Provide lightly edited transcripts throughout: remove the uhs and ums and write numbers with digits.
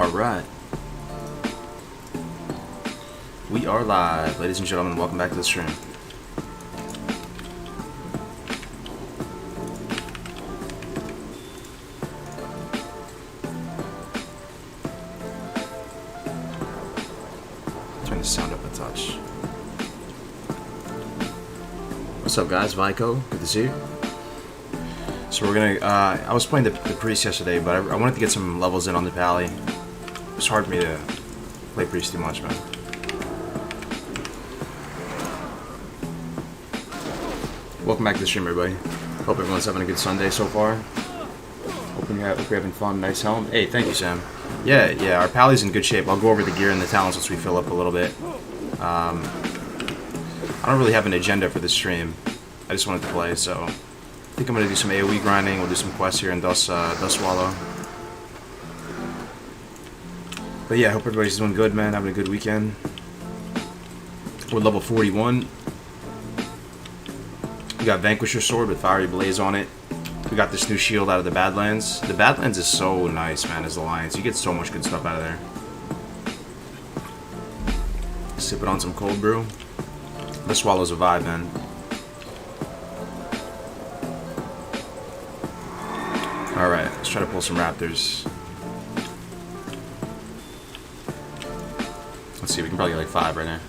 Alright. We are live, ladies and gentlemen. Welcome back to the stream. Turn the sound up a touch. What's up, guys? Vico, good to see you. So we're gonna, I was playing the Priest yesterday, but I wanted to get some levels in on the Pally. It's hard for me to play Priest too much, man. Welcome back to the stream, everybody. Hope everyone's having a good Sunday so far. Hope you're having fun. Nice helm. Hey, thank you, Sam. Yeah, our Pally's in good shape. I'll go over the gear and the talents once we fill up a little bit. I don't really have an agenda for this stream. I just wanted to play, so I think I'm gonna do some AoE grinding. We'll do some quests here in Dust Swallow. But yeah, I hope everybody's doing good, man. Having a good weekend. We're level 41. We got Vanquisher Sword with Fiery Blaze on it. We got this new shield out of the Badlands. The Badlands is so nice, man, as Alliance. You get so much good stuff out of there. Sip it on some cold brew. The Swallow's a vibe, man. Alright, let's try to pull some Raptors. Let's see, we can probably get like 5 right now.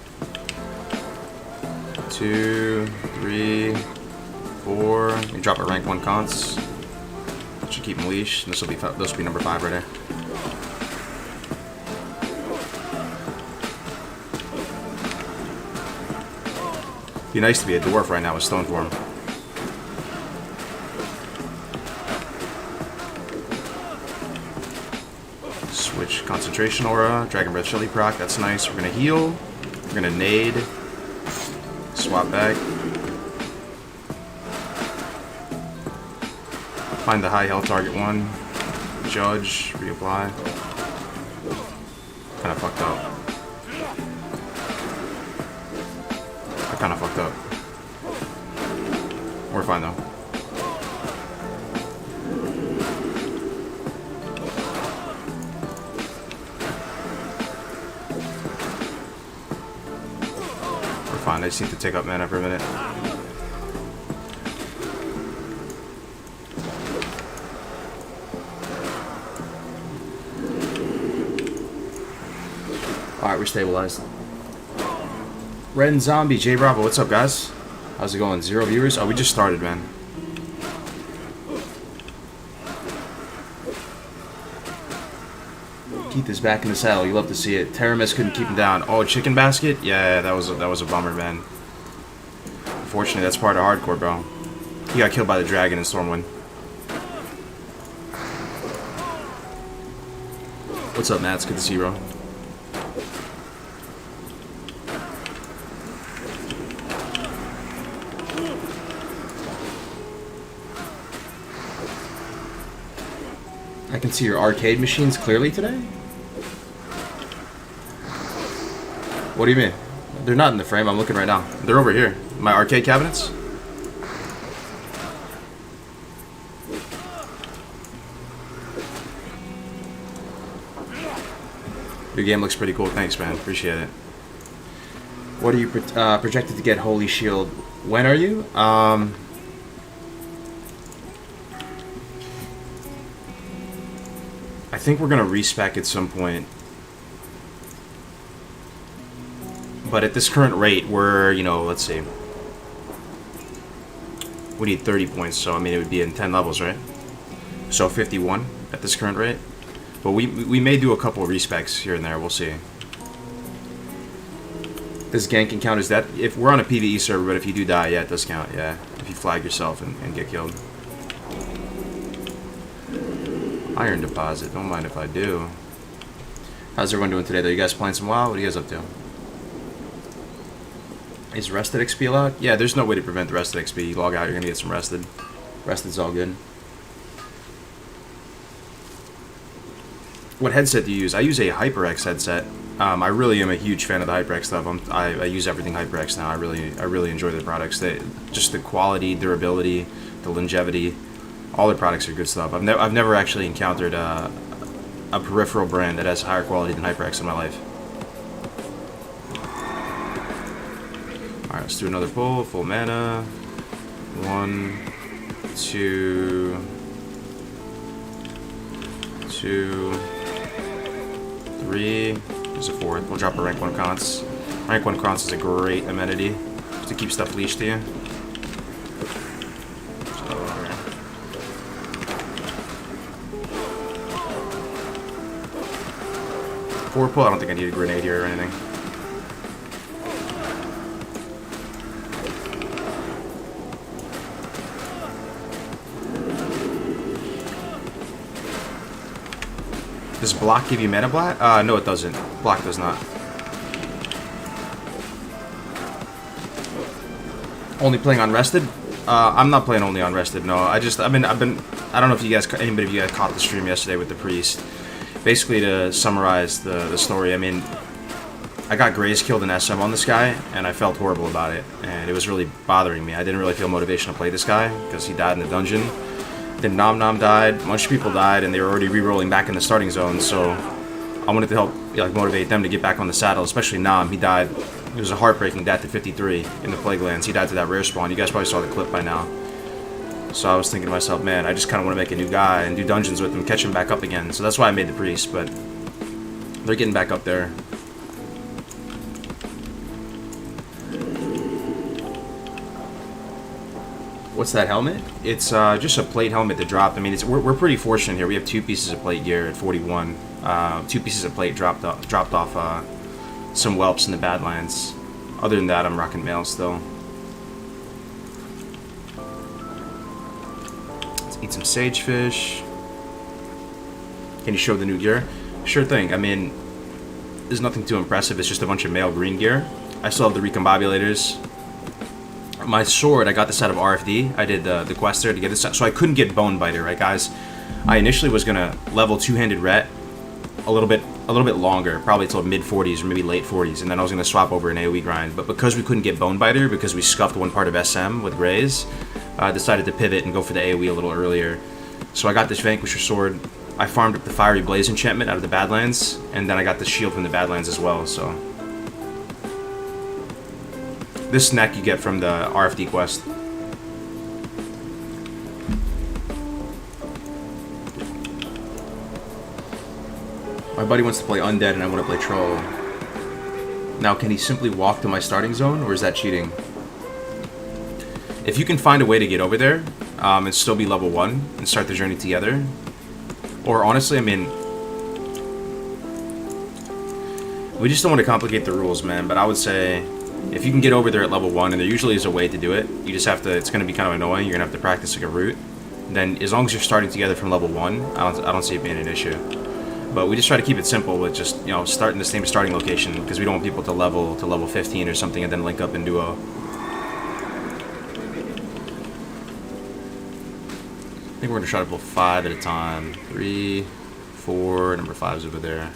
2, 3, 4. We drop a rank 1 cons. Should keep him leash. This will be number 5 right there. Be nice to be a dwarf right now with stone form. Switch concentration aura, dragon breath chili proc. That's nice. We're gonna heal. We're gonna nade. Swap back. Find the high health target one. Judge. Reapply. Kind of fucked up. I kind of fucked up. We're fine though. We're fine. I just need to take up mana for a minute. Alright, we're stabilized. Red and Zombie, J Bravo, what's up, guys? How's it going? 0 viewers? Oh, we just started, man. Keith is back in the saddle. You love to see it. Teramis couldn't keep him down. Oh, Chicken Basket? Yeah, that was a bummer, man. Unfortunately, that's part of hardcore, bro. He got killed by the dragon in Stormwind. What's up, Matt? It's good to see you, bro. I can see your arcade machines clearly today? What do you mean? They're not in the frame, I'm looking right now. They're over here. My arcade cabinets? Your game looks pretty cool, thanks, man. Appreciate it. What are you projected to get Holy Shield? When are you? I think we're gonna respec at some point, but at this current rate, we're, you know, let's see, we need 30 points, so I mean it would be in 10 levels, right? So 51 at this current rate, but we may do a couple of respecs here and there. We'll see. This ganking count is that if we're on a PvE server, but if you do die, yeah, it does count. Yeah, if you flag yourself and get killed. Iron deposit, don't mind if I do. How's everyone doing today though? You guys playing some WoW? What are you guys up to? Is rested XP allowed? Yeah, there's no way to prevent the rested XP. You log out, you're gonna get some rested. Rested's all good. What headset do you use? I use a HyperX headset. I really am a huge fan of the HyperX stuff. I use everything HyperX now. I really enjoy their products. Just the quality, durability, the longevity. All their products are good stuff. I've never actually encountered a a peripheral brand that has higher quality than HyperX in my life. Alright, let's do another pull. Full mana. 1, 2, 2, 3. There's a 4th. We'll drop a rank 1 Const. Rank 1 Const is a great amenity to keep stuff leashed to you. Forward pull, I don't think I need a grenade here or anything. Does block give you mana block? No it doesn't. Block does not. Only playing unrested? I'm not playing only unrested, no. I've been, I don't know if you guys, anybody of you guys caught the stream yesterday with the priest. Basically, to summarize the story, I mean, I got Graze killed in SM on this guy, and I felt horrible about it, and it was really bothering me. I didn't really feel motivation to play this guy, because he died in the dungeon. Then Nom Nom died, a bunch of people died, and they were already re-rolling back in the starting zone, so I wanted to help motivate them to get back on the saddle, especially Nom. He died, it was a heartbreaking death at 53 in the Plague Lands. He died to that rare spawn. You guys probably saw the clip by now. So I was thinking to myself, man, I just kind of want to make a new guy and do dungeons with him, catch him back up again. So that's why I made the priest, but they're getting back up there. What's that helmet? It's just a plate helmet that dropped. I mean, we're pretty fortunate here. We have 2 pieces of plate gear at 41. 2 pieces of plate dropped off some whelps in the Badlands. Other than that, I'm rocking mail still. Eat some sagefish. Can you show the new gear? Sure thing. I mean, there's nothing too impressive. It's just a bunch of male green gear. I still have the recombobulators. My sword, I got this out of RFD. I did the quest there to get this, so I couldn't get Bone Biter, right, guys? I initially was gonna level 2-handed ret a little bit longer, probably till mid 40s or maybe late 40s, and then I was gonna swap over an AoE grind. But because we couldn't get Bone Biter, because we scuffed one part of SM with Graze, I decided to pivot and go for the AoE a little earlier. So I got this Vanquisher sword. I farmed up the Fiery Blaze enchantment out of the Badlands, and then I got the shield from the Badlands as well. So this neck you get from the RFD quest. My buddy wants to play Undead and I want to play Troll. Now, can he simply walk to my starting zone, or is that cheating? If you can find a way to get over there and still be level 1 and start the journey together, or honestly, I mean, we just don't want to complicate the rules, man, but I would say if you can get over there at level 1, and there usually is a way to do it, you just have to, it's going to be kind of annoying, you're going to have to practice like a route, then as long as you're starting together from level 1, I don't see it being an issue. But we just try to keep it simple with just, you know, starting the same starting location, because we don't want people to level 15 or something and then link up in duo. I think we're going to try to pull 5 at a time. 3, 4, number 5's over there.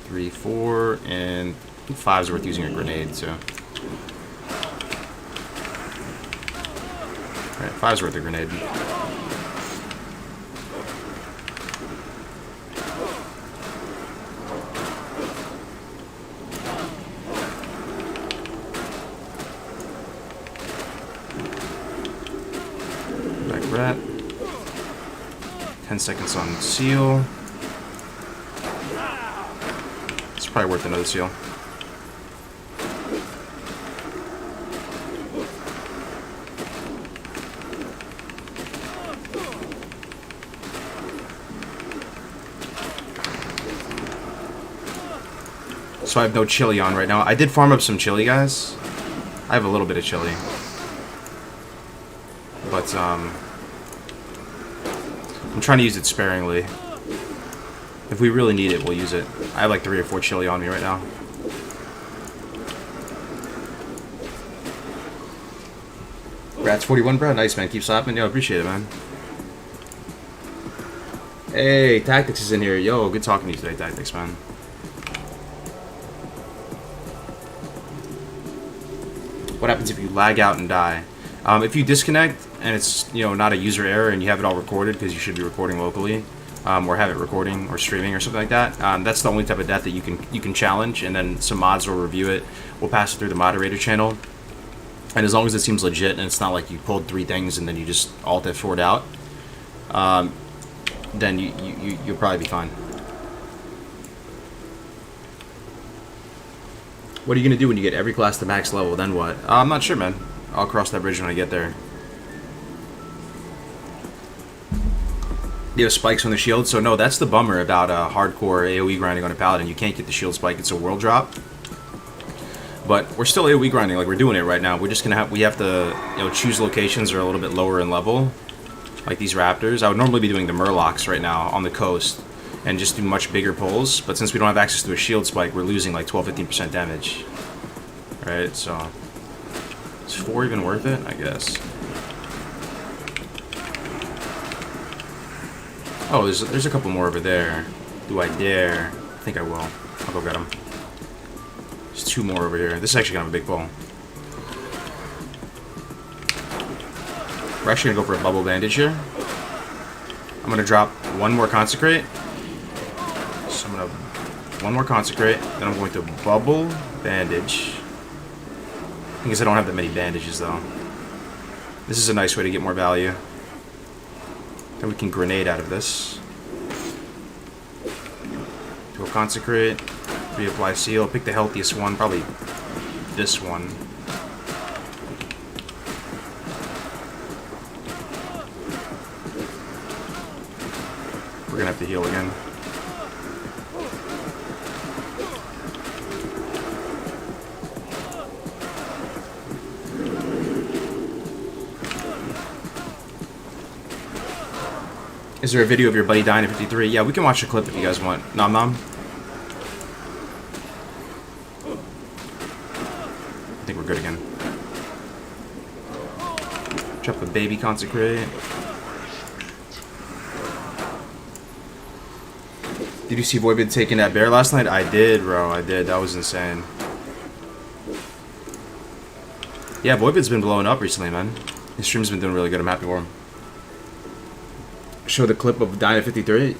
3, 4, and 5's worth using a grenade, so. Alright, 5's worth a grenade. Rat. 10 seconds on seal. It's probably worth another seal. So I have no chili on right now. I did farm up some chili, guys. I have a little bit of chili. But, I'm trying to use it sparingly. If we really need it, we'll use it. I have like 3 or 4 chili on me right now. Rats 41, bro. Nice, man. Keep slapping. Yo, appreciate it, man. Hey, Tactics is in here. Yo, good talking to you today, Tactics, man. What happens if you lag out and die? If you disconnect and it's, you know, not a user error and you have it all recorded because you should be recording locally, or have it recording or streaming or something like that. That's the only type of death that you can challenge, and then some mods will review it. We'll pass it through the moderator channel, and as long as it seems legit and it's not like you pulled 3 things and then you just alt F4'd out, then you'll probably be fine. What are you gonna do when you get every class to max level? Then what? I'm not sure, man. I'll cross that bridge when I get there. You have spikes on the shield, so no, that's the bummer about hardcore AoE grinding on a Paladin. You can't get the shield spike; it's a world drop. But we're still AoE grinding, like we're doing it right now. We're just gonna we have to, choose locations that are a little bit lower in level, like these raptors. I would normally be doing the Murlocs right now on the coast, and just do much bigger pulls. But since we don't have access to a shield spike, we're losing like 12-15% damage. Right, so is 4 even worth it? I guess. Oh, there's a couple more over there. Do I dare? I think I will. I'll go get them. There's 2 more over here. This is actually kind of a big pull. We're actually going to go for a bubble bandage here. I'm going to drop 1 more consecrate. So I'm going to... 1 more consecrate. Then I'm going to bubble bandage. I guess I don't have that many bandages, though. This is a nice way to get more value. Then we can grenade out of this. Do a consecrate, reapply seal, pick the healthiest one, probably this one. We're gonna have to heal again. Is there a video of your buddy dying at 53? Yeah, we can watch a clip if you guys want. Nom nom. I think we're good again. Drop a baby consecrate. Did you see Voidbid taking that bear last night? I did, bro. I did. That was insane. Yeah, Voidbid's been blowing up recently, man. His stream's been doing really good. I'm happy for him. Show the clip of dying at 53.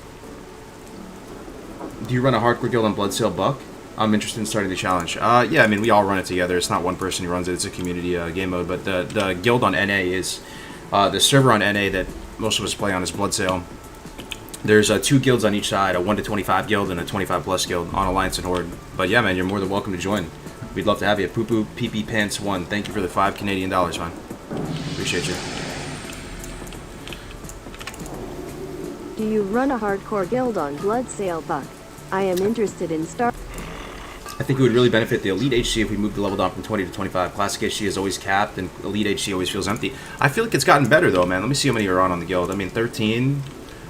Do you run a hardcore guild on Bloodsail Buck? I'm interested in starting the challenge. Yeah, I mean, we all run it together. It's not one person who runs it. It's a community game mode. But the guild on NA is... the server on NA that most of us play on is Bloodsail. There's 2 guilds on each side, a 1 to 25 guild and a 25 plus guild on Alliance and Horde. But yeah, man, you're more than welcome to join. We'd love to have you. Poo Poo Pee Pee Pants 1. Thank you for the $5 Canadian, man. Appreciate you. Do you run a hardcore guild on Bloodsail Buck? I am interested in start. I think it would really benefit the Elite HC if we moved the level down from 20 to 25. Classic HC is always capped, and Elite HC always feels empty. I feel like it's gotten better, though, man. Let me see how many are on the guild. I mean, 13.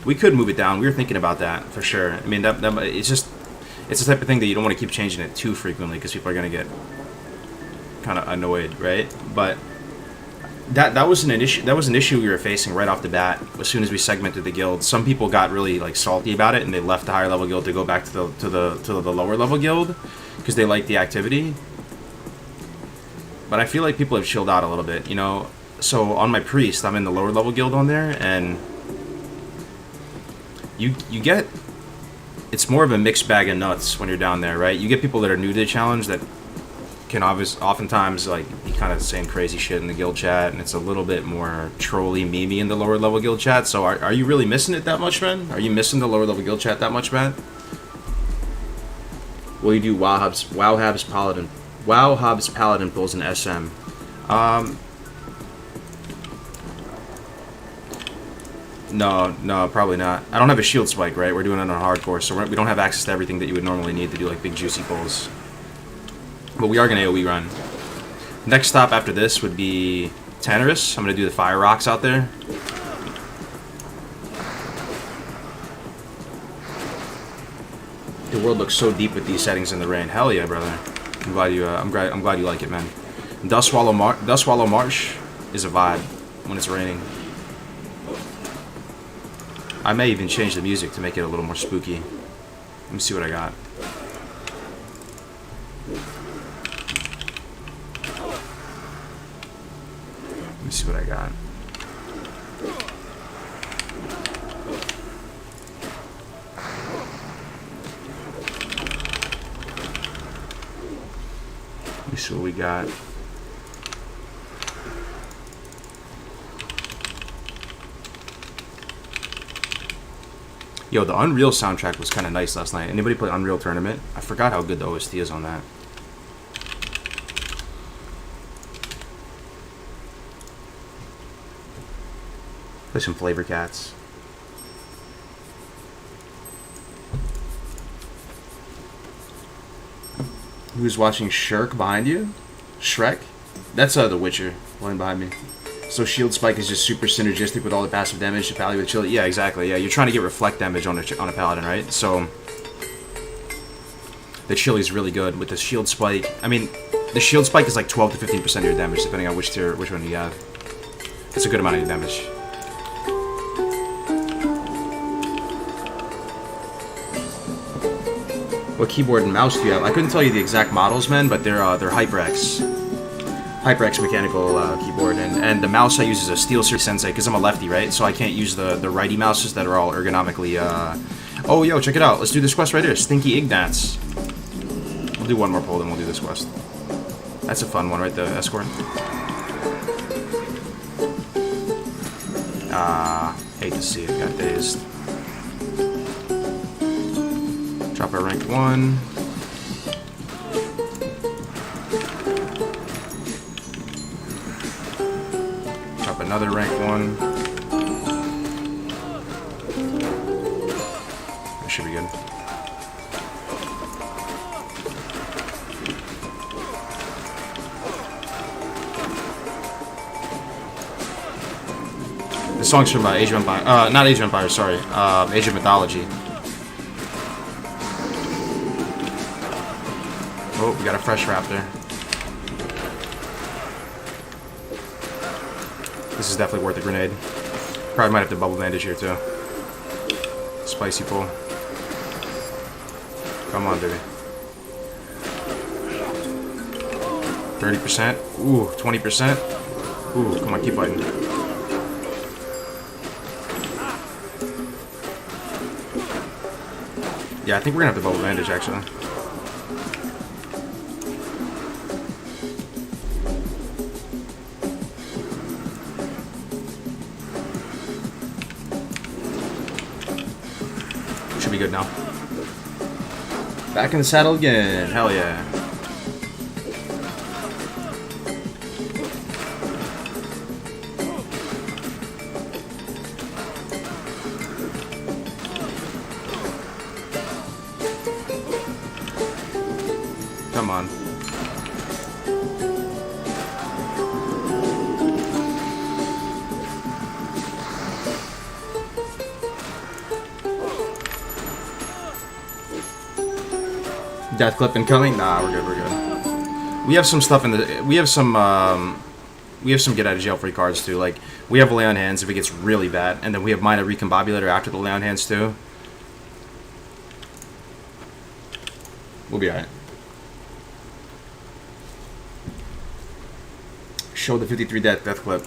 We could move it down. We were thinking about that, for sure. I mean, it's just... It's the type of thing that you don't want to keep changing it too frequently, because people are going to get kind of annoyed, right? But... That was an issue. That was an issue we were facing right off the bat. As soon as we segmented the guild, some people got really like salty about it, and they left the higher level guild to go back to the lower level guild because they liked the activity. But I feel like people have chilled out a little bit, you know. So on my priest, I'm in the lower level guild on there, and you get, it's more of a mixed bag of nuts when you're down there, right? You get people that are new to the challenge that can oftentimes like be kind of saying crazy shit in the guild chat, and it's a little bit more trolly memey in the lower level guild chat. So are you really missing it that much, man? Are you missing the lower level guild chat that much, man? Will you do WoW Habs Paladin pulls in SM? No, probably not. I don't have a shield spike, right? We're doing it on hardcore, so we don't have access to everything that you would normally need to do like big juicy pulls. But we are going to AoE run. Next stop after this would be Tannerus. I'm going to do the fire rocks out there. The world looks so deep with these settings in the rain. Hell yeah, brother. I'm glad you like it, man. Dustswallow Marsh is a vibe when it's raining. I may even change the music to make it a little more spooky. Let me see what I got. Let me see what I got. see what we got. Yo, the Unreal soundtrack was kind of nice last night. Anybody play Unreal Tournament? I forgot how good the OST is on that. Play some Flavor Cats. Who's watching Shirk behind you? Shrek? That's The Witcher. One behind me. So Shield Spike is just super synergistic with all the passive damage to Pally with Chill. Yeah, exactly. Yeah, you're trying to get reflect damage on a Paladin, right? So the Chili's really good with the Shield Spike. I mean, the Shield Spike is like 12 to 15% of your damage, depending on which one you have. It's a good amount of your damage. What keyboard and mouse do you have? I couldn't tell you the exact models, man, but they're HyperX. HyperX mechanical keyboard, and the mouse I use is a SteelSeries Sensei because I'm a lefty, right? So I can't use the righty mouses that are all ergonomically. Oh, yo, check it out. Let's do this quest right here. Stinky Ignatz. We'll do one more poll, then we'll do this quest. That's a fun one, right? The escort. Hate to see it. Got dazed. Drop our rank 1. Drop another rank 1. That should be good. This song's from Age of Empire. Not Age of Empire, sorry. Age of Mythology. Oh, we got a fresh raptor. This is definitely worth a grenade. Probably might have to bubble bandage here too. Spicy pull. Come on, baby. 30%. Ooh, 20%. Ooh, come on, keep fighting. Yeah, I think we're gonna have to bubble bandage actually. Should be good now. Back in the saddle again. Hell yeah. Come on. Death clip incoming? Nah, we're good, we're good. We have some stuff in the... We have some get out of jail free cards too. Like, we have Lay on Hands if it gets really bad. And then we have Mina Recombobulator after the Lay on Hands too. We'll be alright. Show the 53 death clip.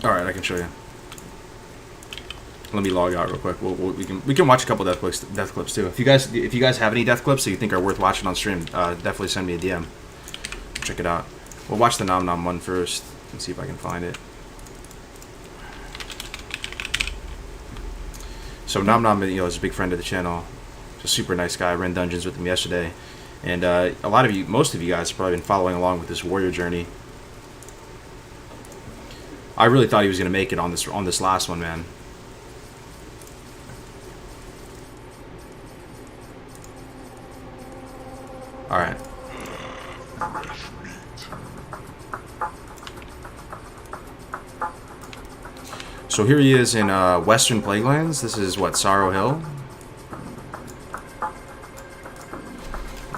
Alright, I can show you. Let me log out real quick. We can watch a couple death clips too. If you guys have any death clips that you think are worth watching on stream, definitely send me a DM. Check it out. We'll watch the Nom Nom one first and see if I can find it. So Nom Nom, is a big friend of the channel. He's a super nice guy. I ran dungeons with him yesterday, and most of you guys have probably been following along with this warrior journey. I really thought he was gonna make it on this last one, man. Alright. So here he is in Western Plaguelands. This is what, Sorrow Hill?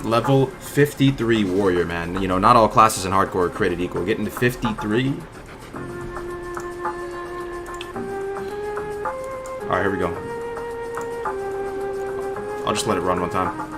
Level 53 warrior, man. Not all classes in hardcore are created equal. Getting to 53. Alright, here we go. I'll just let it run one time.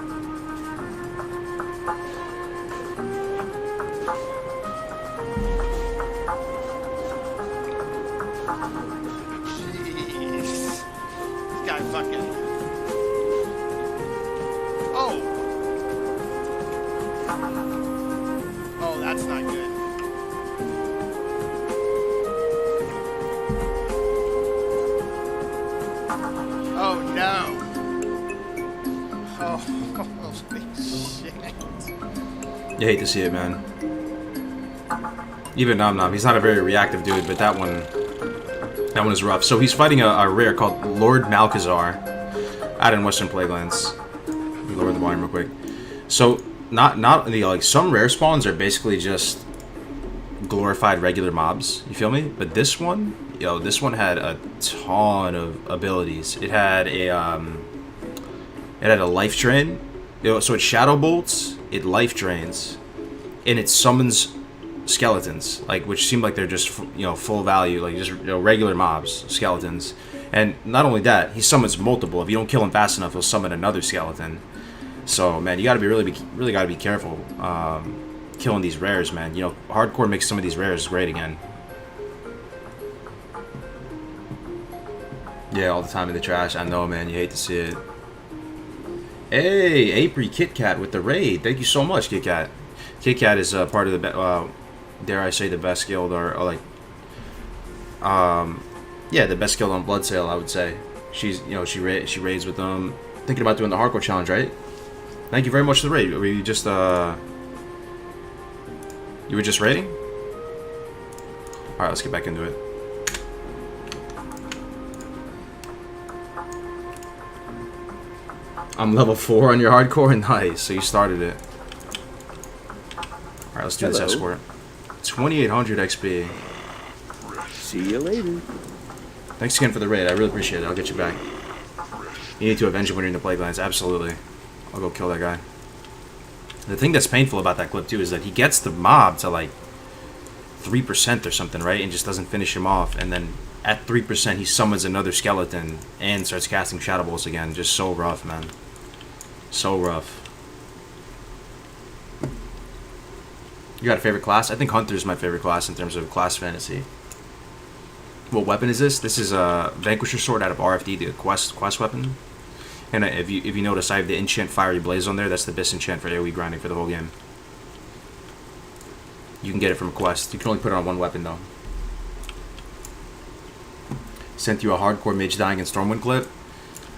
You hate to see it, man. Even Nom Nom, he's not a very reactive dude, but that one is rough. So he's fighting a rare called Lord Malkazar out in Western Plaguelands. Let me lower the volume real quick. So not the like some rare spawns are basically just glorified regular mobs. You feel me? But this one, this one had a ton of abilities. It had a life drain. So it shadow bolts, it life drains, and it summons skeletons, like which seem like they're just full value, like just regular mobs, skeletons. And not only that, he summons multiple. If you don't kill him fast enough, he'll summon another skeleton. So man, you gotta be really gotta be careful killing these rares, man. Hardcore makes some of these rares great again. Yeah, all the time in the trash. I know, man. You hate to see it. Hey, April Kit Kat with the raid. Thank you so much, Kit Kat. Kit Kat is part of the dare I say the best guild, or like yeah, the best guild on Bloodsail, I would say. She's she raids with them. Thinking about doing the hardcore challenge, right? Thank you very much for the raid. Were you just you were just raiding? All right, let's get back into it. I'm level 4 on your hardcore. Nice. So you started it. All right, let's do this escort. 2,800 XP. See you later. Thanks again for the raid. I really appreciate it. I'll get you back. You need to avenge him when you're in the Plaguelands. Absolutely. I'll go kill that guy. The thing that's painful about that clip, too, is that he gets the mob to, like, 3% or something, right? And just doesn't finish him off. And then at 3%, he summons another skeleton and starts casting Shadow Bolts again. Just so rough, man. So rough. You got a favorite class? I think Hunter is my favorite class in terms of class fantasy. What weapon is this? This is a Vanquisher Sword out of RFD, the quest weapon. And if you notice, I have the Enchant Fiery Blaze on there. That's the best enchant for AoE grinding for the whole game. You can get it from a quest. You can only put it on one weapon, though. Sent you a hardcore mage dying in Stormwind clip.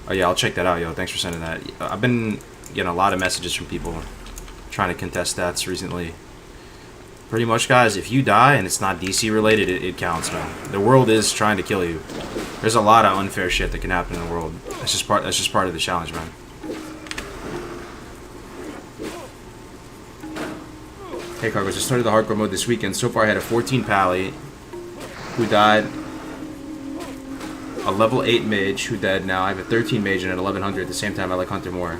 Oh yeah, I'll check that out, yo. Thanks for sending that. I've been getting a lot of messages from people trying to contest stats recently. Pretty much, guys, if you die and it's not DC related, it counts, man. The world is trying to kill you. There's a lot of unfair shit that can happen in the world. That's just part of the challenge, man. Hey, Cargos, I started the hardcore mode this weekend. So far, I had a 14 pally who died. A level 8 mage who dead now. I have a 13 mage and an 1100. At the same time, I like Hunter more.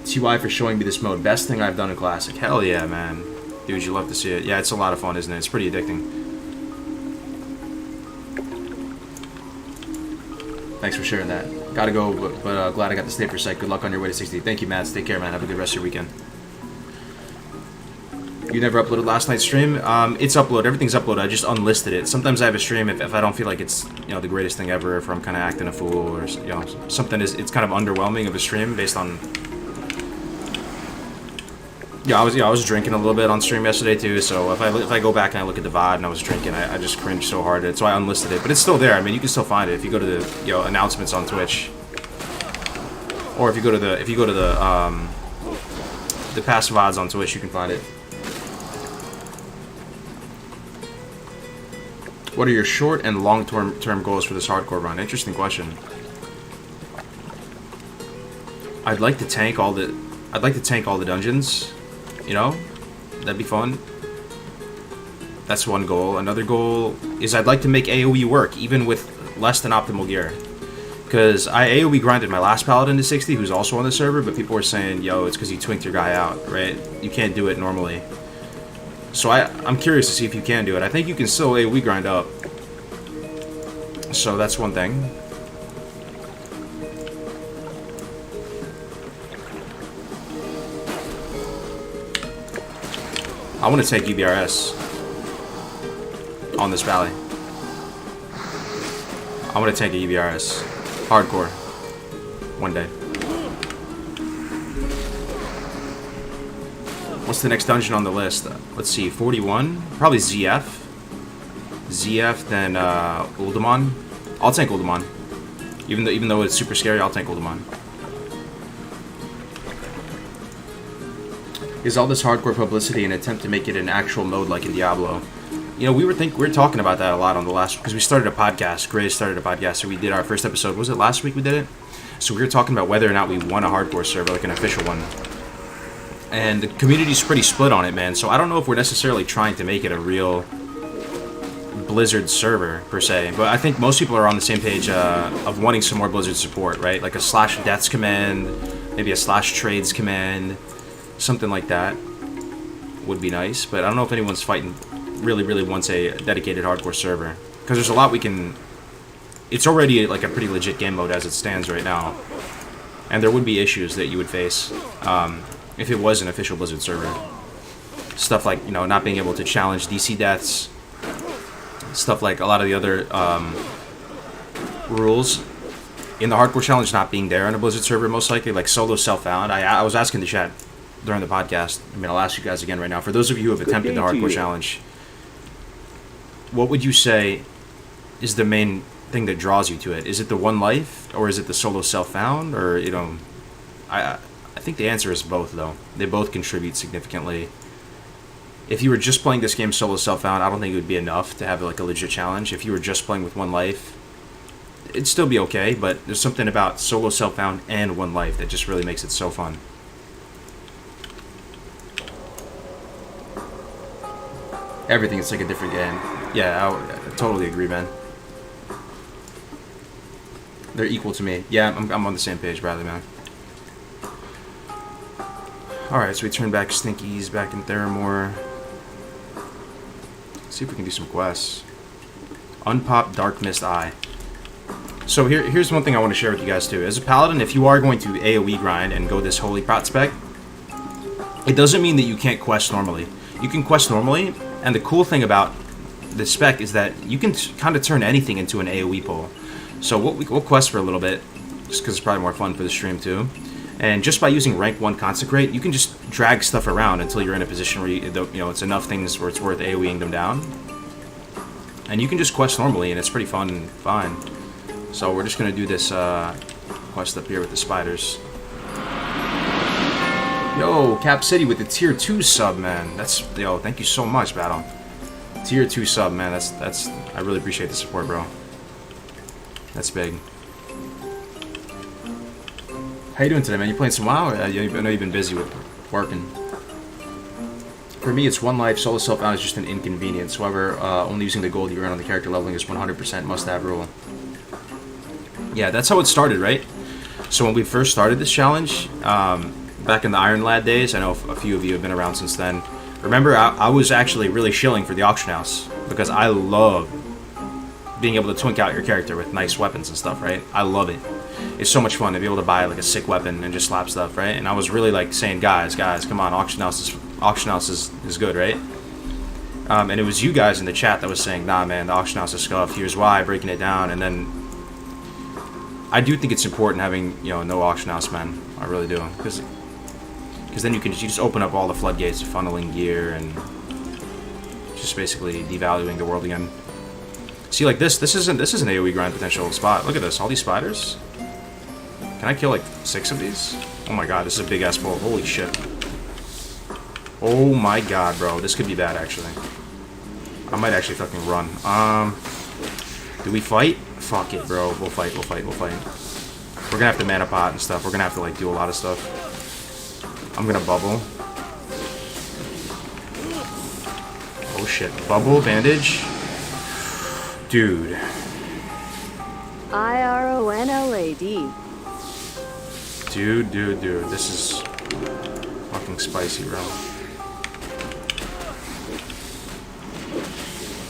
TY for showing me this mode. Best thing I've done in Classic. Hell yeah, man. Dude, you love to see it. Yeah, it's a lot of fun, isn't it? It's pretty addicting. Thanks for sharing that. Gotta go, but glad I got to stay for a sec. Good luck on your way to 60. Thank you, Mads. Take care, man. Have a good rest of your weekend. You never uploaded last night's stream? It's uploaded. Everything's uploaded. I just unlisted it. Sometimes I have a stream if I don't feel like it's the greatest thing ever, if I'm kind of acting a fool, or something it's kind of underwhelming of a stream based on. Yeah, I was drinking a little bit on stream yesterday too. So if I go back and I look at the VOD and I was drinking, I just cringe so hard at it. So I unlisted it, but it's still there. I mean, you can still find it if you go to the announcements on Twitch, or if you go to the past VODs on Twitch, you can find it. What are your short and long-term goals for this hardcore run? Interesting question. I'd like to tank all the dungeons. That'd be fun. That's one goal. Another goal is I'd like to make AoE work, even with less than optimal gear. Because I AoE grinded my last Paladin to 60, who's also on the server, but people were saying, yo, it's because you twinked your guy out, right? You can't do it normally. So I'm curious to see if you can do it. I think you can still AoE grind up. So that's one thing. I want to take UBRS on this valley. I want to take a UBRS. Hardcore. One day. What's the next dungeon on the list? Let's see, 41? Probably ZF. ZF, then Uldaman. I'll tank Uldaman. Even though it's super scary, I'll tank Uldaman. Is all this hardcore publicity an attempt to make it an actual mode like in Diablo? You know, we were talking about that a lot on the last, because we started a podcast. Gray started a podcast, so we did our first episode. Was it last week we did it? So we were talking about whether or not we want a hardcore server, like an official one. And the community's pretty split on it, man. So I don't know if we're necessarily trying to make it a real Blizzard server, per se. But I think most people are on the same page of wanting some more Blizzard support, right? Like a /deaths command, maybe a /trades command, something like that would be nice. But I don't know if anyone's really wants a dedicated hardcore server. Because there's a lot we can... It's already like a pretty legit game mode as it stands right now. And there would be issues that you would face if it was an official Blizzard server. Stuff like, you know, not being able to challenge DC deaths. Stuff like a lot of the other rules in the hardcore challenge not being there on a Blizzard server, most likely. Like solo self-found. I was asking the chat during the podcast. I mean, I'll ask you guys again right now. For those of you who have attempted the hardcore challenge, what would you say is the main thing that draws you to it? Is it the one life, or is it the solo self-found, or, you know, I think the answer is both, though. They both contribute significantly. If you were just playing this game solo self-found, I don't think it would be enough to have like a legit challenge. If you were just playing with one life, it'd still be okay, but there's something about solo self-found and one life that just really makes it so fun. Everything is like a different game. Yeah, I totally agree, man. They're equal to me. Yeah, I'm on the same page, Bradley, man. Alright, so we turn back Stinkies, back in Theramore. See if we can do some quests. Unpop Dark Mist Eye. So here's one thing I want to share with you guys too. As a Paladin, if you are going to AoE grind and go this Holy Prot spec, it doesn't mean that you can't quest normally. You can quest normally, and the cool thing about this spec is that you can kind of turn anything into an AoE pull. So we'll quest for a little bit, just because it's probably more fun for the stream too. And just by using rank 1 Consecrate, you can just drag stuff around until you're in a position where you know it's enough things where it's worth AoEing them down. And you can just quest normally, and it's pretty fun and fine. So we're just gonna do this quest up here with the spiders. Yo, Cap City with the tier 2 sub, man. Yo, thank you so much, Battle. Tier 2 sub, man. That's I really appreciate the support, bro. That's big. How you doing today, man? You playing some WoW? I know you've been busy with working. For me, it's one life. Solo self-found is just an inconvenience. However, only using the gold you earn on the character leveling is 100% must-have rule. Yeah, that's how it started, right? So when we first started this challenge, back in the Iron Lad days, I know a few of you have been around since then. Remember, I was actually really shilling for the auction house because I love being able to twink out your character with nice weapons and stuff, right? I love it. It's so much fun to be able to buy like a sick weapon and just slap stuff, right? And I was really like saying, guys, come on, auction house is good, right? And it was you guys in the chat that was saying, nah, man, the auction house is scuffed. Here's why, breaking it down. And then I do think it's important having, you know, no auction house, man. I really do, because then you just open up all the floodgates of funneling gear and just basically devaluing the world again. See, like this is an AoE grind potential spot. Look at this, all these spiders. Can I kill like 6 of these? Oh my god, this is a big ass bowl. Holy shit. Oh my god, bro. This could be bad, actually. I might actually fucking run. Do we fight? Fuck it, bro. We'll fight. We're gonna have to mana pot and stuff. We're gonna have to like do a lot of stuff. I'm gonna bubble. Oh shit. Bubble, bandage. Dude. IRONLAD. Dude. This is fucking spicy, bro.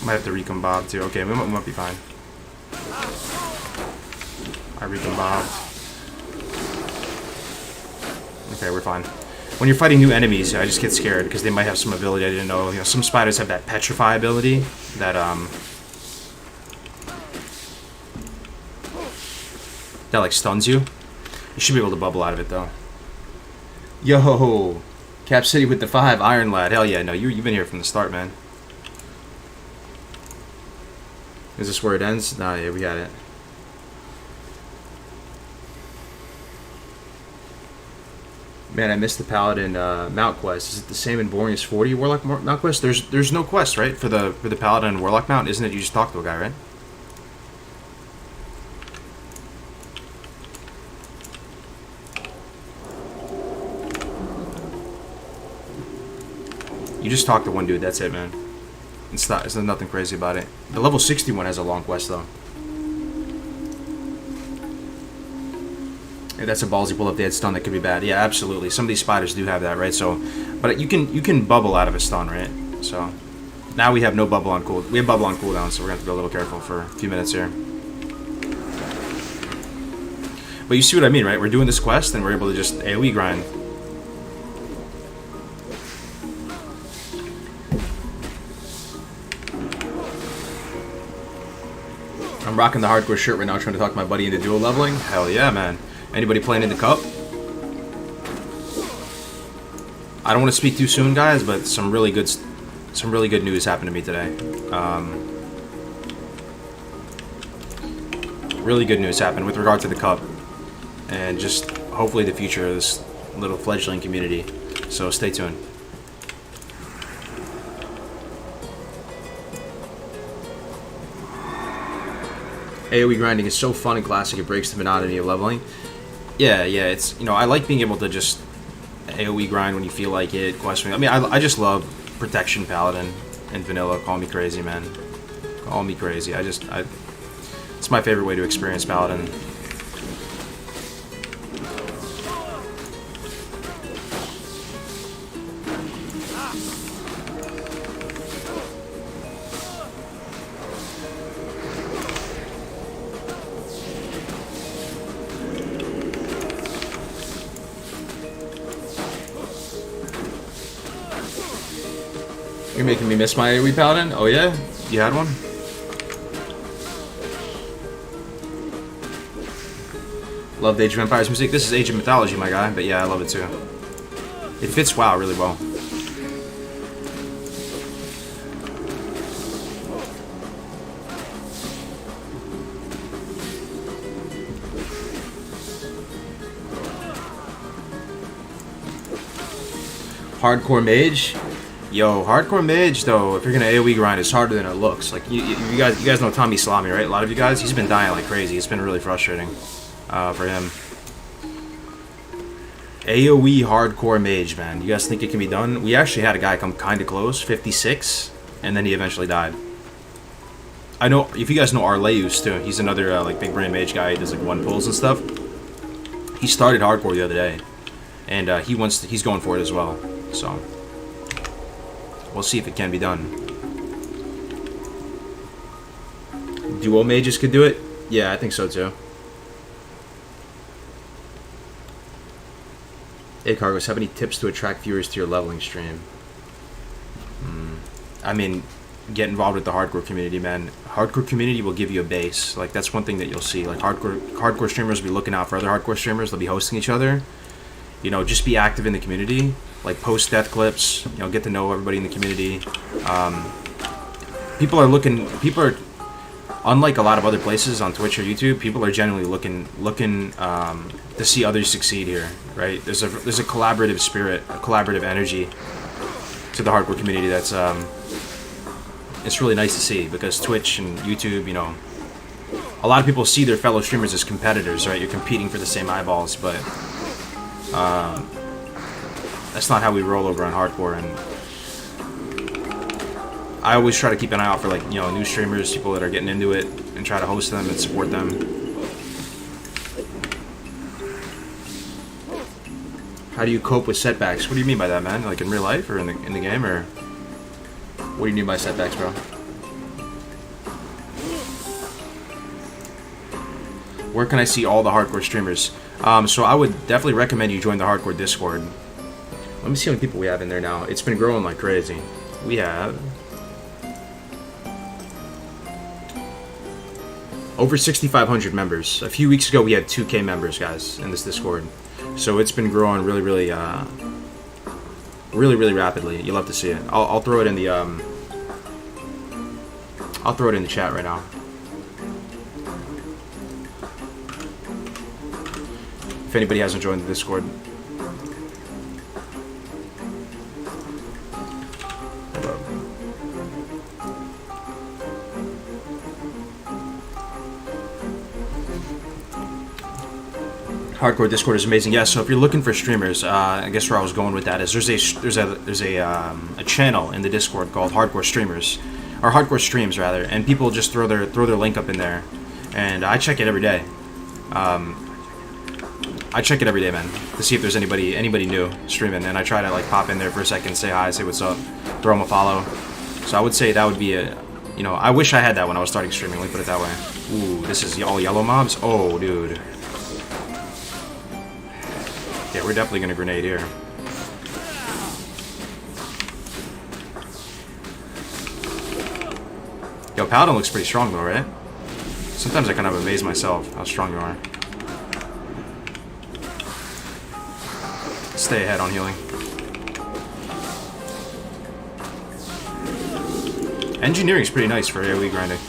Might have to recon Bob too. Okay, we might be fine. I recon Bob. Okay, we're fine. When you're fighting new enemies, I just get scared because they might have some ability I didn't know. You know, some spiders have that petrify ability that that like stuns you. You should be able to bubble out of it though. Yo, Cap City with the 5, Iron Lad. Hell yeah, no, you've been here from the start, man. Is this where it ends? Nah, yeah, we got it. Man, I missed the Paladin mount quest. Is it the same in Boreas 40 Warlock mount quest? There's no quest, right, for the Paladin Warlock mount, isn't it? You just talk to a guy, right? You just talk to one dude. That's it, man. There's nothing crazy about it. The level 61 has a long quest though. Yeah, that's a ballsy pull if they had stun. That could be bad. Yeah, absolutely. Some of these spiders do have that, right? So, but you can bubble out of a stun, right? So now we have no bubble on cooldown. We have bubble on cooldown, so we're gonna have to be a little careful for a few minutes here. But you see what I mean, right? We're doing this quest and we're able to just AoE grind. I'm rocking the hardcore shirt right now, trying to talk my buddy into duo leveling. Hell yeah, man. Anybody playing in the cup? I don't want to speak too soon, guys, but some really good news happened to me today. Really good news happened with regard to the cup, and just hopefully the future of this little fledgling community. So stay tuned. AoE grinding is so fun and classic, it breaks the monotony of leveling. Yeah, it's, you know, I like being able to just AoE grind when you feel like it, questioning. I mean, I just love Protection Paladin and vanilla. Call me crazy, man. Call me crazy. It's my favorite way to experience Paladin. You're making me miss my AoE Paladin? Oh yeah? You had one? Love the Age of Empires music. This is Age of Mythology, my guy, but yeah, I love it too. It fits WoW really well. Hardcore Mage? Yo, Hardcore Mage, though, if you're gonna AoE grind, it's harder than it looks. Like, you guys know Tommy Salami, right? A lot of you guys, he's been dying like crazy. It's been really frustrating for him. AoE Hardcore Mage, man. You guys think it can be done? We actually had a guy come kind of close, 56, and then he eventually died. I know, if you guys know Arleus, too, he's another, like, big brain mage guy. He does, like, one pulls and stuff. He started Hardcore the other day, and he's going for it as well, so we'll see if it can be done. Duo mages could do it? Yeah, I think so too. Hey Cargos, have any tips to attract viewers to your leveling stream? I mean, get involved with the hardcore community, man. Hardcore community will give you a base. Like, that's one thing that you'll see. Like, hardcore streamers will be looking out for other hardcore streamers. They'll be hosting each other. You know, just be active in the community. Like, post death clips, you know, get to know everybody in the community. People are, unlike a lot of other places on Twitch or YouTube, people are generally looking to see others succeed here, right? There's a collaborative spirit, a collaborative energy to the hardcore community that's, it's really nice to see, because Twitch and YouTube, you know, a lot of people see their fellow streamers as competitors, right? You're competing for the same eyeballs, but that's not how we roll over on hardcore. And I always try to keep an eye out for, like, you know, new streamers, people that are getting into it, and try to host them and support them. How do you cope with setbacks? What do you mean by that, man? Like in real life or in the game, or what do you mean by setbacks, bro? Where can I see all the hardcore streamers? So I would definitely recommend you join the hardcore Discord. Let me see how many people we have in there now. It's been growing like crazy. We have over 6,500 members. A few weeks ago, we had 2K members, guys, in this Discord. So it's been growing really, really rapidly. You'll love to see it. I'll throw it in the I'll throw it in the chat right now. If anybody hasn't joined the Discord. Hardcore Discord is amazing. Yeah, so if you're looking for streamers, I guess where I was going with that is there's a channel in the Discord called Hardcore Streamers, or Hardcore Streams rather, and people just throw their link up in there, and I check it every day. I check it every day, man, to see if there's anybody new streaming, and I try to like pop in there for a second, say hi, say what's up, throw them a follow. So I would say that would be a, you know, I wish I had that when I was starting streaming. Let me put it that way. Ooh, this is all yellow mobs. Oh, dude. Yeah, we're definitely gonna grenade here. Yo, Paladin looks pretty strong though, right? Sometimes I kind of amaze myself how strong you are. Stay ahead on healing. Engineering's pretty nice for AoE grinding.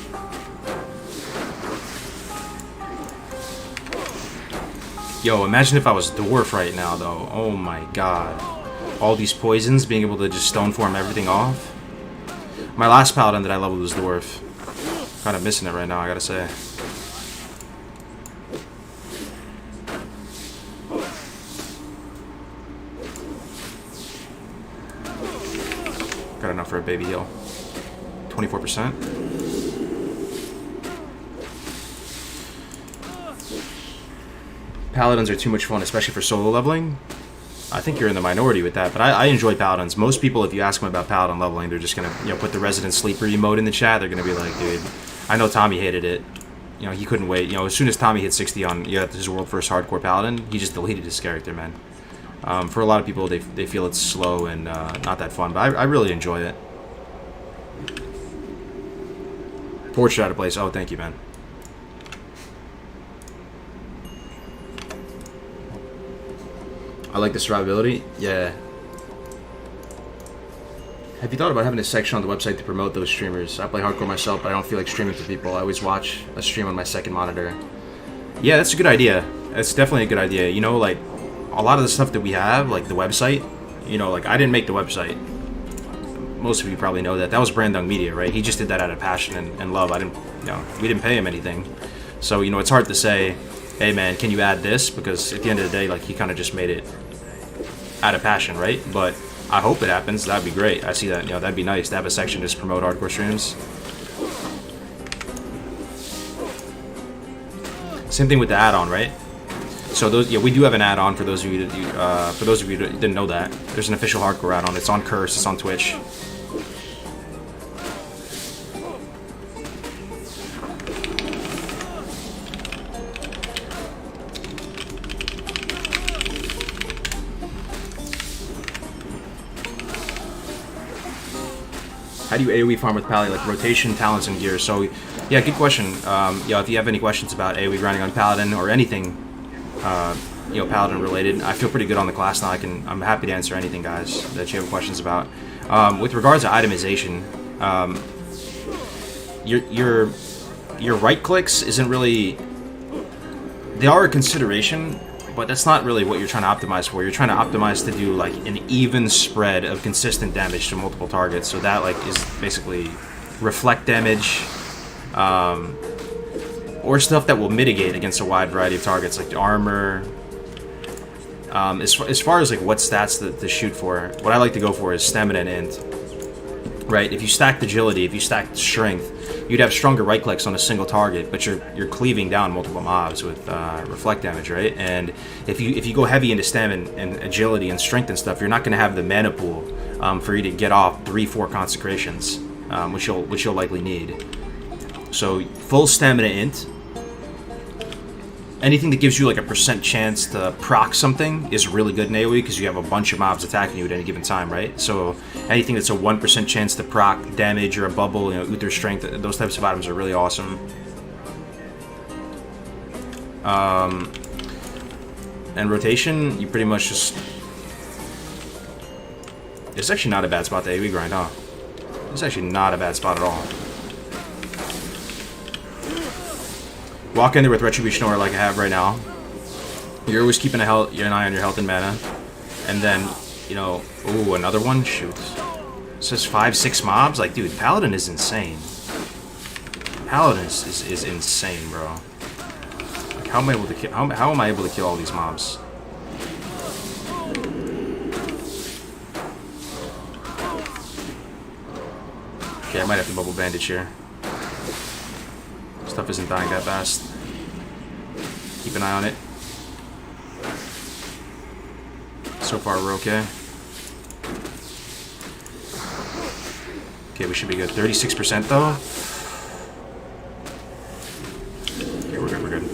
Yo, imagine if I was Dwarf right now, though. Oh my god. All these poisons, being able to just stone form everything off. My last Paladin that I leveled was Dwarf. Kind of missing it right now, I gotta say. Got enough for a baby heal. 24%. Paladins are too much fun, especially for solo leveling. I think you're in the minority with that, but I enjoy Paladins. Most people, if you ask them about Paladin leveling, they're just gonna, you know, put the Resident Sleeper emote in the chat. They're gonna be like, dude, I know Tommy hated it. You know, he couldn't wait. You know, as soon as Tommy hit 60 on his world first hardcore Paladin, he just deleted his character, man. For a lot of people, they feel it's slow and not that fun, but I really enjoy it. Portrait out of place. Oh, thank you, man. I like the survivability. Yeah. Have you thought about having a section on the website to promote those streamers? I play hardcore myself, but I don't feel like streaming for people. I always watch a stream on my second monitor. Yeah, that's a good idea. That's definitely a good idea. You know, like, a lot of the stuff that we have, like the website, you know, like, I didn't make the website. Most of you probably know that. That was Brandung Media, right? He just did that out of passion and love. I didn't, you know, we didn't pay him anything. So, you know, it's hard to say, hey, man, can you add this? Because at the end of the day, like, he kind of just made it out of passion, right? But I hope it happens. That'd be great. I see that, you know, that'd be nice to have a section just promote hardcore streams. Same thing with the add-on, right? So those, yeah, we do have an add-on for those of you that didn't know that. There's an official hardcore add-on. It's on Curse. It's on Twitch. How do you AoE farm with Pally? Like rotation, talents, and gear. So, yeah, good question. Yeah, if you have any questions about AoE grinding on Paladin or anything, you know, Paladin related, I feel pretty good on the class now. I'm happy to answer anything, guys, that you have questions about. With regards to itemization, your right clicks isn't really. They are a consideration, but that's not really what you're trying to optimize for. You're trying to optimize to do like an even spread of consistent damage to multiple targets. So that like is basically reflect damage, or stuff that will mitigate against a wide variety of targets, like armor. As far as like what stats to shoot for, what I like to go for is stamina and int. Right? If you stacked agility, if you stacked strength, you'd have stronger right clicks on a single target, but you're cleaving down multiple mobs with reflect damage, right? And if you go heavy into stamina and agility and strength and stuff, you're not going to have the mana pool for you to get off 3-4 consecrations, which you'll likely need. So full stamina int. Anything that gives you like a % chance to proc something is really good in AoE because you have a bunch of mobs attacking you at any given time, right? So anything that's a 1% chance to proc damage or a bubble, you know, Uther strength, those types of items are really awesome. And rotation, you pretty much just... It's actually not a bad spot to AoE grind, huh? It's actually not a bad spot at all. Walk in there with Retribution Aura like I have right now. You're always keeping an eye on your health and mana. And then, you know... Ooh, another one? Shoot. It says 5-6 mobs? Like, dude, Paladin is insane. Paladin is insane, bro. How am I able to kill? How am I able to kill all these mobs? Okay, I might have to bubble bandage here. Stuff isn't dying that fast. Keep an eye on it. So far, we're okay. Okay, we should be good. 36% though. Okay, we're good, we're good.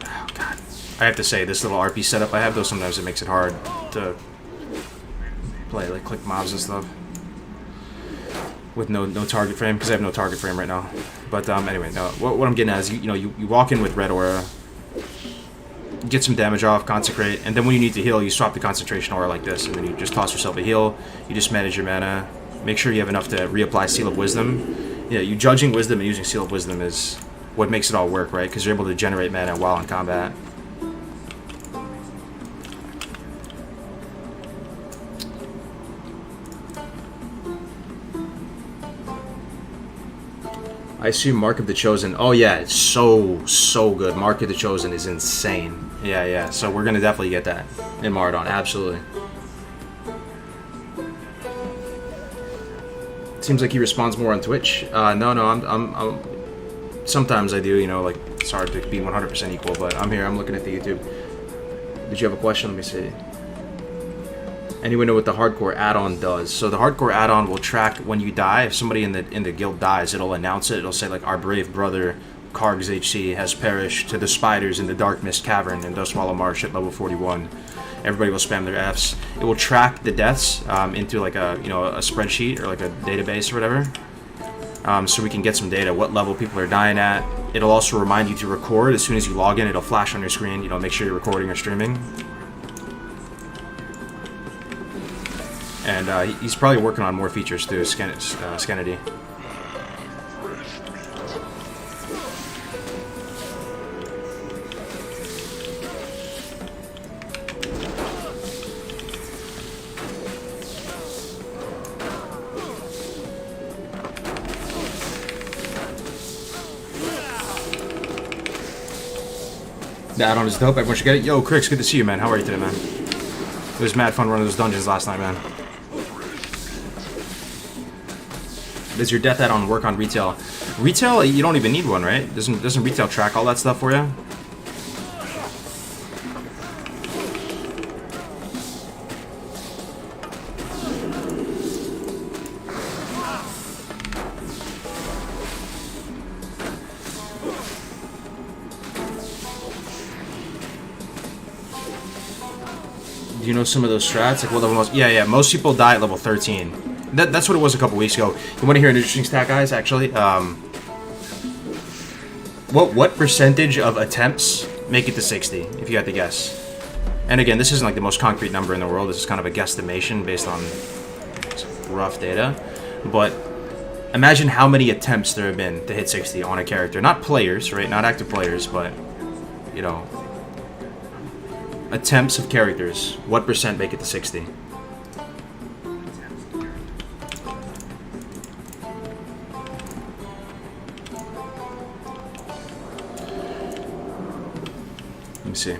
Oh, God. I have to say, this little RP setup I have, though, sometimes it makes it hard to play, like, click mobs and stuff. With no target frame, because I have no target frame right now. But anyway, no. What I'm getting at is, you walk in with red aura, get some damage off, consecrate, and then when you need to heal, you swap the concentration aura like this, and then you just toss yourself a heal. You just manage your mana. Make sure you have enough to reapply Seal of Wisdom. Yeah, you judging Wisdom and using Seal of Wisdom is what makes it all work, right? Because you're able to generate mana while in combat. I assume Mark of the Chosen. Oh yeah, it's so good. Mark of the Chosen is insane. Yeah. So we're gonna definitely get that in Marathon. Absolutely. Seems like he responds more on Twitch. No, I'm. Sometimes I do. Like it's hard to be 100% equal, but I'm here. I'm looking at the YouTube. Did you have a question? Let me see. Anyone know what the hardcore add-on does? So the hardcore add-on will track when you die. If somebody in the guild dies, it'll announce it. It'll say like, our brave brother Karg's HC has perished to the spiders in the dark mist cavern in Dustwallow Marsh at level 41. Everybody will spam their Fs. It will track the deaths into like a a spreadsheet or like a database or whatever. So we can get some data, what level people are dying at. It'll also remind you to record as soon as you log in. It'll flash on your screen. Make sure you're recording or streaming. And he's probably working on more features too, Skennedy. The add-on is dope. Everyone should get it. Yo, Crix, good to see you, man. How are you today, man? It was mad fun running those dungeons last night, man. Does your death add-on work on retail? Retail, you don't even need one, right? Doesn't retail track all that stuff for you? Do you know some of those strats? Like what level most? Yeah. Most people die at level 13. That's what it was a couple weeks ago. You want to hear an interesting stat, guys? Actually, what percentage of attempts make it to 60? If you had to guess. And again, this isn't like the most concrete number in the world. This is kind of a guesstimation based on rough data. But imagine how many attempts there have been to hit 60 on a character. Not players, right? Not active players, but attempts of characters. What percent make it to 60? Let me see.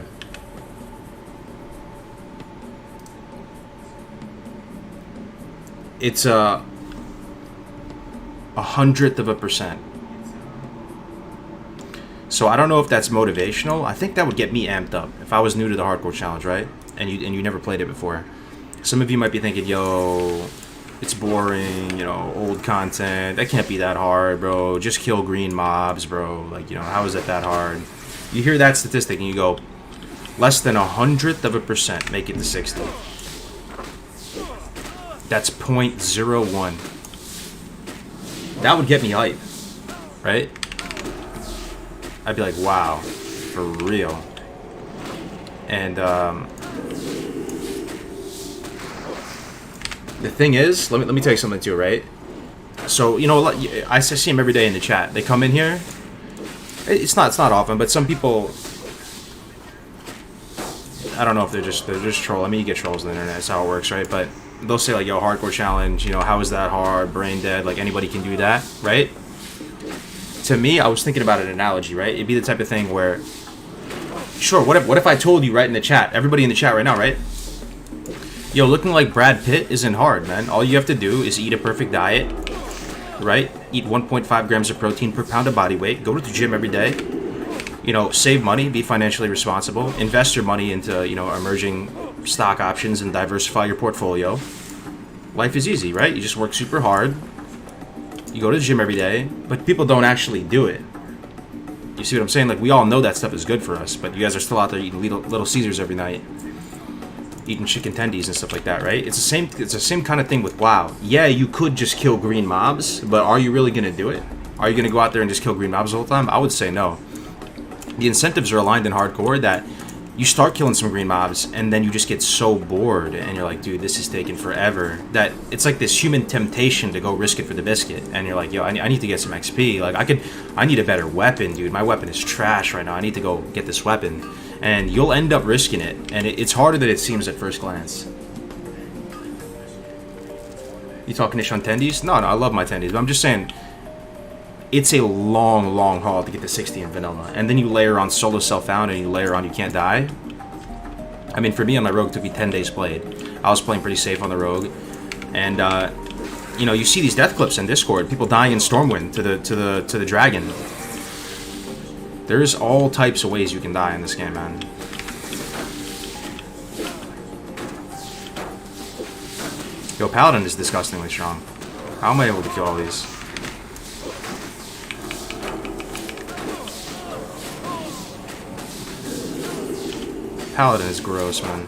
It's a 100%. So I don't know if that's motivational. I think that would get me amped up if I was new to the hardcore challenge, right? And you never played it before. Some of you might be thinking, yo, it's boring, old content. That can't be that hard, bro. Just kill green mobs, bro. Like, how is it that hard? You hear that statistic and you go, less than 100% make it to 60. That's 0.01. That would get me hype, right? I'd be like, wow, for real. And the thing is, let me tell you something too, right? So I see them every day in the chat. They come in here. It's not often, but some people, I don't know if they're just trolling. I mean, you get trolls on the internet. That's how it works, right? But they'll say like, yo, hardcore challenge. How is that hard? Brain dead. Like anybody can do that, right? to me, I was thinking about an analogy, right? It'd be the type of thing where, sure, what if I told you right in the chat, everybody in the chat right now, right? Yo, looking like Brad Pitt isn't hard, man. All you have to do is eat a perfect diet, right? Eat 1.5 grams of protein per pound of body weight. Go to the gym every day. You know, save money, be financially responsible. Invest your money into, you know, emerging stock options and diversify your portfolio. Life is easy, right? You just work super hard. You go to the gym every day, but people don't actually do it. You see what I'm saying? Like, we all know that stuff is good for us, but you guys are still out there eating Little Caesars every night. Eating chicken tendies and stuff like that, right? It's the same kind of thing with WoW. Yeah, you could just kill green mobs, but are you really gonna do it? Are you gonna go out there and just kill green mobs the whole time? I would say no. The incentives are aligned in hardcore that you start killing some green mobs and then you just get so bored and you're like, dude, this is taking forever, that it's like this human temptation to go risk it for the biscuit. And you're like, yo, I need to get some XP. Like, I need a better weapon, dude. My weapon is trash right now. I need to go get this weapon. And you'll end up risking it, and it's harder than it seems at first glance. You talking ish on tendies? No, I love my tendies, but I'm just saying, it's a long, long haul to get to 60 in vanilla. And then you layer on solo self-found, and you layer on you can't die. I mean, for me on my rogue, it took me 10 days played. I was playing pretty safe on the rogue. And, you know, you see these death clips in Discord, people dying in Stormwind to the dragon. There's all types of ways you can die in this game, man. Yo, Paladin is disgustingly strong. How am I able to kill all these? Paladin is gross, man.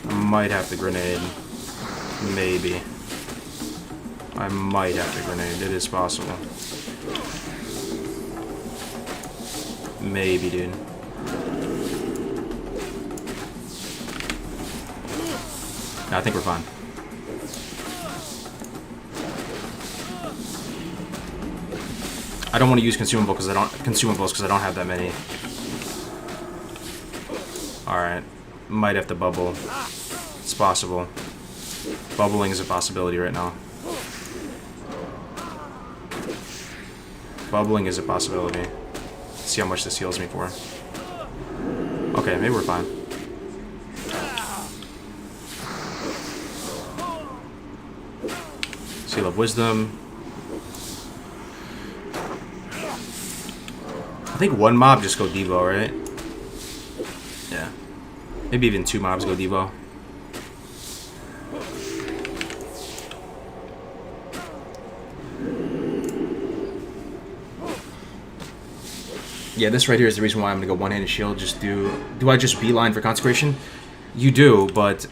I might have to grenade. Maybe. I might have to grenade. It is possible. Maybe, dude. No, I think we're fine. I don't want to use consumables because I don't have that many. All right, might have to bubble. It's possible. Bubbling is a possibility right now. Bubbling is a possibility. Let's see how much this heals me for. Okay, maybe we're fine. Seal of Wisdom. I think one mob just go Devo, right? Yeah. Maybe even two mobs go Devo. Yeah, this right here is the reason why I'm gonna go one-handed shield. Just do I just beeline for consecration? You do, but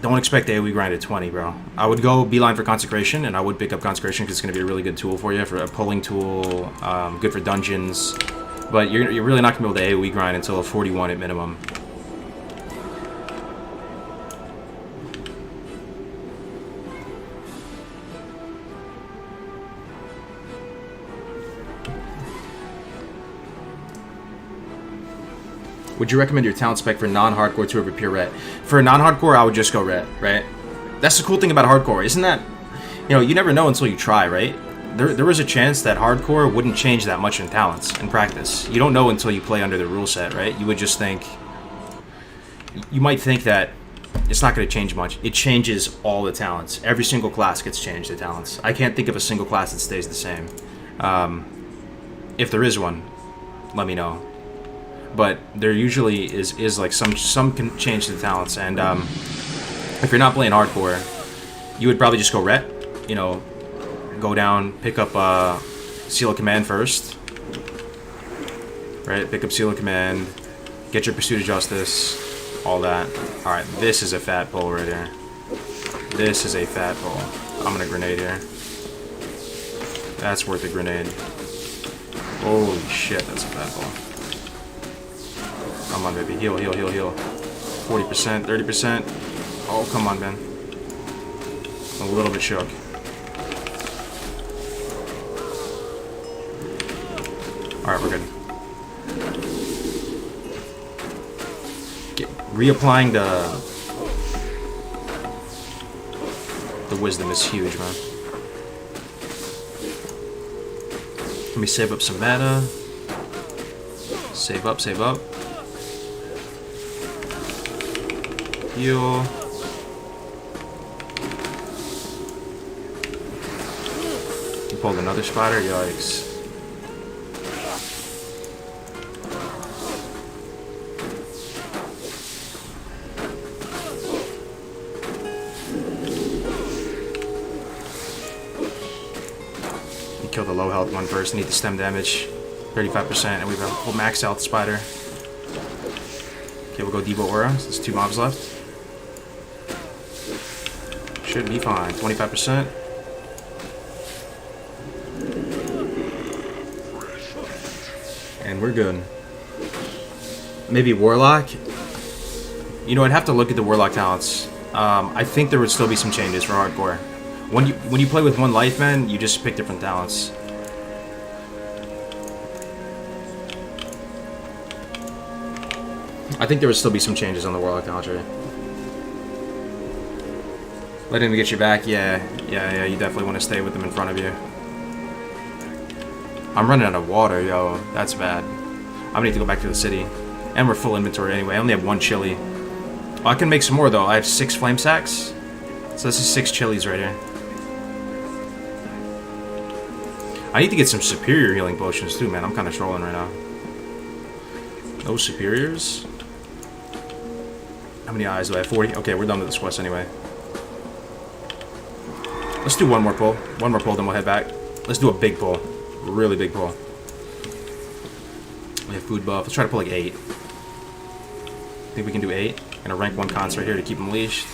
don't expect AoE grind at 20, bro. I would go beeline for consecration, and I would pick up consecration because it's gonna be a really good tool for you, for a pulling tool, good for dungeons. But you're really not gonna be able to AoE grind until a 41 at minimum. Would you recommend your talent spec for non-hardcore to over pure ret? For non-hardcore, I would just go ret, right? That's the cool thing about hardcore, isn't that? You know, you never know until you try, right? There was a chance that hardcore wouldn't change that much in talents, in practice. You don't know until you play under the rule set, right? You would just think... You might think that it's not going to change much. It changes all the talents. Every single class gets changed, the talents. I can't think of a single class that stays the same. If there is one, let me know. But there usually is like some can change the talents, and if you're not playing hardcore, you would probably just go ret, you know, go down, pick up Seal of Command first, right? Pick up Seal of Command, get your Pursuit of Justice, all that. All right, this is a fat pull right here. This is a fat pull. I'm gonna grenade here. That's worth a grenade. Holy shit, that's a fat pull. Come on, baby. Heal, heal, heal, heal. 40%, 30%. Oh, come on, man. A little bit shook. Alright, we're good. Reapplying the The wisdom is huge, man. Let me save up some mana. Save up, save up. Heal. He pulled another spider, yikes. Kill the low health one first. Need the stem damage, 35%, and we've got a full max health spider. Okay, we'll go Devo Aura. There's 2 mobs left. Should be fine. 25%. And we're good. Maybe Warlock. You know, I'd have to look at the Warlock talents. I think there would still be some changes for hardcore. When you play with 1 life, man, you just pick different talents. I think there would still be some changes on the Warlock talent tree. Let him get you back. Yeah. You definitely want to stay with them in front of you. I'm running out of water, yo. That's bad. I'm gonna need to go back to the city. And we're full inventory anyway. I only have 1 chili. Oh, I can make some more, though. I have 6 flame sacks. So this is 6 chilies right here. I need to get some superior healing potions too, man. I'm kind of trolling right now. No superiors? How many eyes do I have? 40? Okay, we're done with this quest anyway. Let's do one more pull. One more pull, then we'll head back. Let's do a big pull. Really big pull. We have food buff. Let's try to pull like 8. Think we can do 8? Gonna rank 1 cons right here to keep him leashed.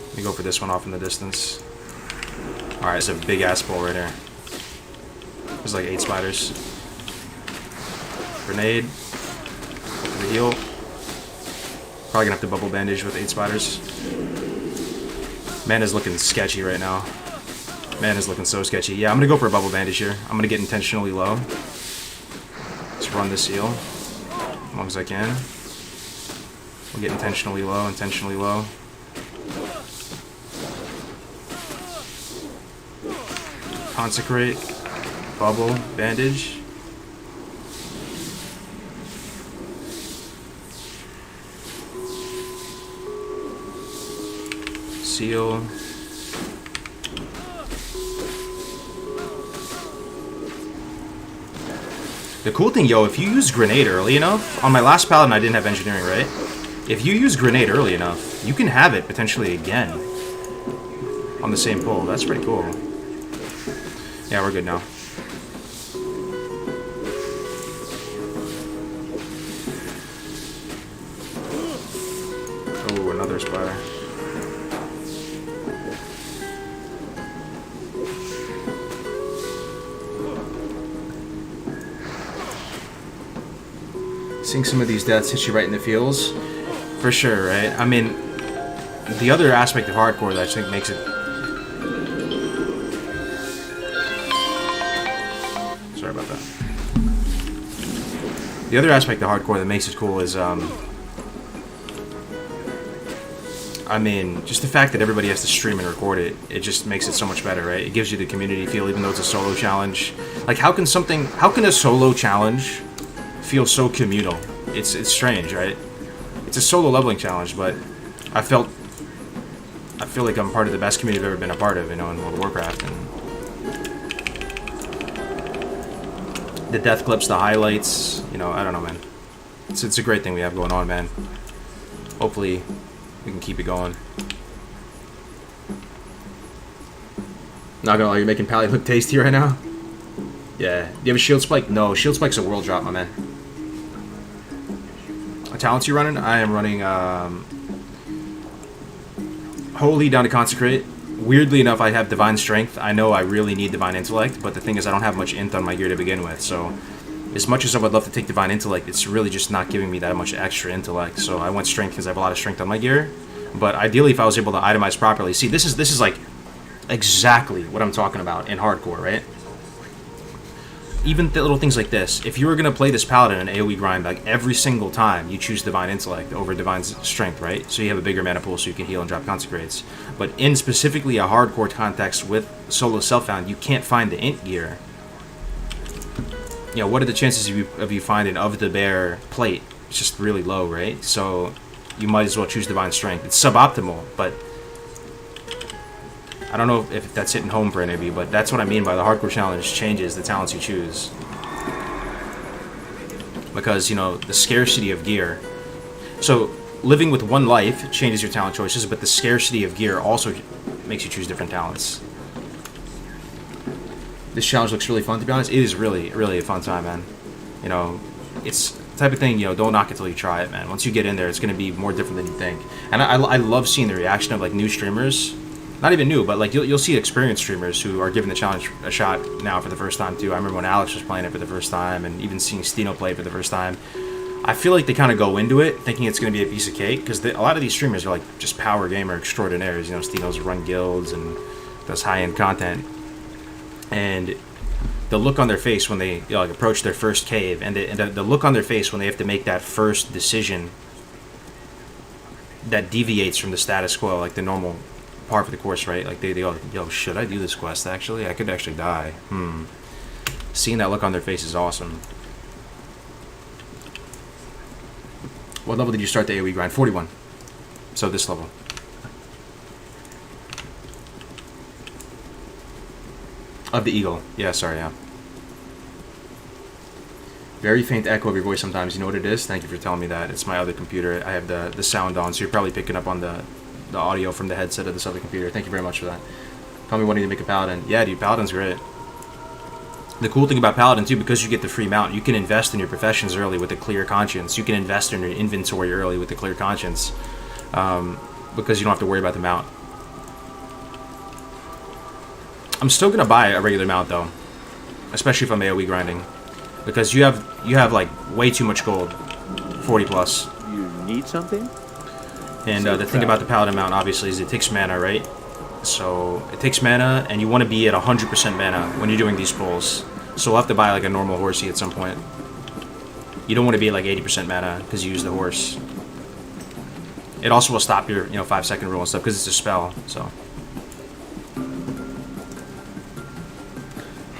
Let me go for this one off in the distance. Alright, it's a big ass pull right here. There's like 8 spiders. Grenade. Go for the heal. Probably gonna have to bubble bandage with 8 spiders. Man is looking sketchy right now. Man is looking so sketchy. Yeah, I'm gonna go for a bubble bandage here. I'm gonna get intentionally low. Let's run this heal as long as I can. We'll get intentionally low, intentionally low. Consecrate. Bubble, bandage. Seal. The cool thing, yo, if you use grenade early enough, on my last Paladin I didn't have engineering, right? If you use grenade early enough, you can have it potentially again on the same pull. That's pretty cool. Yeah, we're good now. Oh, another spider. Seeing some of these deaths hit you right in the feels. For sure, right? I mean, the other aspect of hardcore that I think makes it... Sorry about that. The other aspect of hardcore that makes it cool is, I mean, just the fact that everybody has to stream and record it, it just makes it so much better, right? It gives you the community feel, even though it's a solo challenge. Like, how can a solo challenge feel so communal? It's strange, right? It's a solo leveling challenge, but I feel like I'm part of the best community I've ever been a part of, you know, in World of Warcraft. And the death clips, the highlights, you know, I don't know, man. It's a great thing we have going on, man. Hopefully we can keep it going. Not gonna lie, you're making Pally look tasty right now? Yeah. Do you have a shield spike? No, shield spike's a world drop, my man. What talents you running? I am running Holy down to Consecrate. Weirdly enough, I have Divine Strength. I know I really need Divine Intellect, but the thing is I don't have much Int on my gear to begin with, so as much as I would love to take Divine Intellect, it's really just not giving me that much extra Intellect, so I went Strength because I have a lot of Strength on my gear. But ideally, if I was able to itemize properly... See, this is like exactly what I'm talking about in hardcore, right? even little things like this. If you were gonna play this paladin in AoE grind, like every single time, you choose divine intellect over divine strength, right? So you have a bigger mana pool, so you can heal and drop consecrates. But in specifically a hardcore context with solo self-found, you can't find the int gear. You know, what are the chances of you finding of the bear plate? It's just really low, right? So you might as well choose divine strength. It's suboptimal, but I don't know if that's hitting home for any of you, but that's what I mean by the hardcore challenge changes the talents you choose. Because, you know, the scarcity of gear. So, living with one life changes your talent choices, but the scarcity of gear also makes you choose different talents. This challenge looks really fun, to be honest. It is really, really a fun time, man. You know, it's the type of thing, you know, don't knock it till you try it, man. Once you get in there, it's going to be more different than you think. And I love seeing the reaction of, like, new streamers. Not even new, but like you'll see experienced streamers who are giving the challenge a shot now for the first time too. I remember when Alex was playing it for the first time, and even seeing Stino play it for the first time. I feel like they kind of go into it thinking it's going to be a piece of cake, because a lot of these streamers are like just power gamer extraordinaires. You know, Stino's run guilds and does high-end content, and the look on their face when they, you know, like approach their first cave, and the look on their face when they have to make that first decision that deviates from the status quo, like the normal par for the course, right? Like they go, yo, should I do this quest actually? I could actually die. Seeing that look on their face is awesome. What level did you start the AoE grind? 41. So this level. Of the eagle. Yeah, sorry, yeah. Very faint echo of your voice sometimes. You know what it is? Thank you for telling me that. It's my other computer. I have the sound on, so you're probably picking up on the audio from the headset of this other computer. Thank you very much for that. Tell me wanting to make a paladin. Yeah, dude, paladin's great. The cool thing about paladin too, because you get the free mount, you can invest in your professions early with a clear conscience. You can invest in your inventory early with a clear conscience, because you don't have to worry about the mount. I'm still gonna buy a regular mount though, especially if I'm AoE grinding, because you have like way too much gold, 40 plus. You need something? And the thing about the Paladin mount, obviously, is it takes mana, right? So it takes mana, and you want to be at 100% mana when you're doing these pulls. So we'll have to buy like a normal horsey at some point. You don't want to be at like 80% mana because you use the horse. It also will stop your 5-second rule and stuff because it's a spell. So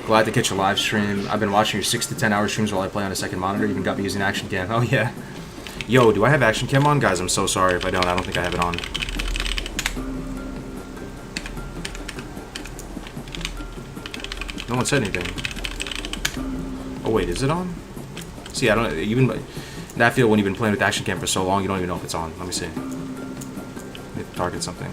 glad to catch a live stream. I've been watching your 6 to 10 hour streams while I play on a second monitor. You even got me using action cam. Oh yeah. Yo, do I have action cam on? Guys, I'm so sorry if I don't. I don't think I have it on. No one said anything. Oh wait, is it on? See, I don't even that feel when you've been playing with action cam for so long, you don't even know if it's on. Let me see. Let me target something.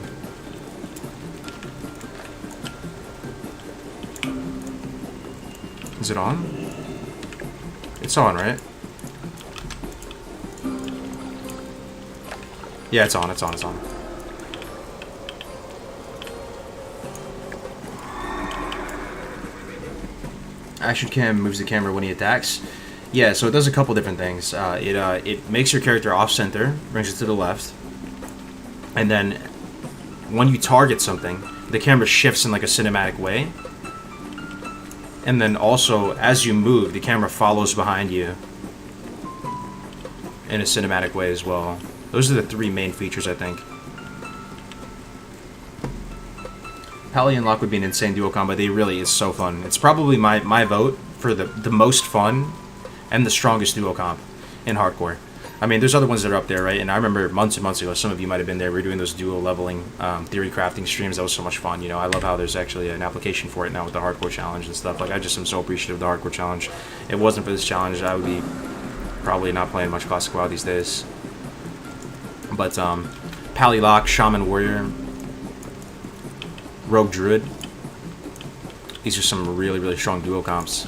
Is it on? It's on, right? Yeah, it's on, it's on, it's on. Action cam moves the camera when he attacks. Yeah, so it does a couple different things. It makes your character off-center, brings it to the left, and then when you target something, the camera shifts in like a cinematic way. And then also, as you move, the camera follows behind you in a cinematic way as well. Those are the three main features, I think. Pally and Locke would be an insane duo combo. They really is so fun. It's probably my vote for the most fun and the strongest duo comp in hardcore. I mean, there's other ones that are up there, right? And I remember months and months ago, some of you might have been there. We were doing those duo leveling, theory crafting streams. That was so much fun. You know, I love how there's actually an application for it now with the hardcore challenge and stuff. Like, I just am so appreciative of the hardcore challenge. If it wasn't for this challenge, I would be probably not playing much Classic WoW these days. But Pally Locke, Shaman Warrior, Rogue Druid. These are some really, really strong duo comps.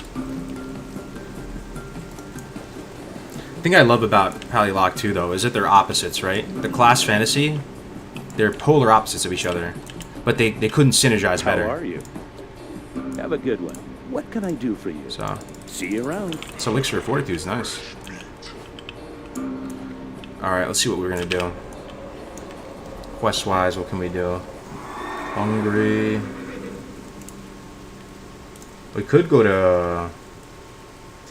The thing I love about Pally Locke too, though, is that they're opposites, right? The class fantasy, they're polar opposites of each other, but they couldn't synergize better. How are you? Have a good one. What can I do for you? So, see you around. So Elixir of Fortitude is nice. Alright, let's see what we're gonna do. Quest-wise, what can we do? Hungry. We could go to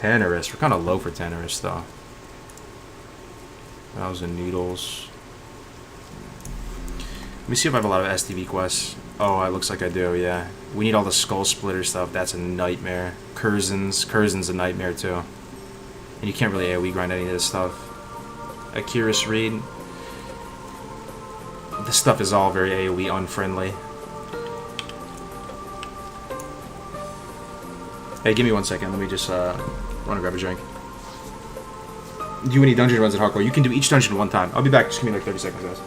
Tannerist. We're kind of low for Tannerist, though. 1,000 needles. Let me see if I have a lot of STV quests. Oh, it looks like I do, yeah. We need all the skull splitter stuff. That's a nightmare. Curzin's a nightmare, too. And you can't really AoE grind any of this stuff. Akiris Reed. This stuff is all very AoE unfriendly. Hey, give me 1 second. Let me just run and grab a drink. Do any dungeon runs at hardcore? You can do each dungeon one time. I'll be back. Just give me like 30 seconds, guys.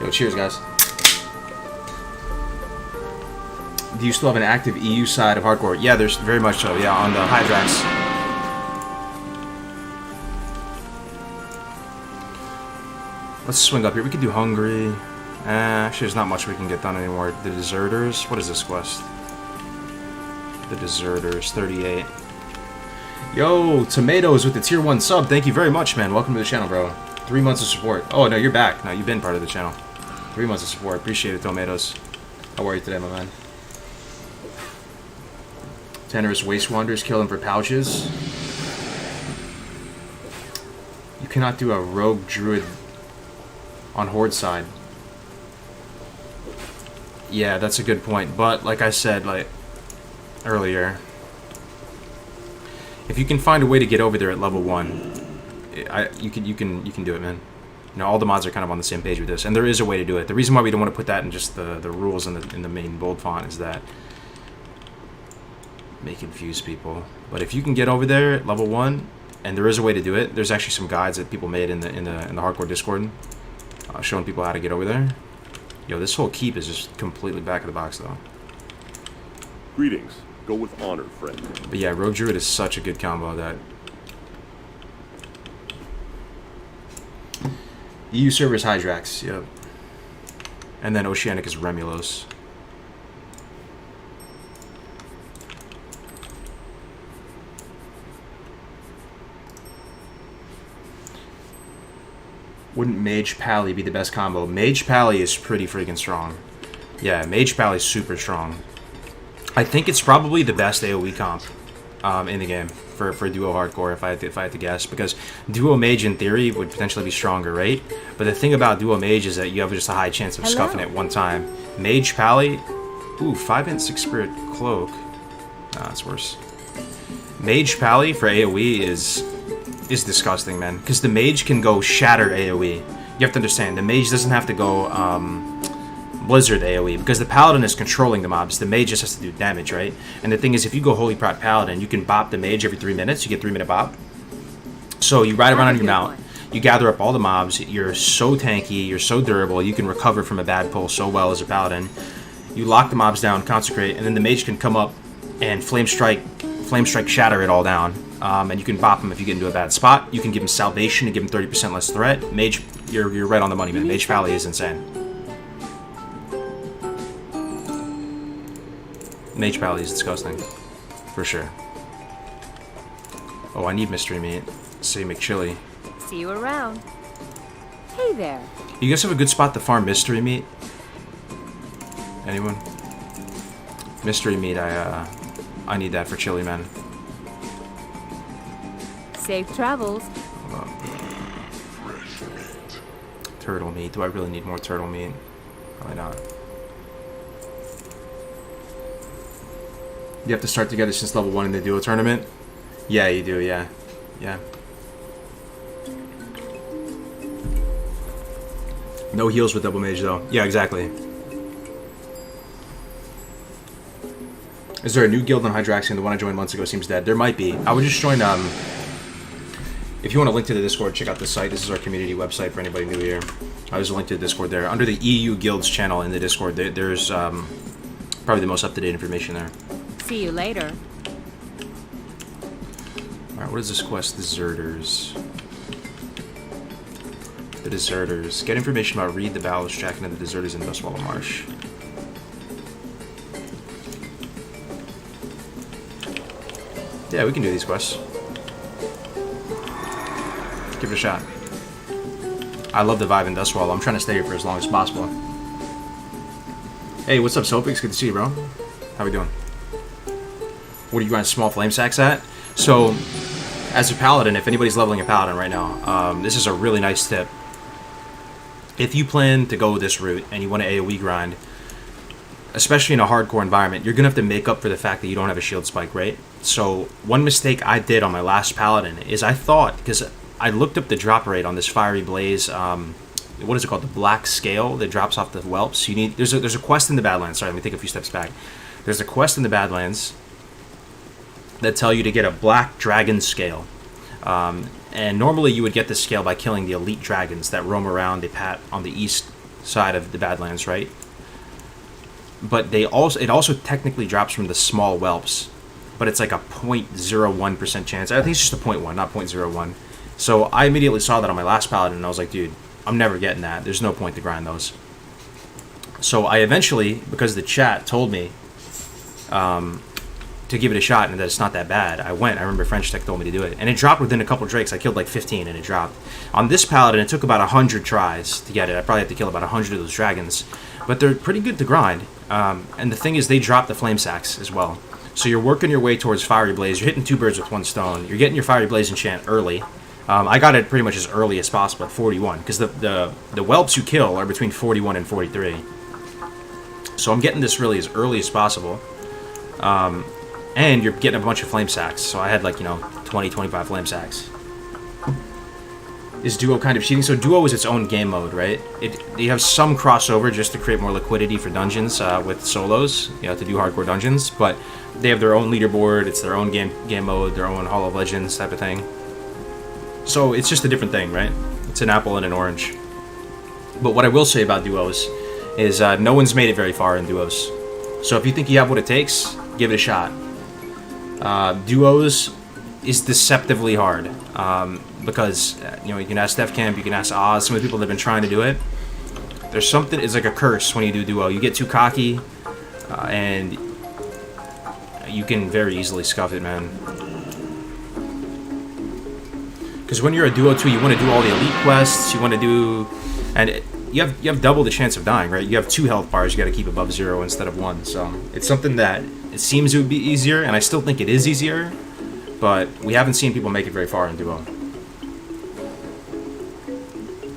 Yo, cheers, guys. Do you still have an active EU side of hardcore? Yeah, there's very much so. Yeah, on the Hydrax. Let's swing up here. We could do Hungry. Actually, there's not much we can get done anymore. The Deserters. What is this quest? The Deserters, 38. Yo, Tomatoes with the tier 1 sub. Thank you very much, man. Welcome to the channel, bro. 3 months of support. Oh, no, you're back. No, you've been part of the channel. 3 months of support. Appreciate it, Tomatoes. How are you today, my man? Tenorous Waste Wanderers, kill them for pouches. You cannot do a rogue druid on Horde side. Yeah, that's a good point. But like I said, like earlier, if you can find a way to get over there at level 1, you can do it, man. You know, all the mods are kind of on the same page with this, and there is a way to do it. The reason why we don't want to put that in just the rules in the main bold font is that may confuse people. But if you can get over there at level 1, and there is a way to do it, there's actually some guides that people made in the hardcore Discord showing people how to get over there. Yo, this whole keep is just completely back of the box, though. Greetings. Go with honor, friend. But yeah, Rogue Druid is such a good combo that EU server is Hydrax, yep. And then Oceanic is Remulos. Wouldn't Mage Pally be the best combo? Mage Pally is pretty freaking strong. Yeah, Mage Pally is super strong. I think it's probably the best AoE comp in the game for duo hardcore, if I had to guess, because duo mage in theory would potentially be stronger, right? But the thing about duo mage is that you have just a high chance of scuffing it one time. Mage Pally, ooh, 5 & 6 Spirit Cloak. Nah, that's worse. Mage Pally for AoE is disgusting, man, because the mage can go shatter AoE. You have to understand, the mage doesn't have to go Blizzard AoE, because the Paladin is controlling the mobs. The mage just has to do damage, right? And the thing is, if you go Holy Prot Paladin, you can bop the mage every 3 minutes. You get 3-minute bop. So you ride around on your mount, you gather up all the mobs, you're so tanky, you're so durable, you can recover from a bad pull so well as a Paladin. You lock the mobs down, consecrate, and then the mage can come up and flame strike shatter it all down. And you can bop him if you get into a bad spot. You can give him salvation to give him 30% less threat. Mage, you're right on the money, man. Mage Pally is insane. Mage Pally is disgusting. For sure. Oh, I need mystery meat. Say McChilly. See you around. Hey there. You guys have a good spot to farm mystery meat? Anyone? Mystery meat, I need that for chili, man. Safe travels. Hold up. Turtle meat. Do I really need more turtle meat? Probably not. You have to start together since level 1 in the duo tournament? Yeah, you do, yeah. Yeah. No heals with double mage, though. Yeah, exactly. Is there a new guild on Hydraxian? The one I joined months ago seems dead. There might be. I would just join, if you want to link to the Discord, check out the site. This is our community website for anybody new here. There's a link to the Discord there. Under the EU Guilds channel in the Discord, there's probably the most up-to-date information there. See you later. Alright, what is this quest? Deserters. The Deserters. Get information about Reed the Bowels tracking of the Deserters in Dustwallow Marsh. Yeah, we can do these quests. Give it a shot. I love the vibe in Dustwallow. I'm trying to stay here for as long as possible. Hey, what's up, Sopix? Good to see you, bro. How we doing? What are you grinding small flame sacks at? So, as a paladin, if anybody's leveling a paladin right now, this is a really nice tip. If you plan to go this route and you want to AoE grind, especially in a hardcore environment, you're going to have to make up for the fact that you don't have a shield spike, right? So, one mistake I did on my last paladin is I thought, because I looked up the drop rate on this Fiery Blaze, what is it called? The Black Scale that drops off the whelps. You need there's a quest in the Badlands. Sorry, let me take a few steps back. There's a quest in the Badlands that tell you to get a Black Dragon Scale. And normally you would get this scale by killing the elite dragons that roam around the pat on the east side of the Badlands, right? But it also technically drops from the small whelps, but it's like a 0.01% chance. I think it's just a 0.1, not 0.01. So I immediately saw that on my last paladin, and I was like, dude, I'm never getting that. There's no point to grind those. So I eventually, because the chat told me to give it a shot and that it's not that bad, I went. I remember French Tech told me to do it. And it dropped within a couple drakes. I killed like 15 and it dropped. On this paladin, it took about 100 tries to get it. I probably had to kill about 100 of those dragons. But they're pretty good to grind. And the thing is, they drop the flame sacks as well. So you're working your way towards Fiery Blaze. You're hitting 2 birds with 1 stone. You're getting your Fiery Blaze enchant early. I got it pretty much as early as possible at 41. Because the whelps you kill are between 41 and 43. So I'm getting this really as early as possible. And you're getting a bunch of flame sacks. So I had like, 20, 25 flame sacks. Is Duo kind of cheating? So Duo is its own game mode, right? You have some crossover just to create more liquidity for dungeons with solos, to do hardcore dungeons. But they have their own leaderboard. It's their own game mode, their own Hall of Legends type of thing. So it's just a different thing, right? It's an apple and an orange. But what I will say about Duos is no one's made it very far in Duos. So if you think you have what it takes, give it a shot. Duos is deceptively hard because you can ask Def Camp, you can ask Oz, some of the people that have been trying to do it. There's something, it's like a curse when you do Duo. You get too cocky and you can very easily scuff it, man. Because when you're a Duo 2, you want to do all the elite quests, you want to do, and you have double the chance of dying, right? You have 2 health bars you got to keep above 0 instead of 1. So it's something that it seems it would be easier, and I still think it is easier, but we haven't seen people make it very far in Duo.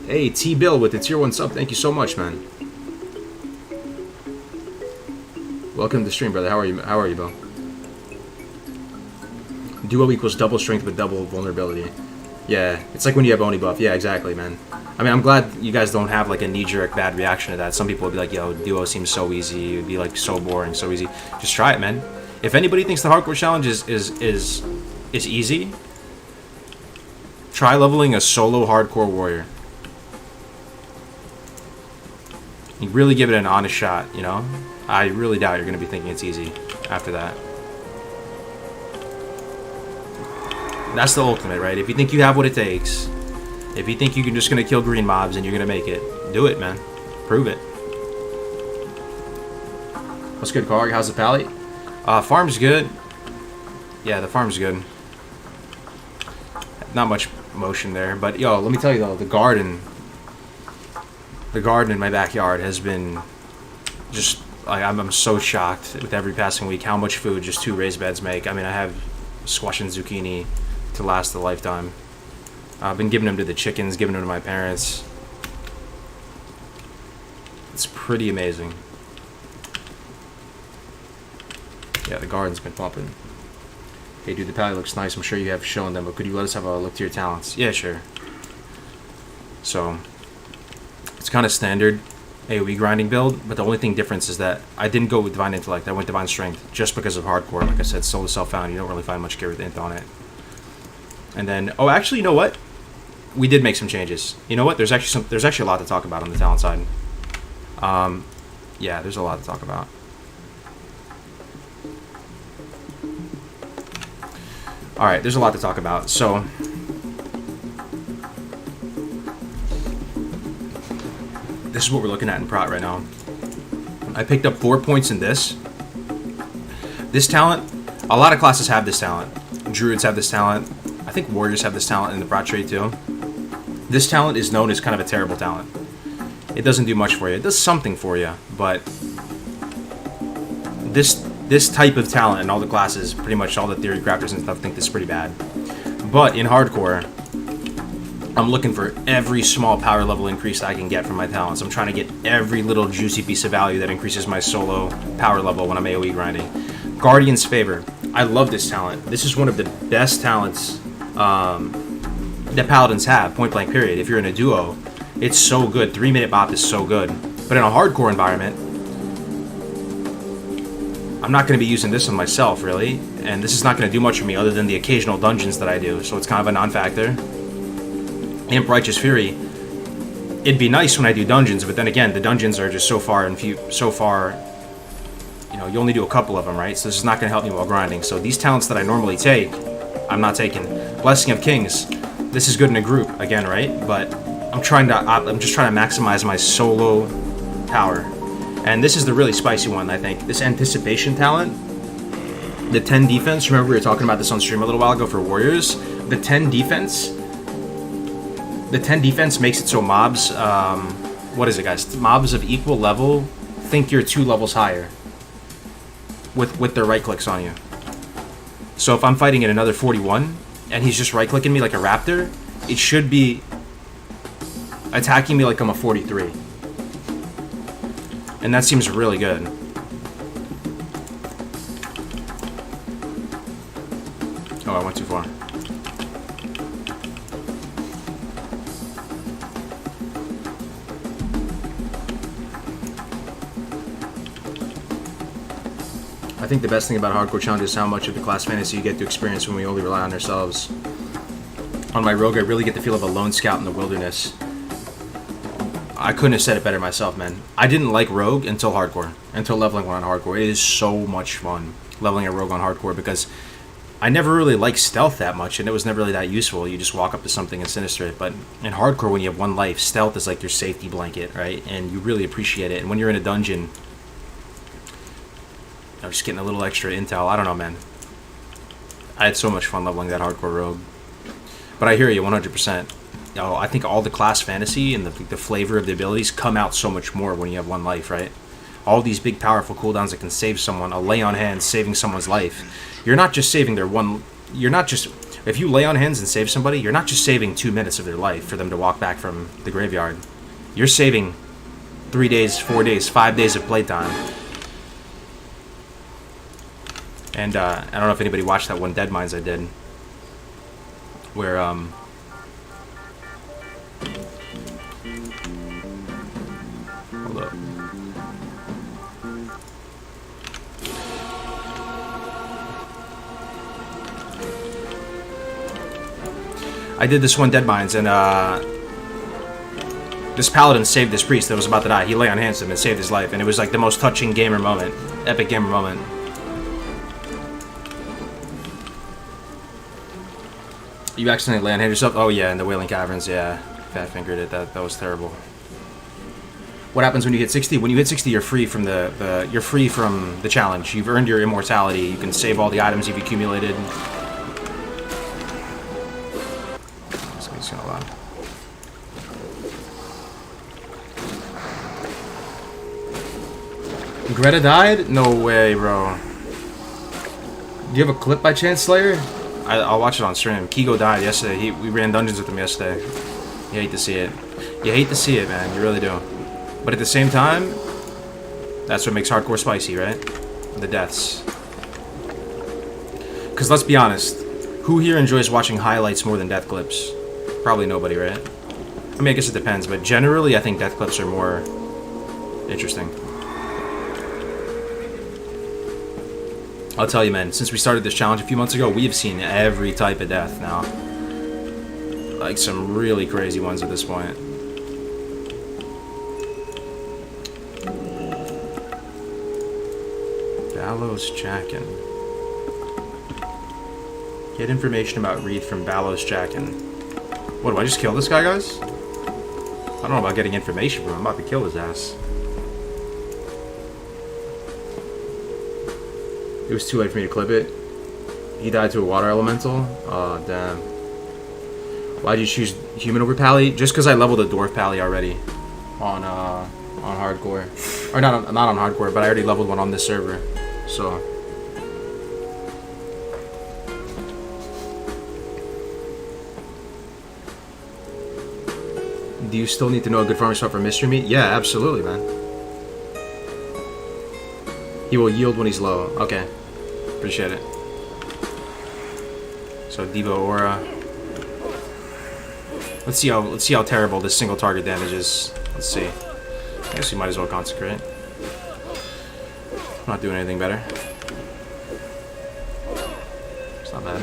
Hey, T-Bill with the tier 1 sub. Thank you so much, man. Welcome to the stream, brother. How are you, Bill? Duo equals double strength with double vulnerability. Yeah, it's like when you have Oni buff. Yeah, exactly, man. I mean, I'm glad you guys don't have like a knee-jerk bad reaction to that. Some people would be like, yo, Duo seems so easy. It would be like so boring, so easy. Just try it, man. If anybody thinks the hardcore challenge is easy, try leveling a solo hardcore warrior. You really give it an honest shot, I really doubt you're going to be thinking it's easy after that. That's the ultimate, right? If you think you have what it takes, if you think you're just going to kill green mobs and you're going to make it, do it, man. Prove it. What's good, Karg? How's the pally? Farm's good. Yeah, the farm's good. Not much motion there, but yo, let me tell you though, the garden in my backyard has been just like I'm so shocked with every passing week how much food just 2 raised beds make. I mean, I have squash and zucchini to last a lifetime. I've been giving them to the chickens, giving them to my parents. It's pretty amazing. Yeah, the garden's been pumping. Hey dude, the palette looks nice. I'm sure you have shown them, but could you let us have a look to your talents? Yeah, sure. So, it's kind of standard AoE grinding build, but the only thing difference is that I didn't go with Divine Intellect. I went Divine Strength just because of hardcore. Like I said, solo self-found. You don't really find much gear with Int on it. And then, oh, actually, you know what? We did make some changes. You know what? There's actually a lot to talk about on the talent side. Yeah, there's a lot to talk about. Alright, there's a lot to talk about. So, this is what we're looking at in Prot right now. I picked up 4 points in this. This talent, a lot of classes have this talent. Druids have this talent. I think Warriors have this talent in the Prot trade too. This talent is known as kind of a terrible talent. It doesn't do much for you. It does something for you, but this type of talent in all the classes, pretty much all the theory crafters and stuff think this is pretty bad. But in hardcore, I'm looking for every small power level increase I can get from my talents. I'm trying to get every little juicy piece of value that increases my solo power level when I'm AoE grinding. Guardian's Favor. I love this talent. This is one of the best talents that Paladins have, point blank period. If you're in a duo, it's so good. 3-minute bop is so good. But in a hardcore environment, I'm not going to be using this on myself, really. And this is not going to do much for me other than the occasional dungeons that I do. So it's kind of a non-factor. Imp Righteous Fury. It'd be nice when I do dungeons, but then again, the dungeons are just so far and few, you know, you only do a couple of them, right? So this is not going to help me while grinding. So these talents that I normally take, I'm not taking. Blessing of Kings. This is good in a group, again, right? But I'm just trying to maximize my solo power. And this is the really spicy one, I think. This Anticipation talent, the 10 defense. Remember we were talking about this on stream a little while ago for Warriors. The 10 defense makes it so mobs, what is it, guys? Mobs of equal level think you're 2 levels higher with their right clicks on you. So if I'm fighting at another 41 and he's just right clicking me like a raptor, it should be attacking me like I'm a 43. And that seems really good. Oh, I went too far. I think the best thing about Hardcore Challenge is how much of the class fantasy you get to experience when we only rely on ourselves. On my rogue, I really get the feel of a lone scout in the wilderness. I couldn't have said it better myself, man. I didn't like rogue until hardcore, until leveling one on hardcore. It is so much fun leveling a rogue on hardcore because I never really liked stealth that much, and it was never really that useful. You just walk up to something and sinister it. But in hardcore, when you have 1 life, stealth is like your safety blanket, right? And you really appreciate it. And when you're in a dungeon, you know, just getting a little extra intel. I don't know, man. I had so much fun leveling that hardcore rogue. But I hear you 100%. You know, I think all the class fantasy and the flavor of the abilities come out so much more when you have 1 life, right? All these big powerful cooldowns that can save someone, a lay on hands saving someone's life. You're not just saving their one, you're not just, if you lay on hands and save somebody, you're not just saving 2 minutes of their life for them to walk back from the graveyard. You're saving 3 days, 4 days, 5 days of playtime. And I don't know if anybody watched that one Dead Mines I did, where hold up. I did this one Dead Mines, and this Paladin saved this priest that was about to die. He lay on hands to him and saved his life, and it was like the most touching gamer moment, epic gamer moment. You accidentally land-handed yourself? Oh yeah, in the Wailing Caverns, yeah. Fat fingered it, that was terrible. what happens when you hit 60? When you hit 60, you're free from you're free from the challenge. You've earned your immortality. You can save all the items you've accumulated. Just gonna lie. Greta died? No way, bro. Do you have a clip by chance, Slayer? I'll watch it on stream. Kigo died yesterday. We ran dungeons with him yesterday. You hate to see it. You hate to see it, man. You really do. But at the same time, that's what makes hardcore spicy, right? The deaths. Because let's be honest, who here enjoys watching highlights more than death clips? Probably nobody, right? I mean, I guess it depends, but generally, I think death clips are more interesting. I'll tell you, man, since we started this challenge a few months ago, we have seen every type of death now. Like, some really crazy ones at this point. Ballos Jackin. Get information about Reed from Ballos Jackin. What, do I just kill this guy, guys? I don't know about getting information from him. I'm about to kill his ass. It was too late for me to clip it. He died to a water elemental? Oh, damn. Why'd you choose human over Pally? Just because I leveled a dwarf Pally already on hardcore. Or not on hardcore, but I already leveled one on this server. So. Do you still need to know a good farming spot for mystery meat? Yeah, absolutely, man. He will yield when he's low. Okay. Appreciate it. So Devo Aura. Let's see how terrible this single target damage is. Let's see. I guess we might as well consecrate. Not doing anything better. It's not bad.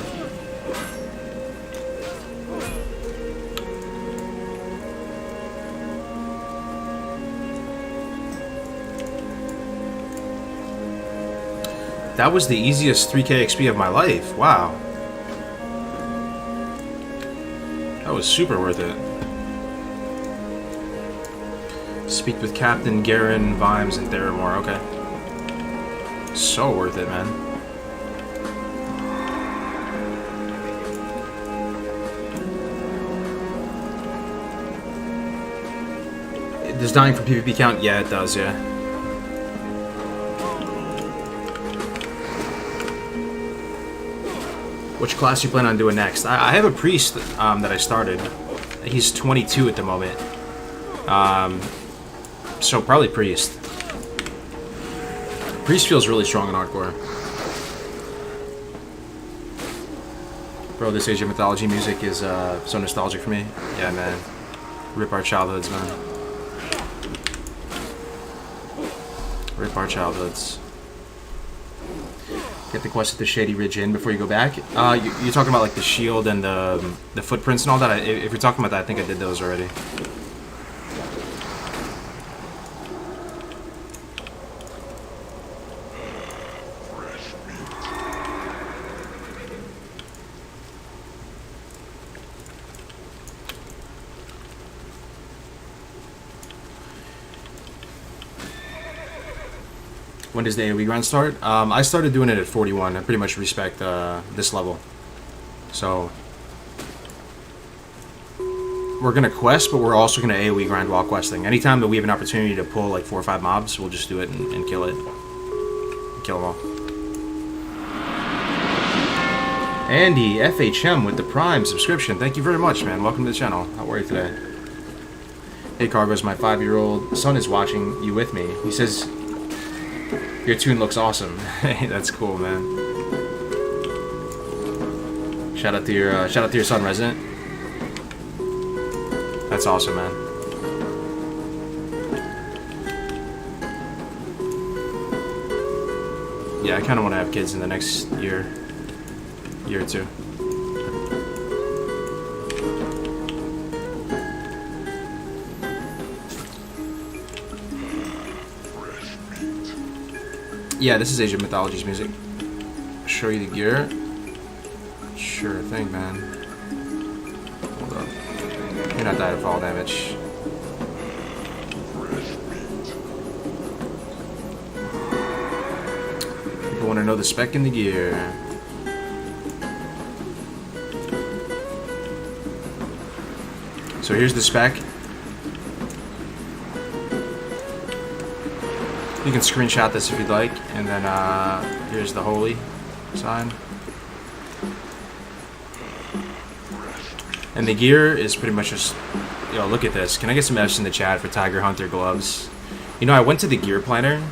That was the easiest 3k XP of my life. Wow. That was super worth it. Speak with Captain Garen, Vimes, and Theramore. Okay. So worth it, man. Does dying for PvP count? Yeah, it does, yeah. Which class you plan on doing next? I have a priest that I started. He's 22 at the moment. So probably priest. Priest feels really strong in hardcore. Bro, this Age of Mythology music is so nostalgic for me. Yeah, man. Rip our childhoods, man. Rip our childhoods. Get the quest at the Shady Ridge Inn before you go back. You're talking about like the shield and the footprints and all that. If you're talking about that, I think I did those already. When does the AoE grind start? I started doing it at 41. I pretty much respect this level. So we're gonna quest, but we're also gonna AoE grind while questing. Anytime that we have an opportunity to pull like 4 or 5 mobs, we'll just do it and kill it. Kill them all. Andy, FHM with the Prime subscription. Thank you very much, man. Welcome to the channel. How are you today? Hey, Cargos, my 5-year-old son is watching you with me. He says, your tune looks awesome. Hey, that's cool, man. Shout out to your son, Resident. That's awesome, man. Yeah, I kind of want to have kids in the next year or two. Yeah, this is Age of Mythology's music. Show you the gear. Sure thing, man. Hold up. You're not dying to fall damage. People want to know the spec in the gear. So here's the spec. You can screenshot this if you'd like, and then here's the holy sign. And the gear is pretty much just, yo, look at this. Can I get some F's in the chat for Tiger Hunter gloves? You know, I went to the gear planner,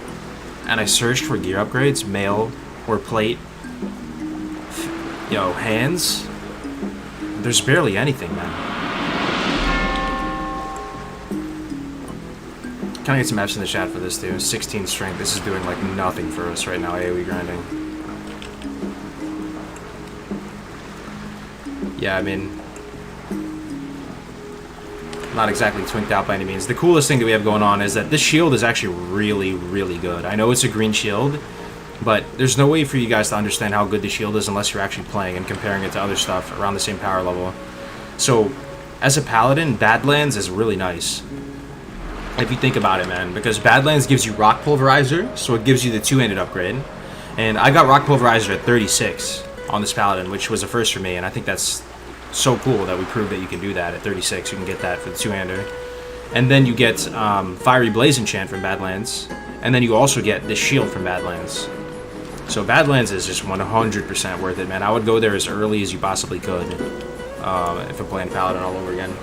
and I searched for gear upgrades, mail or plate. Yo, hands. There's barely anything, man. Can I get some F's in the chat for this, dude? 16 strength. This is doing, like, nothing for us right now, AoE grinding. Yeah, I mean, not exactly twinked out by any means. The coolest thing that we have going on is that this shield is actually really, really good. I know it's a green shield, but there's no way for you guys to understand how good the shield is unless you're actually playing and comparing it to other stuff around the same power level. So, as a Paladin, Badlands is really nice. If you think about it, man, because Badlands gives you Rock Pulverizer, so it gives you the two-handed upgrade. And I got Rock Pulverizer at 36 on this Paladin, which was a first for me, and I think that's so cool that we proved that you can do that at 36. You can get that for the two-hander. And then you get Fiery Blaze Enchant from Badlands, and then you also get this shield from Badlands. So Badlands is just 100% worth it, man. I would go there as early as you possibly could if I'm playing Paladin all over again.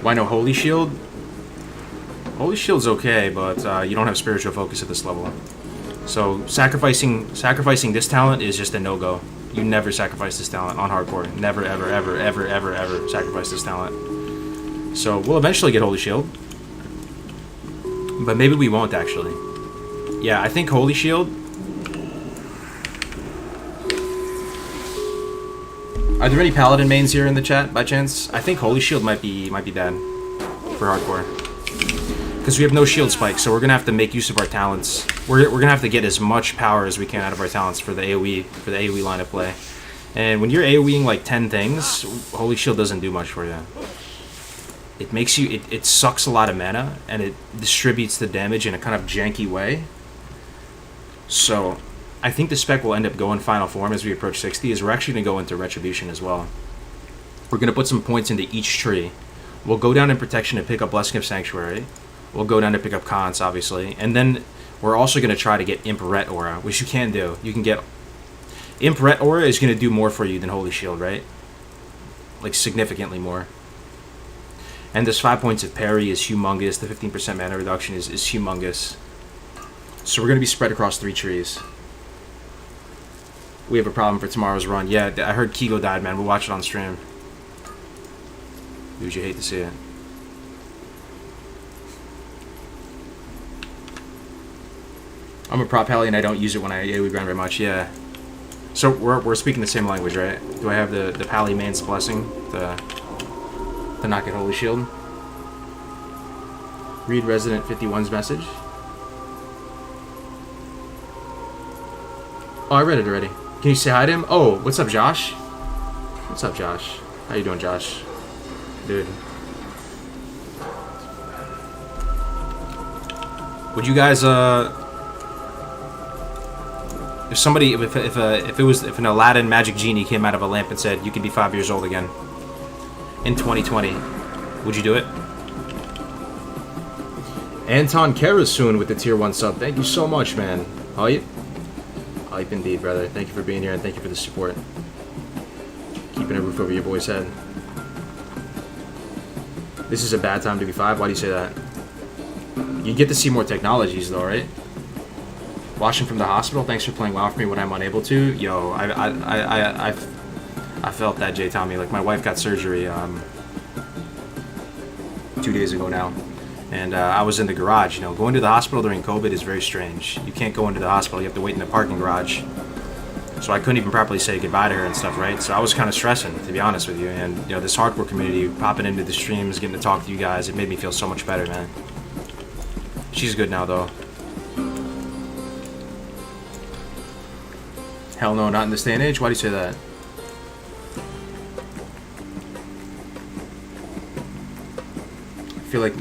Why no Holy Shield? Holy Shield's okay, but you don't have Spiritual Focus at this level. So sacrificing this talent is just a no-go. You never sacrifice this talent on hardcore. Never, ever, ever, ever, ever, ever sacrifice this talent. So we'll eventually get Holy Shield. But maybe we won't, actually. Yeah, I think Holy Shield... Are there any Paladin mains here in the chat, by chance? I think Holy Shield might be bad for hardcore. Because we have no shield spike, so we're going to have to make use of our talents. We're going to have to get as much power as we can out of our talents for the AoE line of play. And when you're AoEing like 10 things, Holy Shield doesn't do much for you. It makes you, it sucks a lot of mana, and it distributes the damage in a kind of janky way. So, I think the spec will end up going final form as we approach 60, is we're actually going to go into Retribution as well. We're going to put some points into each tree. We'll go down in Protection and pick up Blessing of Sanctuary. We'll go down to pick up Cons, obviously. And then we're also going to try to get Imp Ret Aura, which you can do. You can get... Imp Ret Aura is going to do more for you than Holy Shield, right? Like, significantly more. And this 5 points of parry is humongous. The 15% mana reduction is humongous. So we're going to be spread across 3 trees. We have a problem for tomorrow's run. Yeah, I heard Kigo died, man. We'll watch it on stream. Dude, you hate to see it. I'm a prop Pally and I don't use it when I AoE grind very much, yeah. So we're speaking the same language, right? Do I have the Pally main's blessing? The not get Holy Shield? Read Resident 51's message. Oh, I read it already. Can you say hi to him? Oh, what's up, Josh? What's up, Josh? How you doing, Josh? Dude. Would you guys, if somebody, if an Aladdin magic genie came out of a lamp and said, you could be 5 years old again in 2020, would you do it? Anton Karasoon with the tier 1 sub. Thank you so much, man. Hype. Hype indeed, brother. Thank you for being here and thank you for the support. Keeping a roof over your boy's head. This is a bad time to be 5? Why do you say that? You get to see more technologies though, right? Watching from the hospital, thanks for playing WoW for me when I'm unable to. Yo, I felt that, J Tommy. Like, my wife got surgery 2 days ago now. And I was in the garage, you know. Going to the hospital during COVID is very strange. You can't go into the hospital, you have to wait in the parking garage. So I couldn't even properly say goodbye to her and stuff, right? So I was kind of stressing, to be honest with you. And, you know, this hardcore community, popping into the streams, getting to talk to you guys, it made me feel so much better, man. She's good now, though. Hell no, not in this day and age? Why do you say that? I feel like...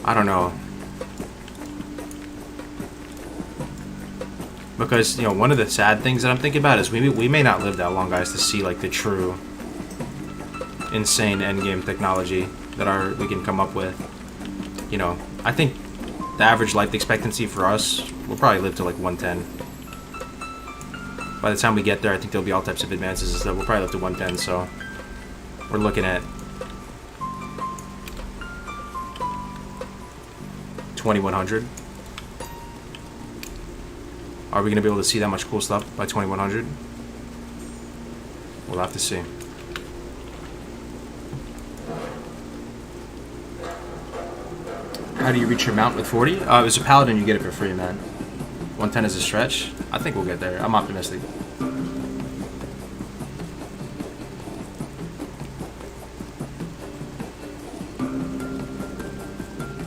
I don't know. Because, you know, one of the sad things that I'm thinking about is we may not live that long, guys, to see, like, the true insane endgame technology that we can come up with. You know, I think the average life expectancy for us will probably live to, like, 110. By the time we get there, I think there'll be all types of advances and stuff. We'll probably live to 110, so we're looking at 2100. Are we going to be able to see that much cool stuff by 2100? We'll have to see. How do you reach your mount with 40? As a Paladin, you get it for free, man. 110 is a stretch. I think we'll get there. I'm optimistic.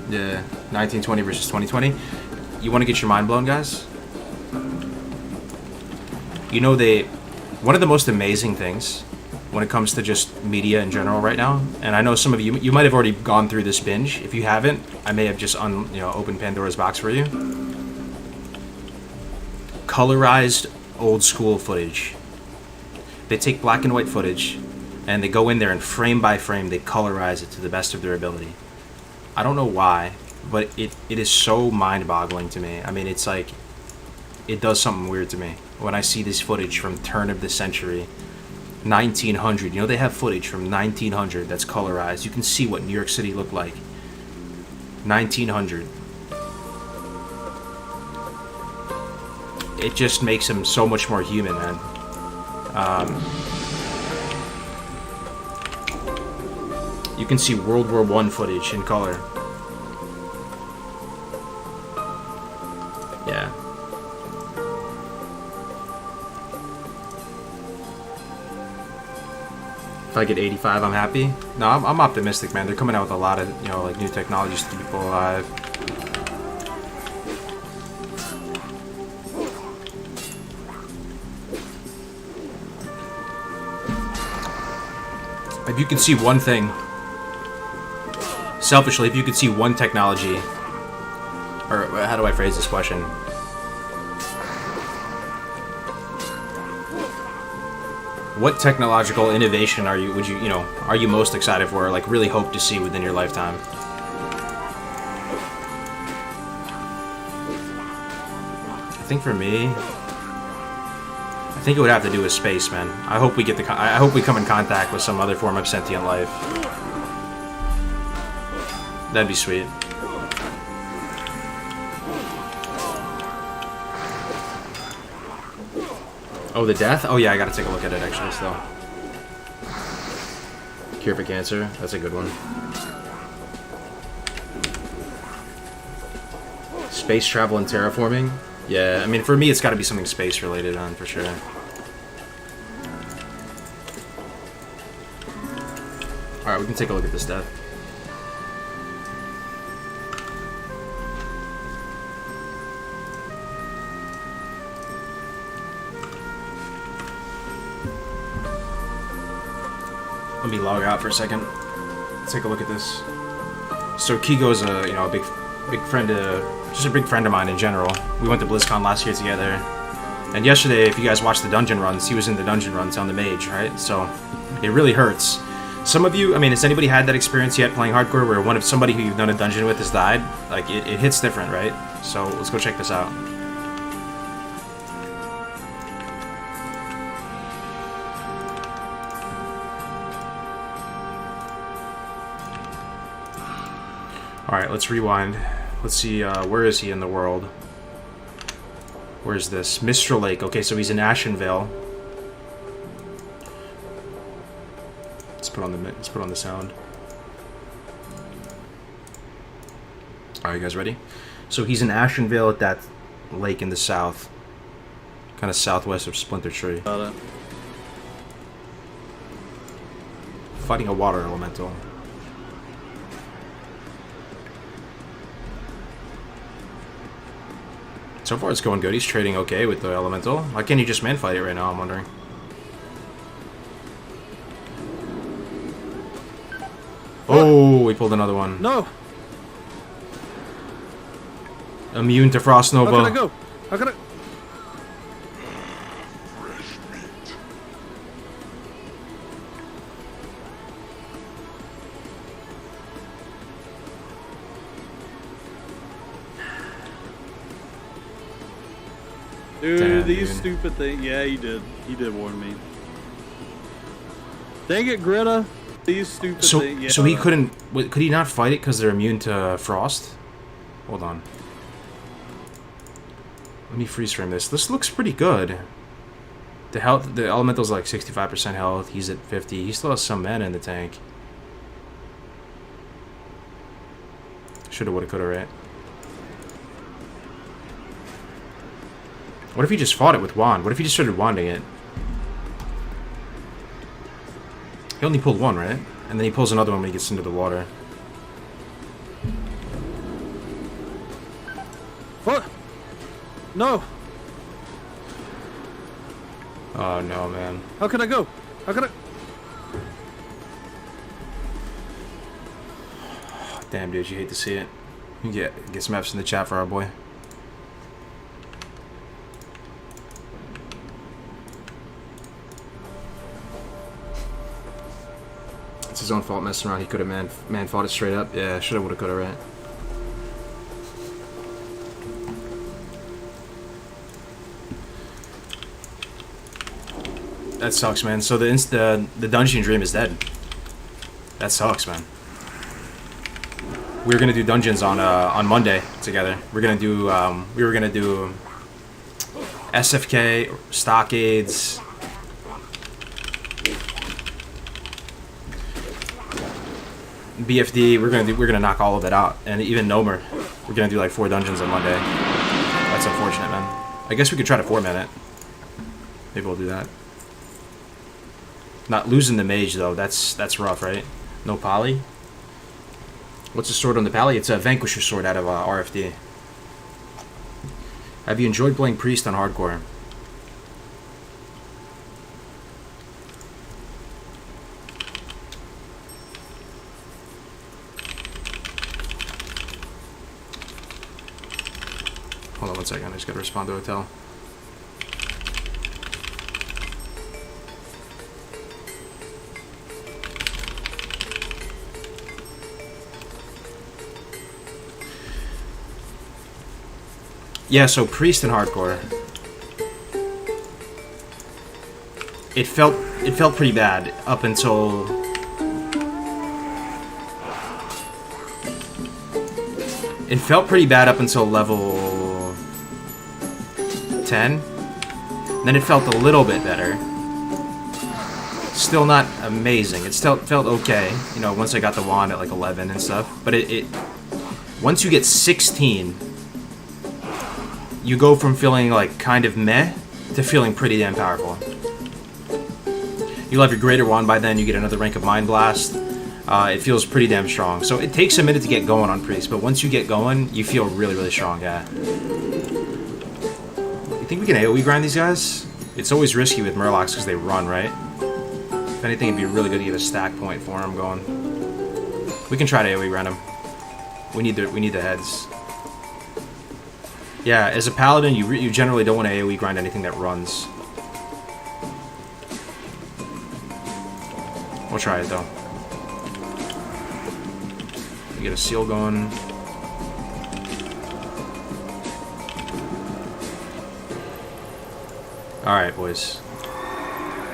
Yeah, 1920 versus 2020. You want to get your mind blown, guys? You know, one of the most amazing things when it comes to just media in general right now, and I know some of you might have already gone through this binge. If you haven't, I may have just opened Pandora's box for you. Colorized old school footage. They take black and white footage and they go in there and frame by frame they colorize it to the best of their ability. I don't know why, but it is so mind-boggling to me. I mean, it's like it does something weird to me when I see this footage from turn of the century 1900. You know, they have footage from 1900 that's colorized. You can see what New York City looked like 1900. It just makes him so much more human, man. You can see World War I footage in color. Yeah. If I get 85, I'm happy. No, I'm optimistic, man. They're coming out with a lot of, like new technologies to keep people alive. If you could see one thing, selfishly, if you could see one technology, or how do I phrase this question? What technological innovation are you most excited for, or like really hope to see within your lifetime? I think for me, I think it would have to do with space, man. I hope we come in contact with some other form of sentient life. That'd be sweet. Oh, the death? Oh yeah, I gotta take a look at it actually still. Cure for cancer, that's a good one. Space travel and terraforming? Yeah, I mean for me it's gotta be something space related on for sure. Alright, we can take a look at this death. Let me log out for a second. Let's take a look at this. So Kigo's a big friend, just a big friend of mine in general. We went to BlizzCon last year together, and yesterday, if you guys watched the dungeon runs, he was in the dungeon runs on the mage, right? So it really hurts. Some of you, I mean, has anybody had that experience yet playing hardcore where somebody who you've done a dungeon with has died? Like it hits different, right? So let's go check this out. Alright, let's rewind. Let's see, where is he in the world? Where's this? Mistral Lake. Okay, so he's in Ashenvale. Let's put on the sound. Alright, you guys ready? So he's in Ashenvale at that lake in the south. Kind of southwest of Splinter Tree. Fighting a water elemental. So far it's going good. He's trading okay with the elemental. Why can't he just man fight it right now, I'm wondering. Oh, he pulled another one. No! Immune to Frost Nova. How can I go? How can I... Dude, Damn, these dude. stupid things. Yeah, he did. He did warn me. Dang it, Greta. These stupid So, things. Yeah. so he couldn't. Could he not fight it because they're immune to frost? Hold on. Let me freeze frame this. This looks pretty good. The health, the elemental's like 65% health. He's at 50. He still has some mana in the tank. Shoulda, woulda, coulda, right? What if he just fought it with wand? What if he just started wanding it? He only pulled one, right? And then he pulls another one when he gets into the water. What? No. Oh no, man. How can I go? How can I? Damn, dude, you hate to see it. You get some F's in the chat for our boy. It's his own fault messing around. He could have man fought it straight up. Yeah, shoulda, woulda, coulda, right? That sucks, man. So the dungeon dream is dead. That sucks, man. We were gonna do dungeons on Monday together. We're gonna do we were gonna do SFK, stockades, BFD. We're gonna knock all of it out, and even Nomer. We're gonna do like 4 dungeons on Monday. That's unfortunate, man. I guess we could try to 4-man it. Maybe we'll do that. Not losing the mage though. That's rough, right? No poly. What's the sword on the pally? It's a Vanquisher sword out of RFD. Have you enjoyed playing Priest on hardcore? Hold on one second. I just gotta respond to Hotel. Yeah, so Priest in hardcore. It felt pretty bad up until level 10. Then it felt a little bit better. Still not amazing. It still felt okay, you know, once I got the wand at like 11 and stuff. But it once you get 16, you go from feeling like kind of meh to feeling pretty damn powerful. You'll have your greater wand by then, you get another rank of Mind Blast. It feels pretty damn strong. So it takes a minute to get going on Priest, but once you get going, you feel really, really strong, yeah. You think we can AoE grind these guys? It's always risky with Murlocs because they run, right? If anything, it'd be really good to get a stack point for them going. We can try to AoE grind them. We need the heads. Yeah, as a Paladin, you generally don't want to AoE grind anything that runs. We'll try it, though. We get a seal going. Alright, boys.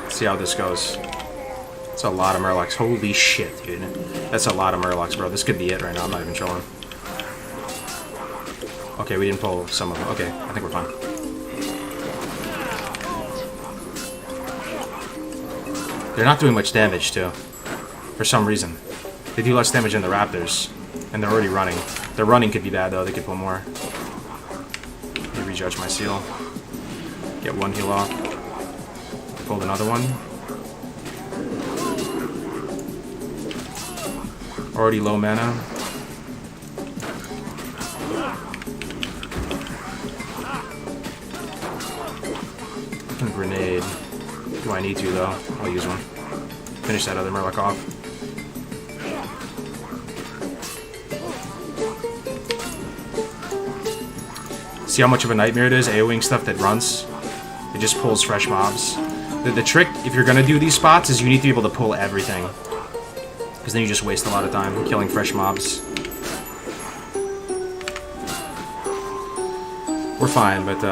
Let's see how this goes. That's a lot of Murlocs. Holy shit, dude. That's a lot of Murlocs, bro. This could be it right now. I'm not even trolling. Okay, we didn't pull some of them. Okay, I think we're fine. They're not doing much damage, too. For some reason. They do less damage than the Raptors. And they're already running. Their running could be bad, though. They could pull more. Let me rejudge my seal. Get one heal off. Pulled another one. Already low mana. Grenade. Do I need to, though? I'll use one. Finish that other Murloc off. See how much of a nightmare it is, AoEing stuff that runs? It just pulls fresh mobs. The trick, if you're gonna do these spots, is you need to be able to pull everything. Because then you just waste a lot of time killing fresh mobs. We're fine, but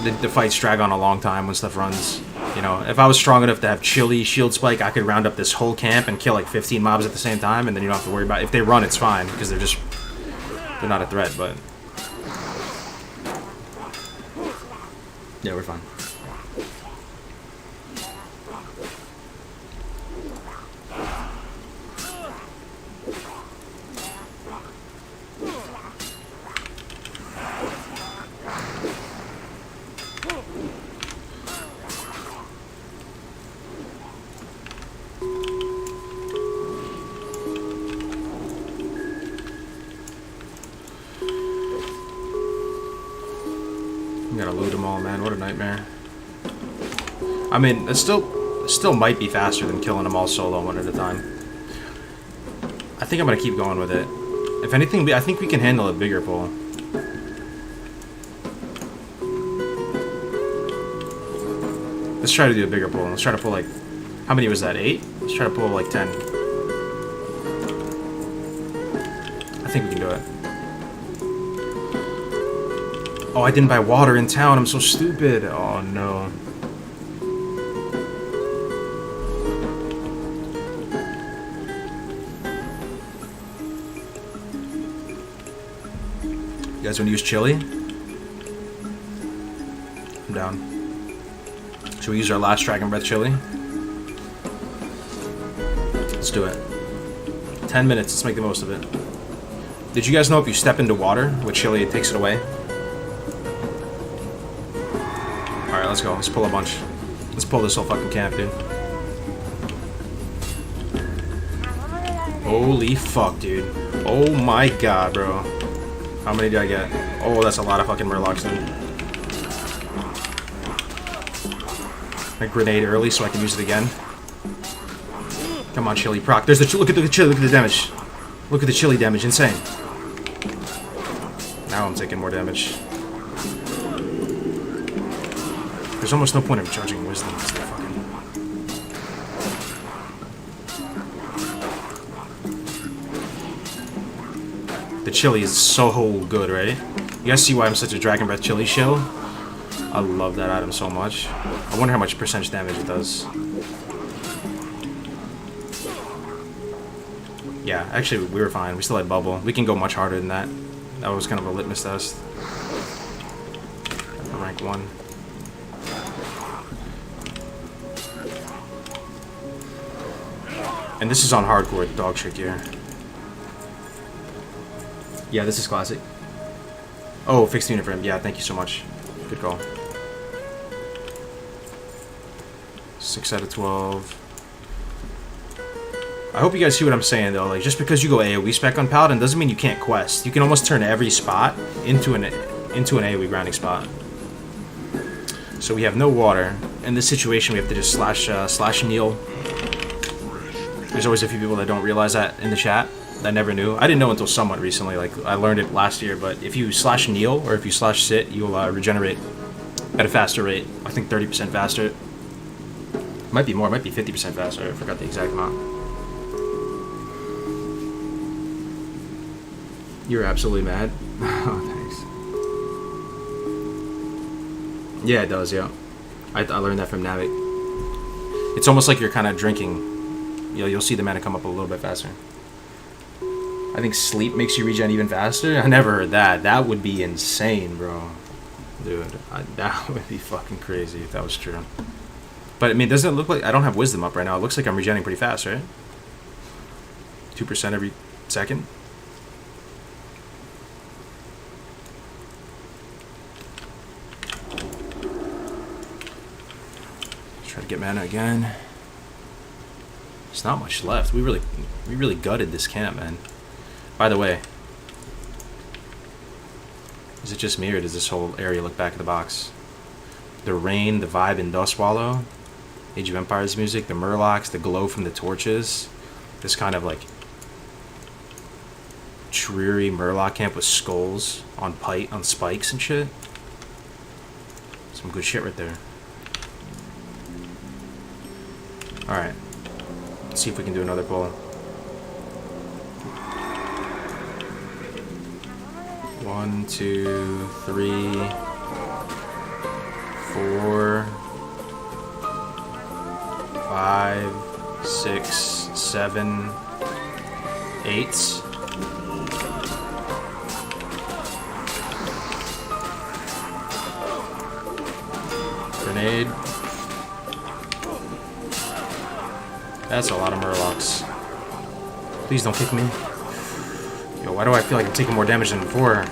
the fights drag on a long time when stuff runs. You know, if I was strong enough to have chili, shield spike, I could round up this whole camp and kill like 15 mobs at the same time, and then you don't have to worry about it. If they run, it's fine, because they're not a threat, but... Yeah, we're fine. Gotta loot them all, man. What a nightmare. I mean, it still might be faster than killing them all solo one at a time. I think I'm gonna keep going with it. If anything, I think we can handle a bigger pull. Let's try to do a bigger pull. Let's try to pull like... How many was that? 8? Let's try to pull like 10. I think we can do it. Oh, I didn't buy water in town. I'm so stupid. Oh, no. You guys want to use chili? I'm down. Should we use our last Dragon Breath chili? Let's do it. 10 minutes. Let's make the most of it. Did you guys know if you step into water with chili, it takes it away? Alright, let's go. Let's pull a bunch. Let's pull this whole fucking camp, dude. Holy fuck, dude. Oh my god, bro. How many did I get? Oh, that's a lot of fucking murlocs, dude. A grenade early so I can use it again. Come on, chili proc. There's the look at the chili. Look at the damage. Look at the chili damage. Insane. Now I'm taking more damage. There's almost no point in charging wisdom. It's the fucking... The chili is so good, right? You guys see why I'm such a Dragon Breath chili shill? I love that item so much. I wonder how much percentage damage it does. Yeah, actually, we were fine. We still had bubble. We can go much harder than that. That was kind of a litmus test. Rank 1. And this is on hardcore, the dog shit gear. Yeah, this is classic. Oh, fixed unit frame. Yeah, thank you so much. Good call. 6 out of 12. I hope you guys see what I'm saying, though. Like, just because you go AoE spec on Paladin doesn't mean you can't quest. You can almost turn every spot into an AoE grinding spot. So we have no water. In this situation, we have to just slash kneel. There's always a few people that don't realize that in the chat. I never knew. I didn't know until somewhat recently. Like, I learned it last year. But if you slash kneel or if you slash sit, you'll regenerate at a faster rate. I think 30% faster. Might be more. Might be 50% faster. I forgot the exact amount. You're absolutely mad. Oh, thanks. Yeah, it does. Yeah, I learned that from Navik. It's almost like you're kind of drinking. You'll see the mana come up a little bit faster. I think sleep makes you regen even faster. I never heard that. That would be insane, bro. Dude, that would be fucking crazy if that was true. But, I mean, doesn't it look like... I don't have wisdom up right now. It looks like I'm regenerating pretty fast, right? 2% every second. Let's try to get mana again. There's not much left. We really gutted this camp, man. By the way, is it just me or does this whole area look back at the box? The rain, the vibe in Dustwallow, Age of Empires music, the murlocs, the glow from the torches, this kind of like dreary murloc camp with skulls on spikes and shit. Some good shit right there. Alright. Let's see if we can do another pull. 1, 2, 3. 4, 5, 6, 7, 8. Grenade. That's a lot of Murlocs. Please don't kick me. Yo, why do I feel like I'm taking more damage than before?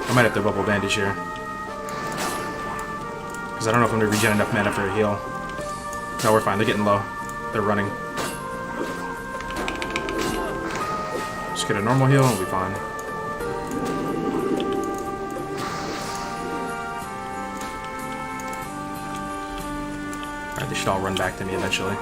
I might have to bubble bandage here. Because I don't know if I'm going to regen enough mana for a heal. No, we're fine. They're getting low. They're running. Just get a normal heal and we'll be fine. Alright, they should all run back to me eventually.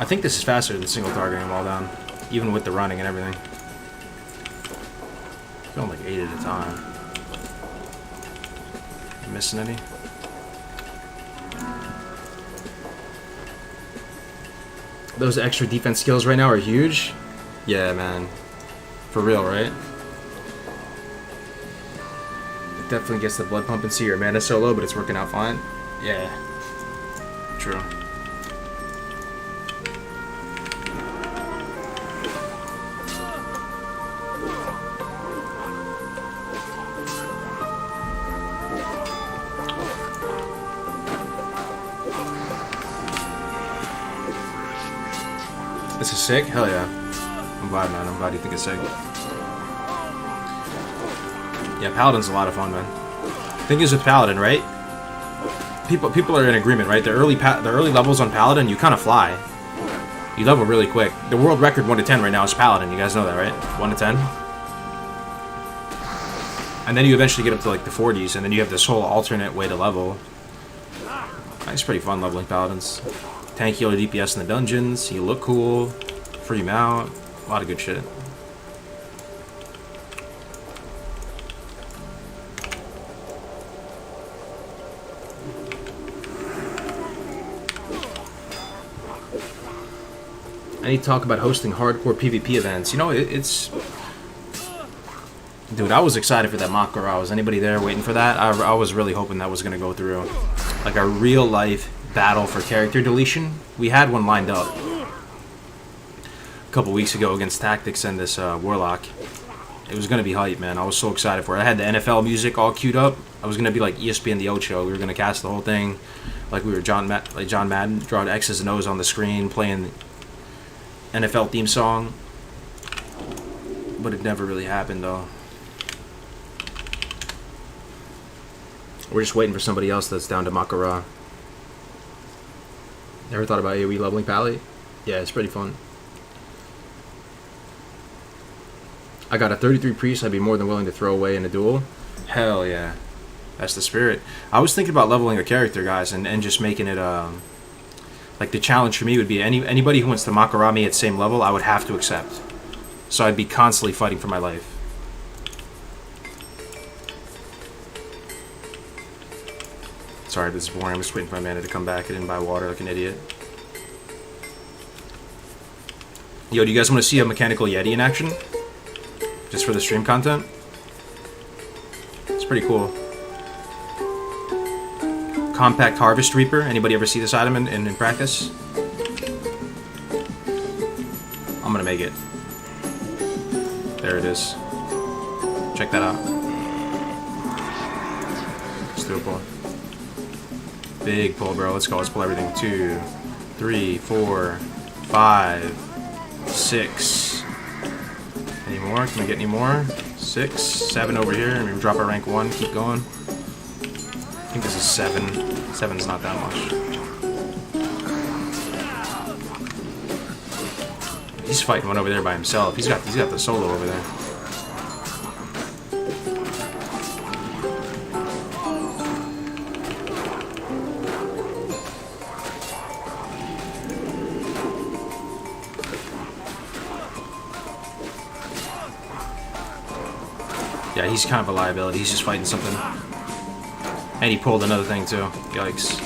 I think this is faster than single targeting them all down, even with the running and everything. Going like 8 at a time. Am I missing any? Those extra defense skills right now are huge. Yeah, man. For real, right? It definitely gets the blood pumping. See your mana so low, but it's working out fine. Yeah. True. This is sick? Hell yeah. I'm glad, man. I'm glad you think it's sick. Yeah, Paladin's a lot of fun, man. Thing is with Paladin, right? People are in agreement, right? The early levels on Paladin, you kind of fly. You level really quick. The world record 1 to 10 right now is Paladin. You guys know that, right? 1 to 10. And then you eventually get up to like the 40s, and then you have this whole alternate way to level. It's pretty fun leveling Paladins. Tank healer DPS in the dungeons, you look cool, free mount, a lot of good shit. I need to talk about hosting hardcore PvP events. You know, it's... Dude, I was excited for that Makara. Was anybody there waiting for that? I was really hoping that was going to go through. Like a real life battle for character deletion. We had one lined up a couple weeks ago against Tactics and this Warlock. It was going to be hype, man. I was so excited for it. I had the NFL music all queued up. I was going to be like ESPN The Ocho. We were going to cast the whole thing like we were John Madden, drawing X's and O's on the screen, playing the NFL theme song. But it never really happened, though. We're just waiting for somebody else that's down to Makara. Ever thought about AoE leveling Pally? Yeah, it's pretty fun. I got a 33 priest I'd be more than willing to throw away in a duel. Hell yeah. That's the spirit. I was thinking about leveling a character, guys, and just making it, like the challenge for me would be anybody who wants to Makara me at same level, I would have to accept. So I'd be constantly fighting for my life. Sorry, this is boring. I'm just waiting for my mana to come back. I didn't buy water like an idiot. Yo, do you guys want to see a mechanical Yeti in action? Just for the stream content? It's pretty cool. Compact Harvest Reaper. Anybody ever see this item in practice? I'm gonna make it. There it is. Check that out. Let's do a pull. Big pull, bro. Let's go. Let's pull everything. 2, 3, 4, 5, 6. Any more? Can we get any more? 6, 7 over here. And we drop our rank 1. Keep going. I think this is 7. 7's not that much. He's fighting one over there by himself. He's got the solo over there. Yeah, he's kind of a liability. He's just fighting something. And he pulled another thing too. Yikes.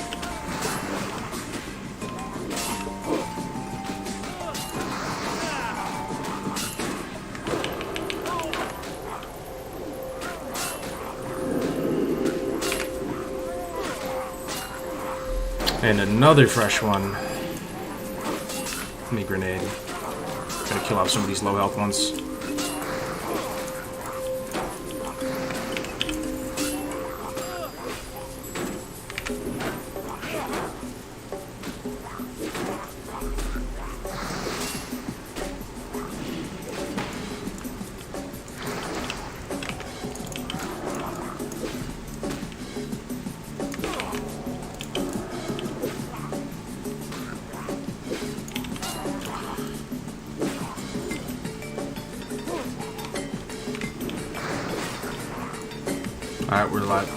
And another fresh one. Let me grenade. Try to kill off some of these low health ones. Alright, we're alive.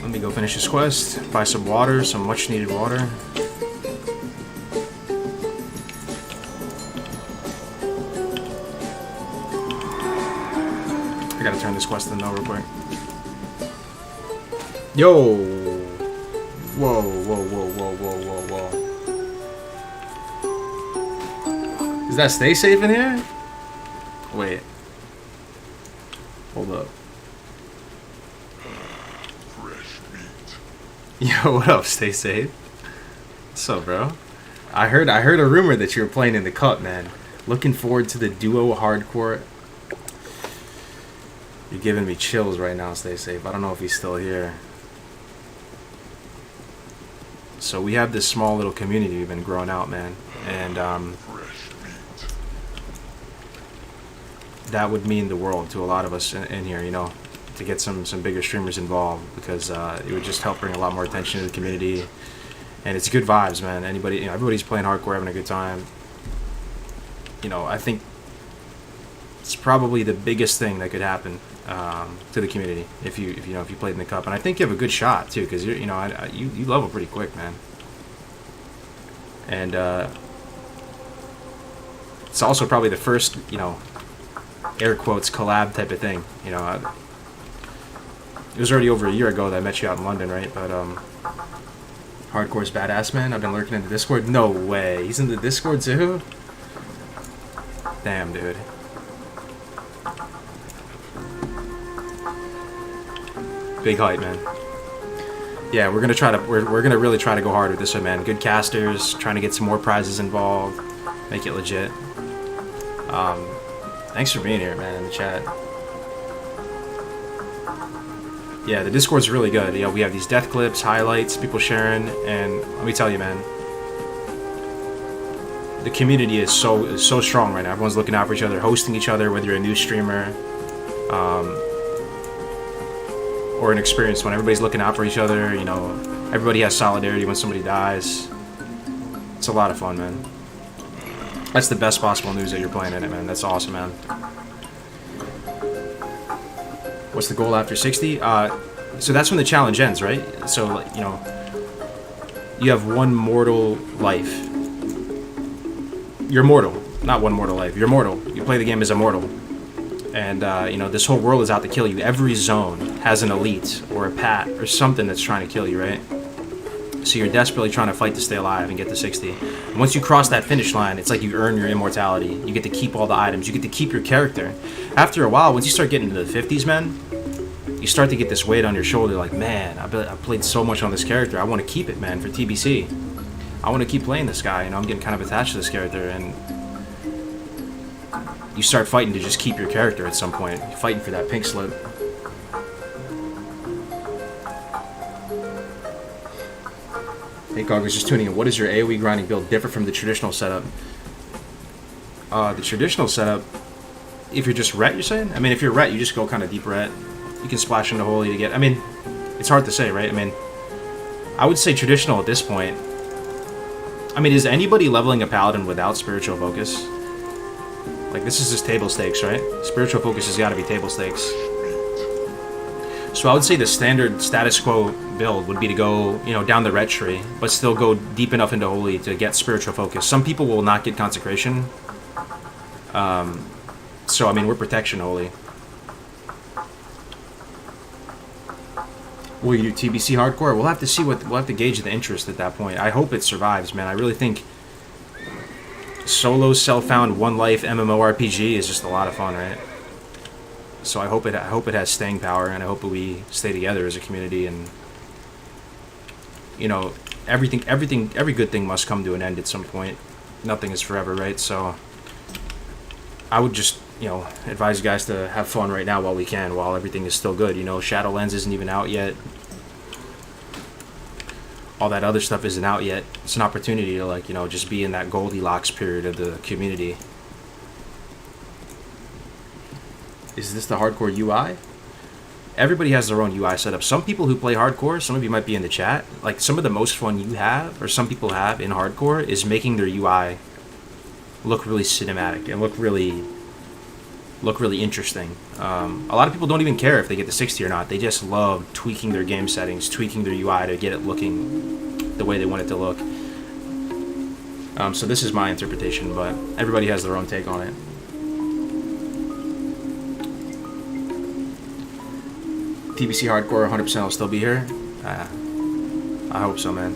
Let me go finish this quest. Buy some water, some much needed water. I gotta turn this quest in though real quick. Yo! Whoa, whoa, whoa, whoa, whoa, whoa, whoa. Does that stay safe in here? Wait. Hold up. Yo, what up? Stay safe. What's up, bro? I heard a rumor that you were playing in the cup, man. Looking forward to the duo hardcore. You're giving me chills right now. Stay safe. I don't know if he's still here. So we have this small little community we've been growing out, man, and that would mean the world to a lot of us in here, you know, to get some bigger streamers involved, because it would just help bring a lot more attention to the community, and it's good vibes, man. Anybody, you know, everybody's playing hardcore, having a good time. You know, I think it's probably the biggest thing that could happen to the community if you played in the cup, and I think you have a good shot too, because you level pretty quick, man, and it's also probably the first, you know, air quotes collab type of thing. You know, it was already over a year ago that I met you out in London, right? But hardcore's badass, man. I've been lurking in the Discord. No way, he's in the Discord too. Damn, dude. Big hype, man. Yeah, we're gonna really try to go hard with this one, man. Good casters, trying to get some more prizes involved, make it legit. Thanks for being here, man, in the chat. Yeah, the Discord's really good. You know, we have these death clips, highlights, people sharing, and let me tell you, man, the community is so strong right now. Everyone's looking out for each other, hosting each other, whether you're a new streamer, or an experienced one. Everybody's looking out for each other, you know, everybody has solidarity when somebody dies. It's a lot of fun, man. That's the best possible news that you're playing in it, man. That's awesome, man. What's the goal after 60? So that's when the challenge ends, right? So, you know, you have one mortal life. You're mortal. Not one mortal life. You're mortal. You play the game as a mortal. And, you know, this whole world is out to kill you. Every zone has an elite or a pat or something that's trying to kill you, right? So you're desperately trying to fight to stay alive and get to 60. And once you cross that finish line, it's like you earn your immortality. You get to keep all the items. You get to keep your character. After a while, once you start getting into the 50s, man, you start to get this weight on your shoulder like, man, I played so much on this character. I want to keep it, man, for TBC. I want to keep playing this guy. You know, I'm getting kind of attached to this character, and you start fighting to just keep your character at some point. You're fighting for that pink slip. Hey, Gog was just tuning in. What is your AoE grinding build different from the traditional setup? The traditional setup, if you're just ret, you're saying? I mean, if you're ret, you just go kind of deep ret. You can splash into holy to get... I mean, it's hard to say, right? I mean, I would say traditional at this point. I mean, is anybody leveling a paladin without spiritual focus? Like, this is just table stakes, right? Spiritual focus has got to be table stakes. So I would say the standard status quo build would be to go, you know, down the ret tree, but still go deep enough into holy to get spiritual focus. Some people will not get consecration. So, I mean, we're protection holy. Will you do TBC hardcore? We'll have to see we'll have to gauge the interest at that point. I hope it survives, man. I really think solo self-found one life MMORPG is just a lot of fun, right? So I hope it has staying power, and I hope we stay together as a community. And you know, every good thing must come to an end at some point. Nothing is forever, right? So I would just, you know, advise you guys to have fun right now while we can, while everything is still good. You know, Shadowlands isn't even out yet. All that other stuff isn't out yet. It's an opportunity to, like, you know, just be in that Goldilocks period of the community. Is this the hardcore UI? Everybody has their own UI setup. Some people who play hardcore, some of you might be in the chat, like some of the most fun you have, or some people have in hardcore, is making their UI look really cinematic and look really interesting. A lot of people don't even care if they get the 60 or not. They just love tweaking their game settings, tweaking their UI to get it looking the way they want it to look. So this is my interpretation, but everybody has their own take on it. TBC hardcore 100% will still be here. I hope so, man.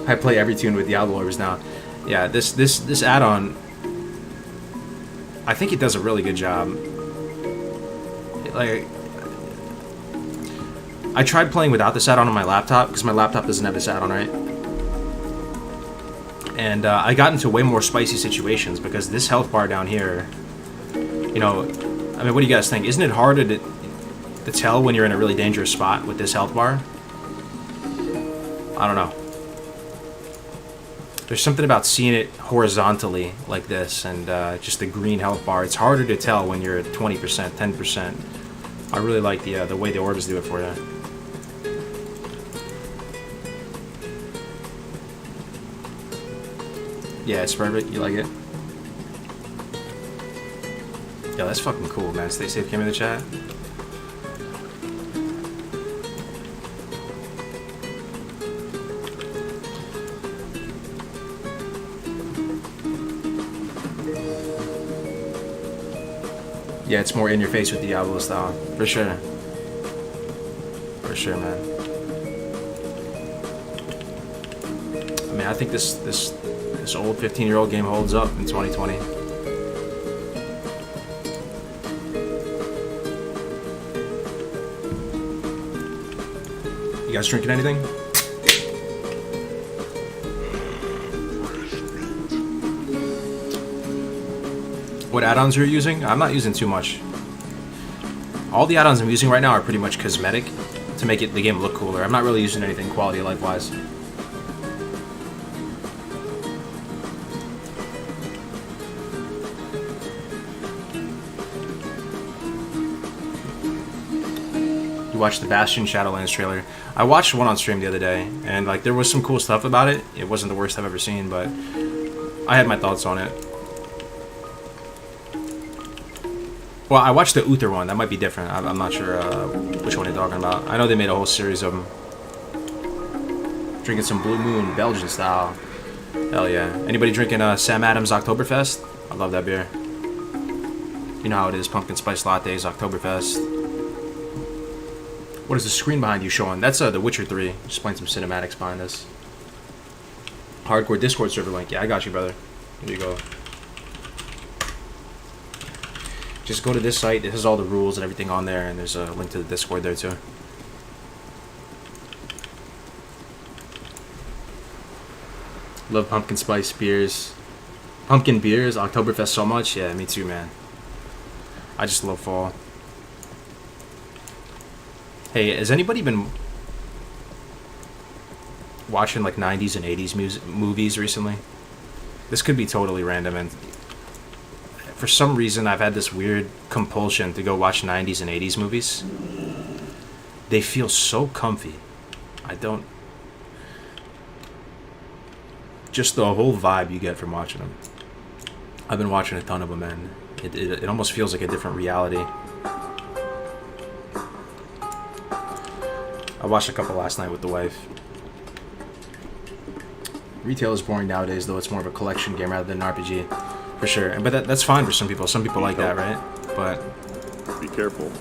I play every tune with Diablo Orbs now. Yeah, this add-on, I think it does a really good job. Like, I tried playing without this add-on my laptop because my laptop doesn't have this add-on, right? And I got into way more spicy situations because this health bar down here, you know, I mean, what do you guys think? Isn't it harder to tell when you're in a really dangerous spot with this health bar? I don't know. There's something about seeing it horizontally like this and just the green health bar. It's harder to tell when you're at 20%, 10%. I really like the way the orbs do it for you. Yeah, it's perfect. You like it? Yeah, that's fucking cool, man. Stay safe. Came in the chat. Yeah, it's more in your face with Diablo style. For sure. For sure, man. I mean, I think this old 15-year-old game holds up in 2020. You guys drinking anything? What add-ons you're using? I'm not using too much. All the add-ons I'm using right now are pretty much cosmetic to make the game look cooler. I'm not really using anything quality of life wise. You watched the Bastion Shadowlands trailer. I watched one on stream the other day, and like there was some cool stuff about it. It wasn't the worst I've ever seen, but I had my thoughts on it. Well, I watched the Uther one. That might be different. I'm not sure which one you're talking about. I know they made a whole series of them. Drinking some Blue Moon, Belgian style. Hell yeah. Anybody drinking Sam Adams Oktoberfest? I love that beer. You know how it is. Pumpkin spice lattes, Oktoberfest. What is the screen behind you showing? That's The Witcher 3. Just playing some cinematics behind us. Hardcore Discord server link. Yeah, I got you, brother. Here you go. Just go to this site. This has all the rules and everything on there, and there's a link to the Discord there too. Love pumpkin spice beers. Pumpkin beers, Oktoberfest so much. Yeah, me too, man. I just love fall. Hey, has anybody been watching like 90s and 80s movies recently? This could be totally random, and for some reason I've had this weird compulsion to go watch 90s and 80s movies. They feel so comfy. Just the whole vibe you get from watching them. I've been watching a ton of them, and it almost feels like a different reality. I watched a couple last night with the wife. Retail is boring nowadays, though. It's more of a collection game rather than an RPG. For sure. But that's fine for some people. Some people like that, right? But Careful.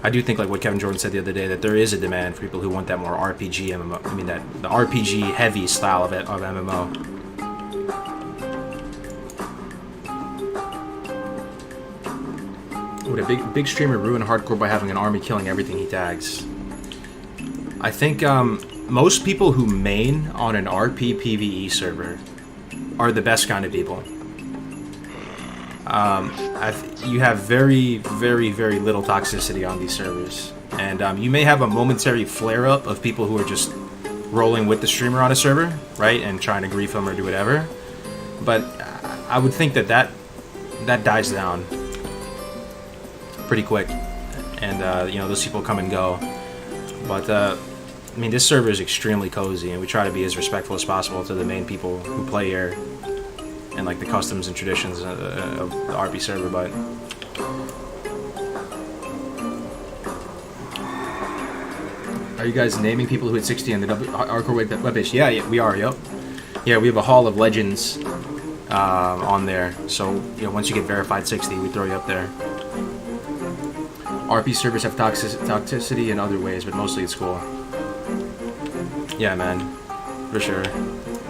I do think, like what Kevin Jordan said the other day, that there is a demand for people who want that more RPG MMO. I mean, that the RPG heavy style of MMO. Would a big streamer ruin hardcore by having an army killing everything he tags? I think most people who main on an RP PvE server are the best kind of people. You have very, very, very little toxicity on these servers. And you may have a momentary flare-up of people who are just rolling with the streamer on a server, right? And trying to grief him or do whatever. But I would think that dies down pretty quick. And, you know, those people come and go. But, I mean, this server is extremely cozy, and we try to be as respectful as possible to the main people who play here. And like the customs and traditions of the RP server, but are you guys naming people who hit 60 on the hardcore webpage? Yeah, we are. Yep. Yeah, we have a Hall of Legends on there. So you know, once you get verified 60, we throw you up there. RP servers have toxicity in other ways, but mostly it's cool. Yeah, man, for sure.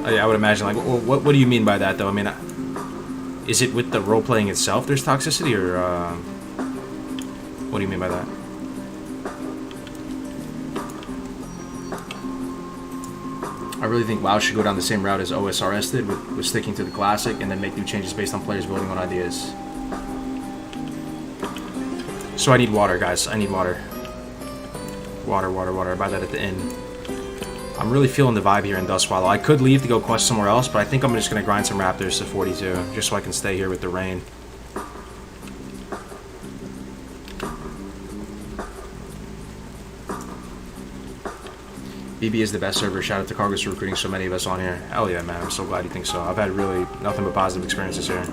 I would imagine, like, what do you mean by that, though? I mean, is it with the role-playing itself there's toxicity, or, what do you mean by that? I really think WoW should go down the same route as OSRS did, with sticking to the classic, and then make new changes based on players voting on ideas. So I need water, guys. I need water. Water. I buy that at the inn. I'm really feeling the vibe here in Dustwallow. I could leave to go quest somewhere else, but I think I'm just going to grind some Raptors to 42, just so I can stay here with the rain. BB is the best server. Shout out to Cargos for recruiting so many of us on here. Hell yeah, man. I'm so glad you think so. I've had really nothing but positive experiences here.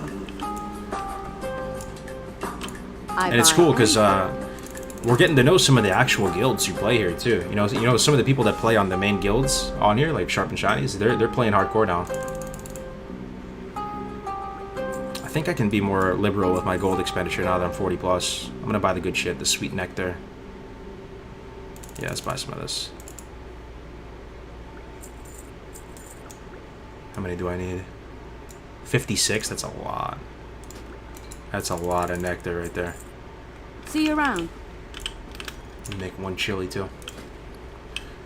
And it's cool because we're getting to know some of the actual guilds who play here too. You know, some of the people that play on the main guilds on here, like Sharp and Shinies, they're playing hardcore now. I think I can be more liberal with my gold expenditure now that I'm 40 plus. I'm gonna buy the good shit, the sweet nectar. Yeah, let's buy some of this. How many do I need? 56. That's a lot. That's a lot of nectar right there. See you around. Make one chili too.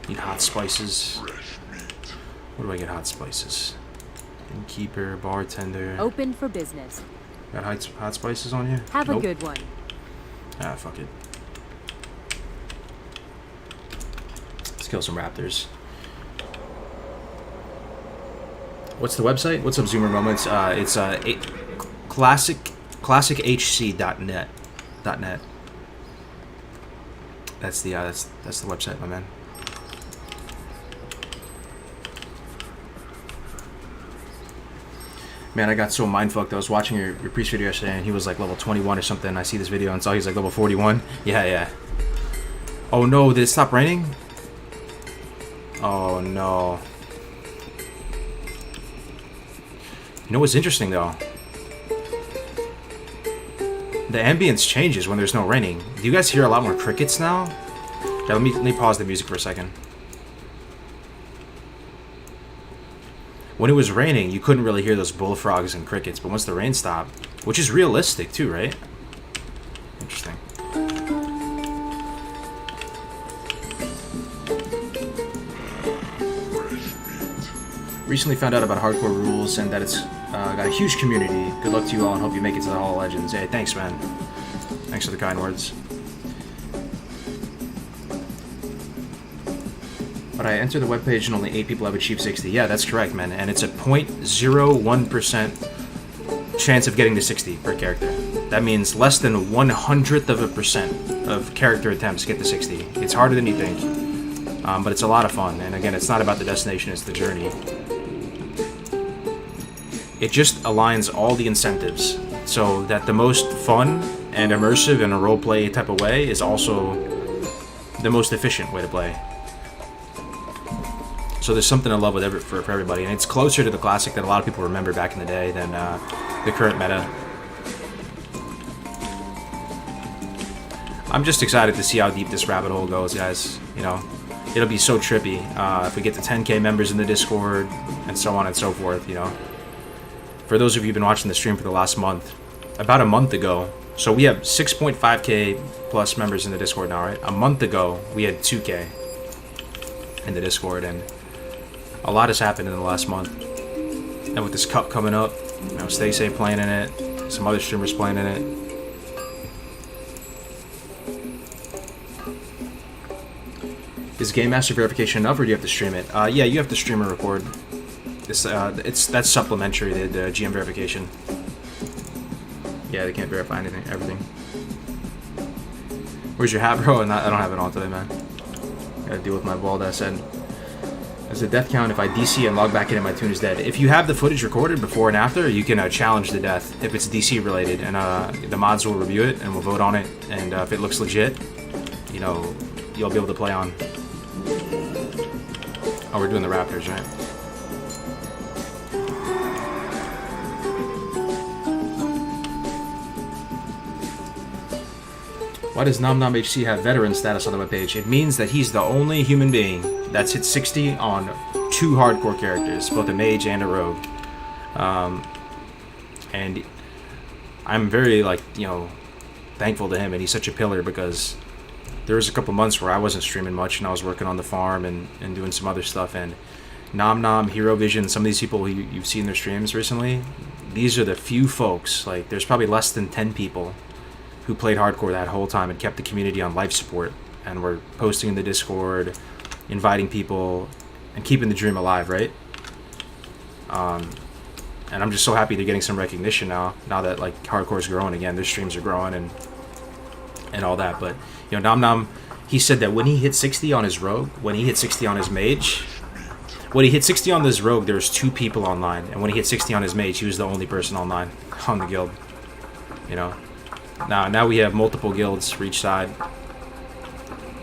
Need hot spices. Where do I get hot spices? Innkeeper, bartender. Open for business. Got hot spices on here? Have a good one. Ah, fuck it. Let's kill some raptors. What's the website? What's up, Zoomer Moments? It's classichc.net. .net. That's the website, my man. Man, I got so mindfucked. I was watching your priest video yesterday, and he was like level 21 or something. I see this video and saw he's like level 41. Yeah. Oh no, did it stop raining? Oh no. You know what's interesting though? The ambience changes when there's no raining. Do you guys hear a lot more crickets now? Yeah, let me pause the music for a second. When it was raining, you couldn't really hear those bullfrogs and crickets, but once the rain stopped, which is realistic too, right? Interesting. Recently found out about hardcore rules and that it's got a huge community. Good luck to you all and hope you make it to the Hall of Legends. Hey, thanks, man. Thanks for the kind words. But I enter the webpage and only 8 people have achieved 60. Yeah, that's correct, man. And it's a 0.01% chance of getting to 60 per character. That means less than 1/100% of character attempts get to 60. It's harder than you think. But it's a lot of fun. And again, it's not about the destination, it's the journey. It just aligns all the incentives so that the most fun and immersive in a roleplay type of way is also the most efficient way to play. So there's something to love with for everybody, and it's closer to the classic that a lot of people remember back in the day than the current meta. I'm just excited to see how deep this rabbit hole goes, guys. You know, it'll be so trippy if we get to 10K members in the Discord and so on and so forth, you know. For those of you who've been watching the stream for the last month, about a month ago, so we have 6.5K plus members in the Discord now, right? A month ago, we had 2K in the Discord, and a lot has happened in the last month. And with this cup coming up, you know, Stay Safe playing in it, some other streamers playing in it. Is Game Master verification enough, or do you have to stream it? Yeah, you have to stream or record. That's supplementary to the GM verification. Yeah, they can't verify everything. Where's your hat, bro? I don't have it on today, man. Gotta deal with my bald ass head. As a death count, if I DC and log back in and my tune is dead. If you have the footage recorded before and after, you can challenge the death if it's DC related, and the mods will review it and will vote on it. And if it looks legit, you know, you'll be able to play on. Oh, we're doing the Raptors, right? Why does NomNomHC have veteran status on the webpage? It means that he's the only human being that's hit 60 on 2 hardcore characters, both a mage and a rogue. And I'm very, like, you know, thankful to him, and he's such a pillar, because there was a couple months where I wasn't streaming much and I was working on the farm and doing some other stuff, and Nom, Hero Vision, some of these people who you've seen their streams recently, these are the few folks, like there's probably less than 10 people who played hardcore that whole time and kept the community on life support, and were posting in the Discord, inviting people, and keeping the dream alive, right? And I'm just so happy they're getting some recognition now that like hardcore's growing again, their streams are growing and all that. But you know, Nom, he said that when he hit 60 on his rogue, when he hit 60 on his mage, when he hit 60 on this rogue, there was 2 people online, and when he hit 60 on his mage, he was the only person online on the guild. You know, now we have multiple guilds for each side.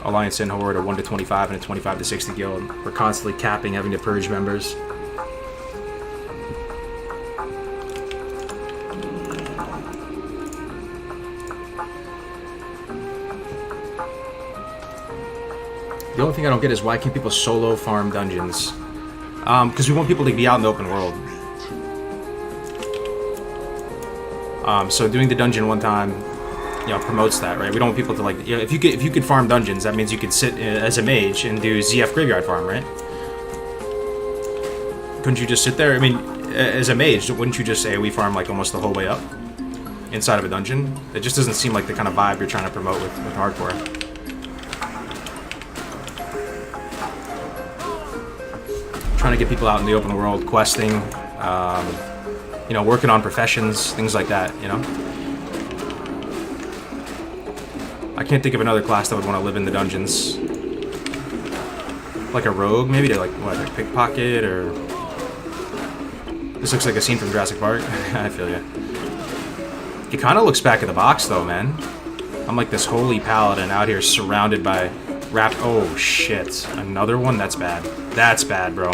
Alliance and Horde, a 1 to 25 and a 25 to 60 guild. We're constantly capping, having to purge members. The only thing I don't get is why can't people solo farm dungeons? Because we want people to be out in the open world. So doing the dungeon one time, you know, promotes that, right? We don't want people to, like, you know, if you could farm dungeons, that means you could sit as a mage and do ZF graveyard farm, right? Couldn't you just sit there? I mean, as a mage, wouldn't you just say we farm like almost the whole way up inside of a dungeon? It just doesn't seem like the kind of vibe you're trying to promote with hardcore. Trying to get people out in the open world, questing, you know, working on professions, things like that, you know? I can't think of another class that would want to live in the dungeons. Like a rogue, maybe, to like, what, like pickpocket, or... This looks like a scene from Jurassic Park. I feel ya. It kind of looks back of the box, though, man. I'm like this holy paladin out here surrounded by oh, shit. Another one? That's bad. That's bad, bro.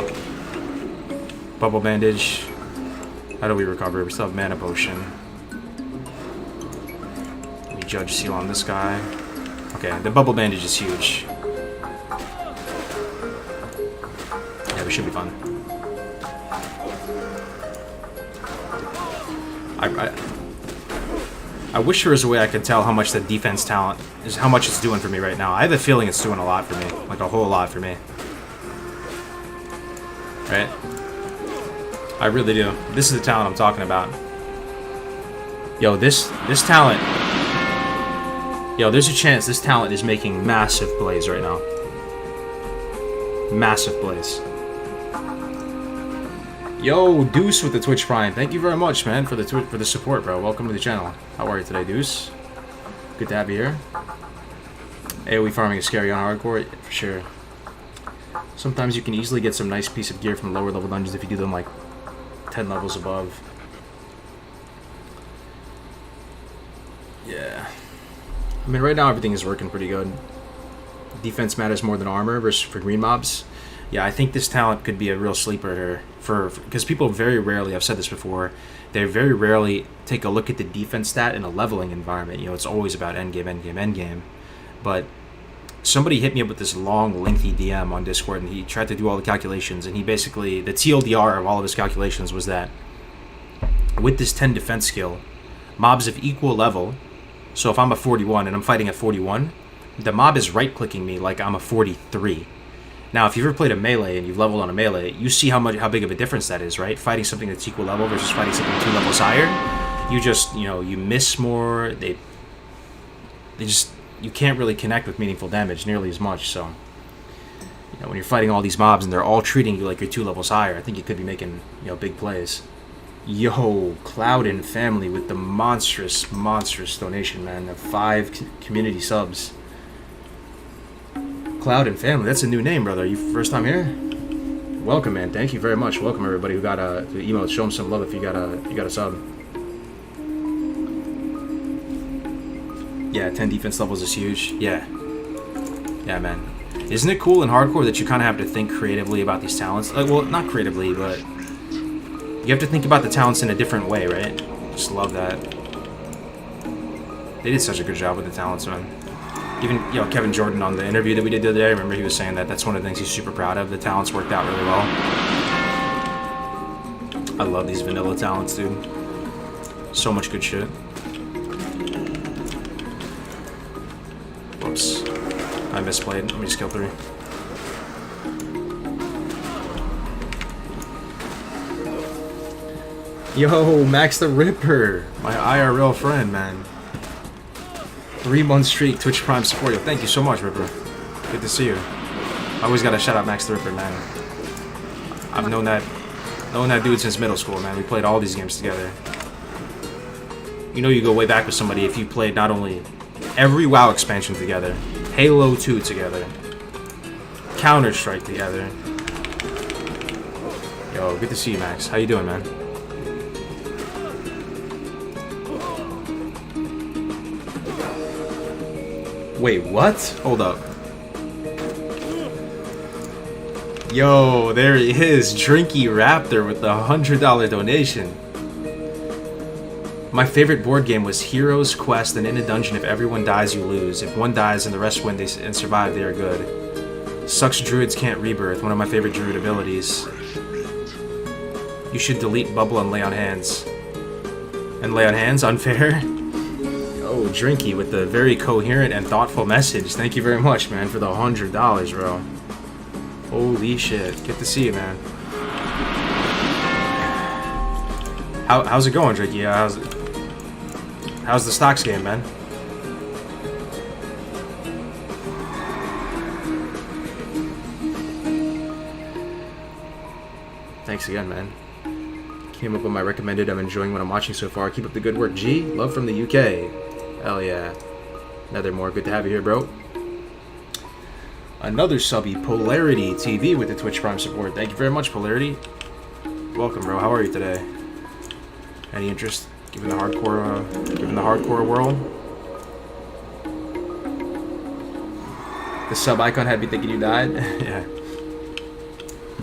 Bubble bandage. How do we recover? We still have mana potion. Let me judge seal on this guy. Okay, the bubble bandage is huge. Yeah, we should be fine. I wish there was a way I could tell how much the defense talent is, how much it's doing for me right now. I have a feeling it's doing a lot for me, like a whole lot for me. Right? I really do. This is the talent I'm talking about. Yo, this talent. Yo, there's a chance this talent is making massive plays right now. Massive plays. Yo, Deuce with the Twitch Prime. Thank you very much, man, for the support, bro. Welcome to the channel. How are you today, Deuce? Good to have you here. AoE farming is scary on hardcore, for sure. Sometimes you can easily get some nice piece of gear from lower level dungeons if you do them like 10 levels above. Yeah. I mean, right now everything is working pretty good. Defense matters more than armor versus for green mobs. Yeah, I think this talent could be a real sleeper here because people very rarely, I've said this before, they very rarely take a look at the defense stat in a leveling environment. You know, it's always about endgame, endgame, endgame. but somebody hit me up with this long, lengthy DM on Discord, and he tried to do all the calculations, and he basically, the TLDR of all of his calculations was that with this 10 defense skill, mobs of equal level, so if I'm a 41 and I'm fighting at 41, the mob is right-clicking me like I'm a 43. Now, if you've ever played a melee and you've leveled on a melee, you see how big of a difference that is, right? Fighting something that's equal level versus fighting something 2 levels higher, you just, you miss more, you can't really connect with meaningful damage nearly as much, so when you're fighting all these mobs and they're all treating you like you're 2 levels higher, I think you could be making big plays. Yo, Paladin family with the monstrous donation, man, of 5 community subs. Paladin family, that's a new name, brother. You first time here? Welcome, man. Thank you very much. Welcome everybody who got the emote. Show them some love if you got a sub. Yeah, 10 defense levels is huge. Yeah, man. Isn't it cool in hardcore that you kind of have to think creatively about these talents? Well, not creatively, but you have to think about the talents in a different way, right? Just love that. They did such a good job with the talents, man. Even, Kevin Jordan on the interview that we did the other day, I remember he was saying that that's one of the things he's super proud of. The talents worked out really well. I love these vanilla talents, dude. So much good shit. Whoops. I misplayed. Let me just kill 3. Yo, Max the Ripper. My IRL friend, man. 3-month streak, Twitch Prime support. Yo, thank you so much, Ripper. Good to see you. I always gotta shout out Max the Ripper, man. I've known that dude since middle school, man. We played all these games together. You go way back with somebody if you played not only every WoW expansion together, Halo 2 together, Counter-Strike together. Yo, good to see you, Max. How you doing, man? Wait, what? Hold up. Yo, there he is, Drinky Raptor with the $100 donation. My favorite board game was Heroes Quest, and in a dungeon, if everyone dies, you lose. If one dies and the rest win and survive, they are good. Sucks druids can't rebirth, one of my favorite druid abilities. You should delete bubble and lay on hands. And lay on hands? Unfair? Oh, Drinky with the very coherent and thoughtful message. Thank you very much, man, for the $100, bro. Holy shit. Good to see you, man. How's it going, Drinky? How's the stocks game, man? Thanks again, man. Came up with my recommended. I'm enjoying what I'm watching so far. Keep up the good work, G. Love from the UK. Hell yeah. Another more. Good to have you here, bro. Another subby, Polarity TV with the Twitch Prime support. Thank you very much, Polarity. Welcome, bro. How are you today? Any interest given the hardcore world? The sub icon had me thinking you died. Yeah.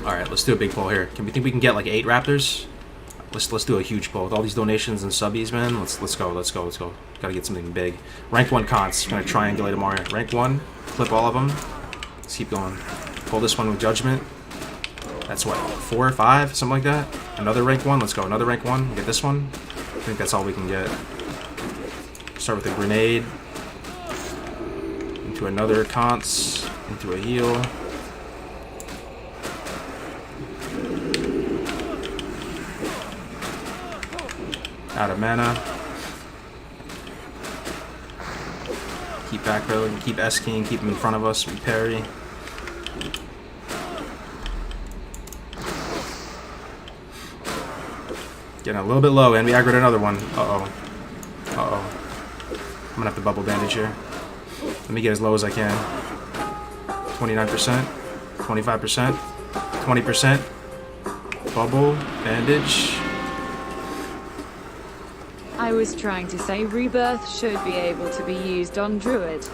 All right, let's do a big poll here. Can we think we can get like 8 raptors? Let's do a huge poll with all these donations and subbies, man. Let's go. Gotta get something big. Rank 1 cons. Gonna triangulate them all. Rank 1. Clip all of them. Let's keep going. Pull this one with judgment. That's what, 4 or 5, something like that. Another rank 1. Let's go. Another rank 1. Get this one. I think that's all we can get. Start with a grenade. Into another conce. Into a heal. Out of mana. Keep back rolling, keep S-King, keep him in front of us, we parry. Getting a little bit low, and we aggroed another one. Uh-oh. I'm gonna have to bubble bandage here. Let me get as low as I can. 29%, 25%, 20%. Bubble, bandage. I was trying to say rebirth should be able to be used on druid.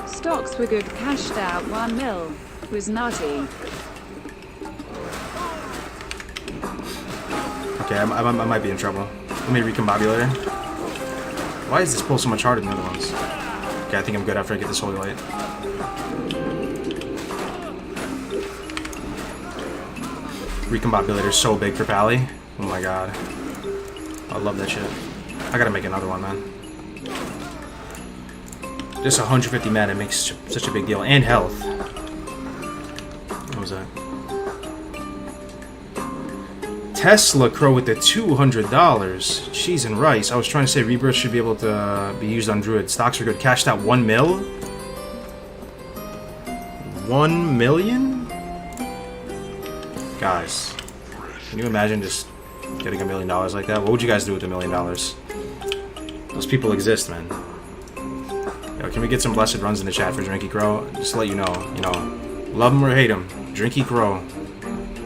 Stocks were good, cashed out 1 mil. Was nutty. Okay, I might be in trouble. Let me recombobulate. Why is this pull so much harder than the other ones? Okay, I think I'm good after I get this holy light. Recombobulator is so big for Pally. Oh my god. I love that shit. I gotta make another one, man. Just 150 mana makes such a big deal. And health. What was that? Tesla Crow with the $200. Cheese and rice. I was trying to say Rebirth should be able to be used on Druid. Stocks are good. Cashed out 1 mil? 1 million? Guys, can you imagine just getting $1 million like that? What would you guys do with $1 million? Those people exist, man. Yo, can we get some blessed runs in the chat for Drinky Crow? Just to let you know, love him or hate him, Drinky Crow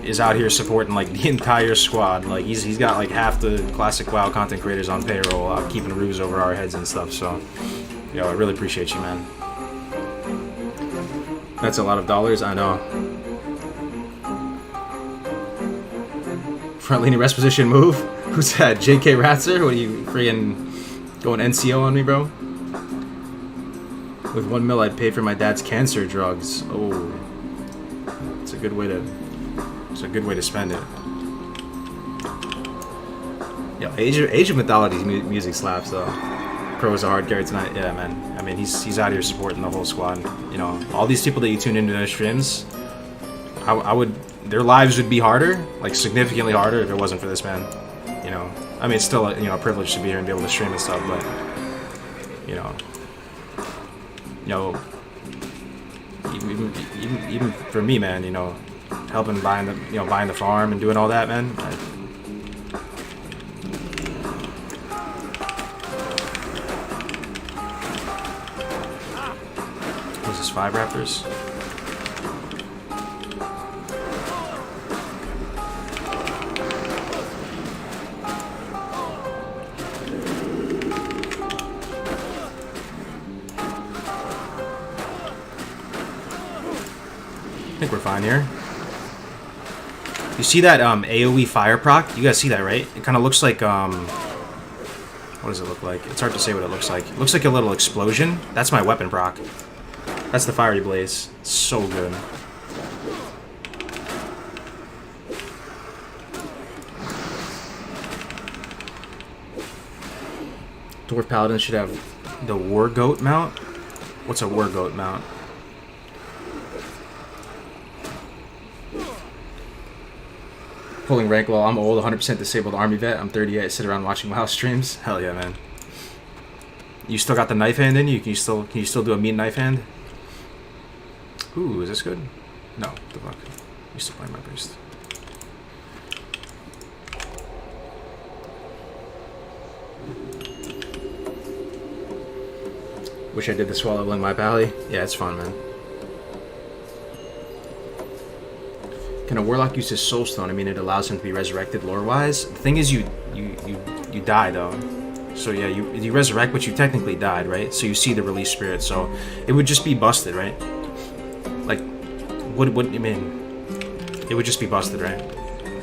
is out here supporting like the entire squad. Like he's got like half the classic WoW content creators on payroll, keeping roofs over our heads and stuff. So, yo, I really appreciate you, man. That's a lot of dollars, I know. Front leaning rest position move. Who's that? JK Ratzer? What are you freaking going NCO on me, bro? With 1 mil, I'd pay for my dad's cancer drugs. Oh, it's a good way to. It's a good way to spend it. Yeah, Age of Mythology's music slaps though. Crow is a hard carry tonight. Yeah, man. I mean, he's out here supporting the whole squad. You know, all these people that you tune into their streams, I would. Their lives would be harder, like significantly harder, if it wasn't for this man. You know, I mean, it's still a, a privilege to be here and be able to stream and stuff, but even for me, man, helping buying the farm and doing all that, man. What's this? 5 raptors. I think we're fine here. You see that AoE fire proc? You guys see that, right? It kind of looks like what does it look like? It's hard to say what it looks like. It looks like a little explosion. That's my weapon proc. That's the fiery blaze. It's so good. Dwarf Paladin should have the War Goat mount. What's a War Goat mount? Pulling rank while I'm old, 100% disabled army vet. I'm 38. I sit around watching WoW streams. Hell yeah, man. You still got the knife hand in you? Can you still do a mean knife hand? Ooh, is this good? No, what the fuck. You still playing my priest. Wish I did this while leveling my pally. Yeah, it's fun, man. Can a warlock use his soulstone? I mean, it allows him to be resurrected lore-wise. The thing is, you die though. So yeah, you resurrect, but you technically died, right? So you see the release spirit. So it would just be busted, right? Like, what I mean, it would just be busted, right?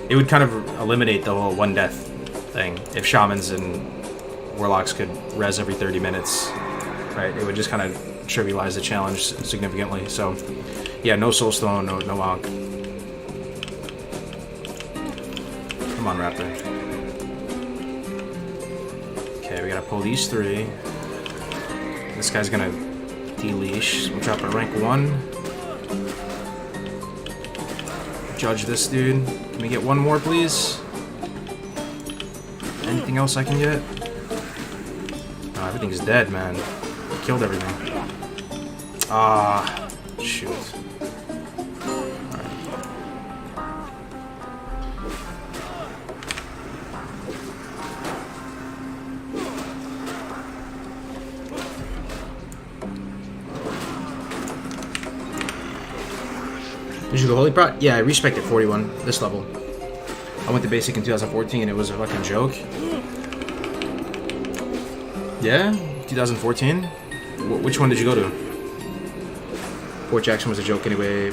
It would kind of eliminate the whole one death thing if shamans and warlocks could res every 30 minutes, right? It would just kind of trivialize the challenge significantly. So yeah, no soulstone, no Ankh. Come on, Raptor. Okay, we gotta pull these 3. This guy's gonna de-leash. We'll drop our rank 1. Judge this dude. Can we get one more, please? Anything else I can get? Oh, everything's dead, man. I killed everything. Ah, shoot. Did you go Holy Prot? Yeah, I respected 41, this level. I went to basic in 2014 and it was a fucking joke. Yeah? 2014? Which one did you go to? Fort Jackson was a joke anyway.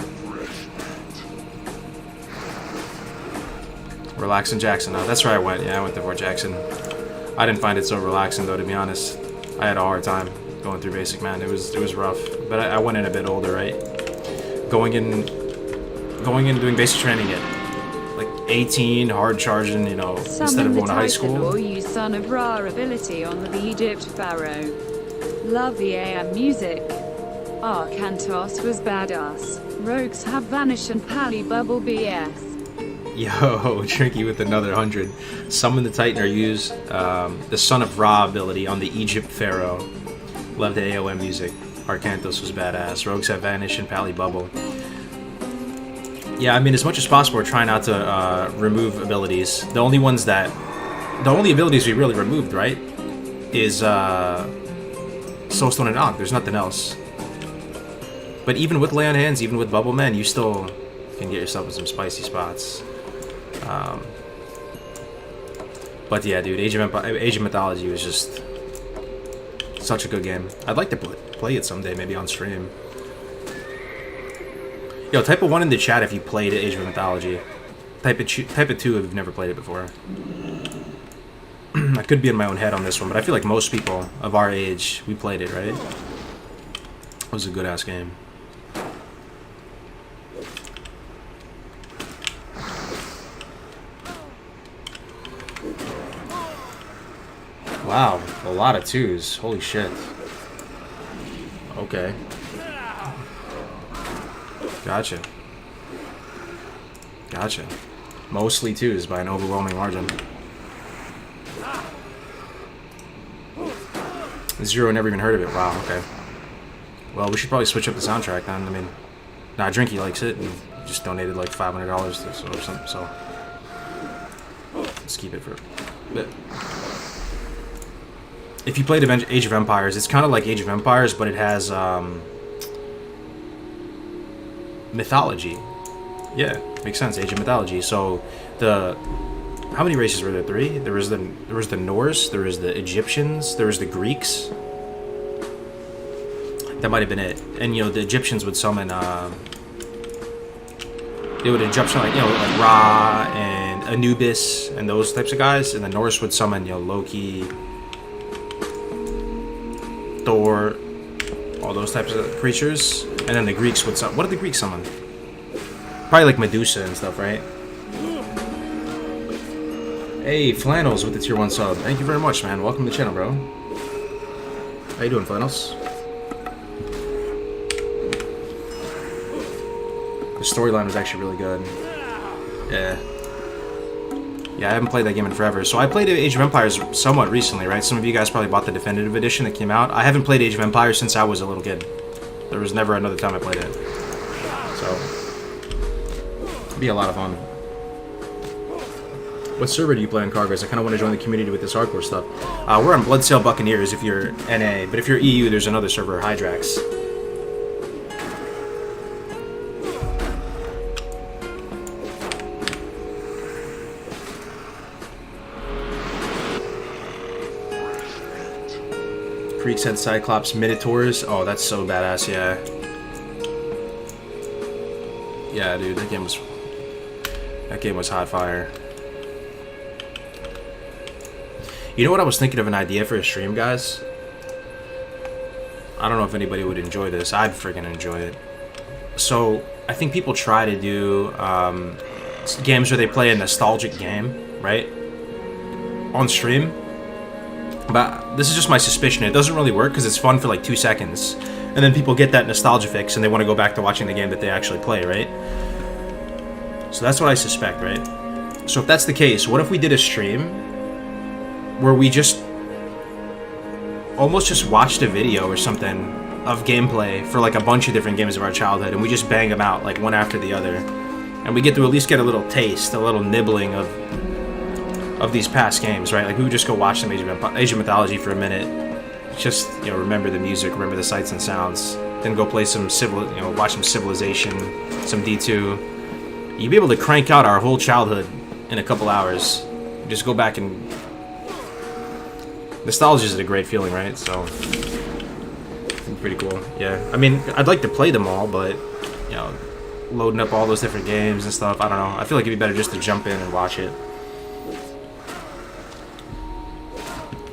Relaxing Jackson. Oh, that's where I went. Yeah, I went to Fort Jackson. I didn't find it so relaxing though, to be honest. I had a hard time. going through basic, man. It was rough, but I went in a bit older, right? Going in doing basic training at like 18, hard charging, you know, instead Summon of the going to high Titan school. or use Son of Ra ability on the Egypt Pharaoh. Love the AM music. Arkantos was badass. Rogues have vanished and Pally Bubble BS. Yo, Tricky with another 100. Summon the Titan or use the Son of Ra ability on the Egypt Pharaoh. Love the AoE music. Arkantos was badass. Rogues have vanished and Pally Bubble. Yeah, I mean, as much as possible, we're trying not to remove abilities. The only abilities we really removed, right, is Soulstone and Ankh. There's nothing else. But even with Lay on Hands, even with Bubble Men, you still can get yourself in some spicy spots. But yeah, dude, Age of Mythology was just such a good game. I'd like to play it someday, maybe on stream. Yo, type a 1 in the chat if you played Age of Mythology. Type a 2 if you've never played it before. I could be in my own head on this one, but I feel like most people of our age, we played it, right? It was a good-ass game. Wow, a lot of 2s. Holy shit. Okay. Gotcha. Gotcha. Mostly 2s by an overwhelming margin. Zero never even heard of it. Wow, okay. Well, we should probably switch up the soundtrack then. I mean, nah, Drinky likes it and just donated like $500 to us or something, so let's keep it for a bit. If you played Age of Empires, it's kind of like Age of Empires, but it has mythology. Yeah, makes sense. Age of Mythology. So how many races were there? 3. There was the Norse. There was the Egyptians. There was the Greeks. That might have been it. And you know, the Egyptians would summon. They would Egyptian like Ra and Anubis and those types of guys. And the Norse would summon Loki, Thor, all those types of creatures. And then the Greeks would summon. What did the Greeks summon? Probably like Medusa and stuff, right? Hey, Flannels with the tier 1 sub. Thank you very much, man. Welcome to the channel, bro. How you doing, Flannels? The storyline was actually really good. Yeah. Yeah, I haven't played that game in forever. So I played Age of Empires somewhat recently, right? Some of you guys probably bought the definitive edition that came out. I haven't played Age of Empires since I was a little kid. There was never another time I played it. So, it'd be a lot of fun. What server do you play on, Cargos? I kind of want to join the community with this hardcore stuff. We're on Bloodsail Buccaneers if you're NA, but if you're EU, there's another server, Hydrax. Creeks had Cyclops Minotaurs. Oh, that's so badass, yeah. Yeah, dude, that game was hot fire. You know what I was thinking of an idea for a stream, guys? I don't know if anybody would enjoy this. I'd freaking enjoy it. So, I think people try to do games where they play a nostalgic game, right? On stream. But this is just my suspicion. It doesn't really work because it's fun for like 2 seconds. And then people get that nostalgia fix and they want to go back to watching the game that they actually play, right? So that's what I suspect, right? So if that's the case, what if we did a stream where we just almost just watched a video or something of gameplay for like a bunch of different games of our childhood and we just bang them out like one after the other. And we get to at least get a little taste, a little nibbling of these past games, right? Like we would just go watch some Age of Mythology for a minute, just remember the music, remember the sights and sounds, then go play some watch some Civilization, some D2. You'd be able to crank out our whole childhood in a couple hours. Just go back and nostalgia is a great feeling, right? So pretty cool. Yeah, I mean, I'd like to play them all, but loading up all those different games and stuff, I don't know. I feel like it'd be better just to jump in and watch it.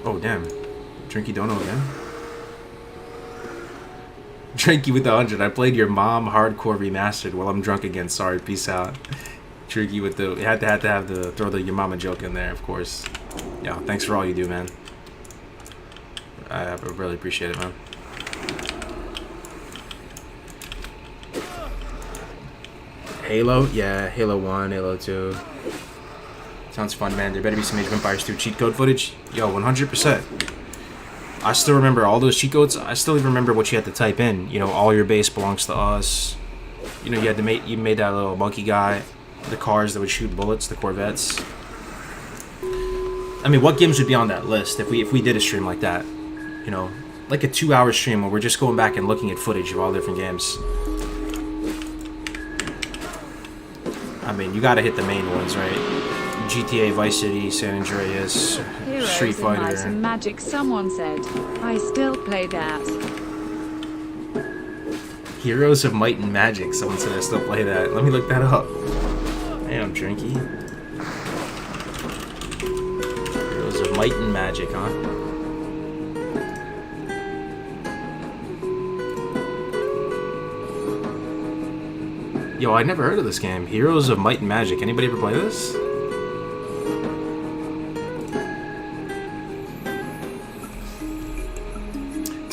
Oh, damn. Drinky Dono again? Drinky with the 100. I played your mom hardcore remastered while I'm drunk again. Sorry, peace out. Drinky with the... You had to have the throw the your mama joke in there, of course. Yeah, thanks for all you do, man. I really appreciate it, man. Halo? Yeah, Halo 1, Halo 2. Sounds fun, man. There better be some Age of Empires 2 cheat code footage. Yo, 100%. I still remember all those cheat codes. I still even remember what you had to type in. You know, all your base belongs to us. You know, you made that little monkey guy. The cars that would shoot bullets, the Corvettes. I mean, what games would be on that list if we did a stream like that? You know, like a 2-hour stream where we're just going back and looking at footage of all different games. I mean, you gotta hit the main ones, right? GTA, Vice City, San Andreas, Heroes Street in Might Fighter. and Magic, someone said. I still play that. Heroes of Might and Magic. Someone said I still play that. Let me look that up. Damn, Drinky. Heroes of Might and Magic, huh? Yo, I never heard of this game. Heroes of Might and Magic. Anybody ever play this?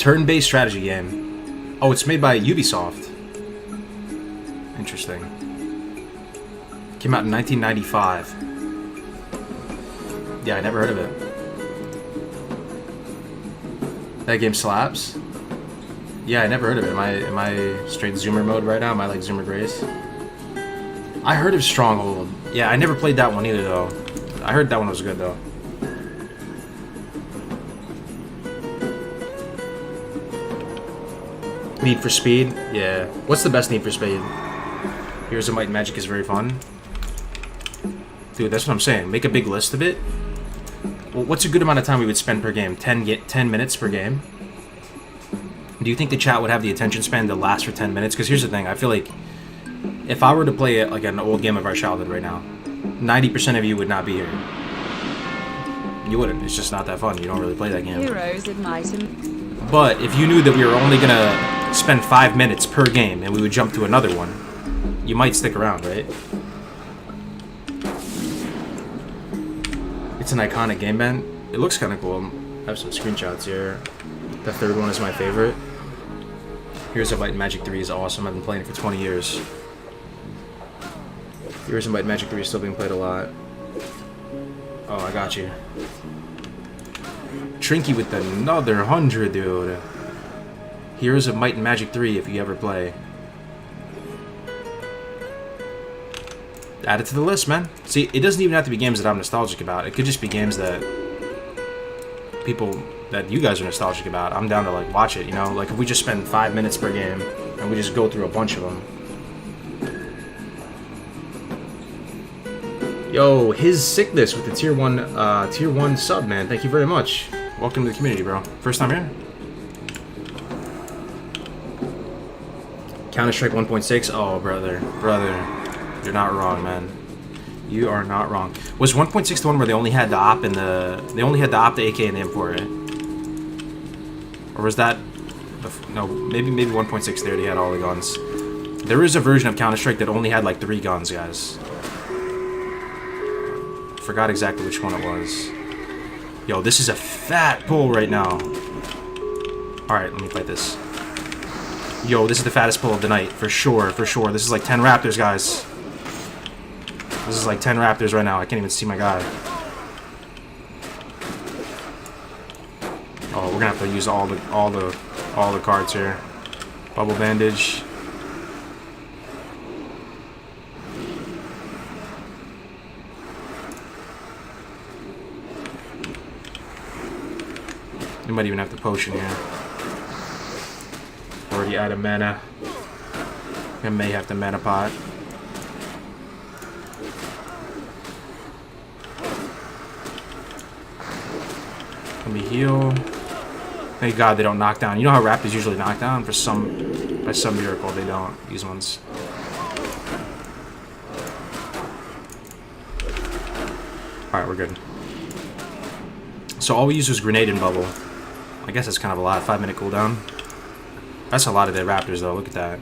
Turn-based strategy game. Oh, it's made by Ubisoft. Interesting. Came out in 1995. Yeah, I never heard of it. That game slaps? Yeah, I never heard of it. Am I straight zoomer mode right now? Am I like Zoomer Grace? I heard of Stronghold. Yeah, I never played that one either though. I heard that one was good though. Need for Speed? Yeah. What's the best Need for Speed? Heroes of Might and Magic is very fun. Dude, that's what I'm saying. Make a big list of it. Well, what's a good amount of time we would spend per game? 10 minutes per game? Do you think the chat would have the attention span to last for 10 minutes? Because here's the thing. I feel like if I were to play like an old game of our childhood right now, 90% of you would not be here. You wouldn't. It's just not that fun. You don't really play that game. Heroes in Might and... But if you knew that we were only going to spend 5 minutes per game and we would jump to another one, you might stick around, right? It's an iconic game, man. It looks kind of cool. I have some screenshots here. The third one is my favorite. Heroes of Might and Magic 3 is awesome. I've been playing it for 20 years. Heroes of Might and Magic 3 is still being played a lot. Oh, I got you. Trinky with another 100, dude. Heroes of Might and Magic 3, if you ever play. Add it to the list, man. See, it doesn't even have to be games that I'm nostalgic about. It could just be games that that you guys are nostalgic about. I'm down to like watch it, you know? Like if we just spend 5 minutes per game and we just go through a bunch of them. Yo, His Sickness with the tier 1 sub, man. Thank you very much. Welcome to the community, bro. First time here? Counter-Strike 1.6? Oh, brother. You're not wrong, man. You are not wrong. Was 1.6 the one where they only had the op and the... They only had the op, the AK, and the M4, right? Or was that... No, maybe 1.6 there, they had all the guns. There is a version of Counter-Strike that only had, like, 3 guns, guys. Forgot exactly which one it was. Yo, this is a fat pull right now. Alright, let me fight this. Yo, this is the fattest pull of the night. For sure. This is like 10 raptors, guys. This is like 10 raptors right now. I can't even see my guy. Oh, we're gonna have to use all the cards here. Bubble bandage. You might even have the potion here. Already out of mana. I may have the mana pot. Let me heal. Thank God they don't knock down. You know how raptors usually knock down? By some miracle they don't. These ones. Alright, we're good. So all we used was grenade and bubble. I guess that's kind of a lot. 5-minute cooldown. That's a lot of dead raptors, though. Look at that.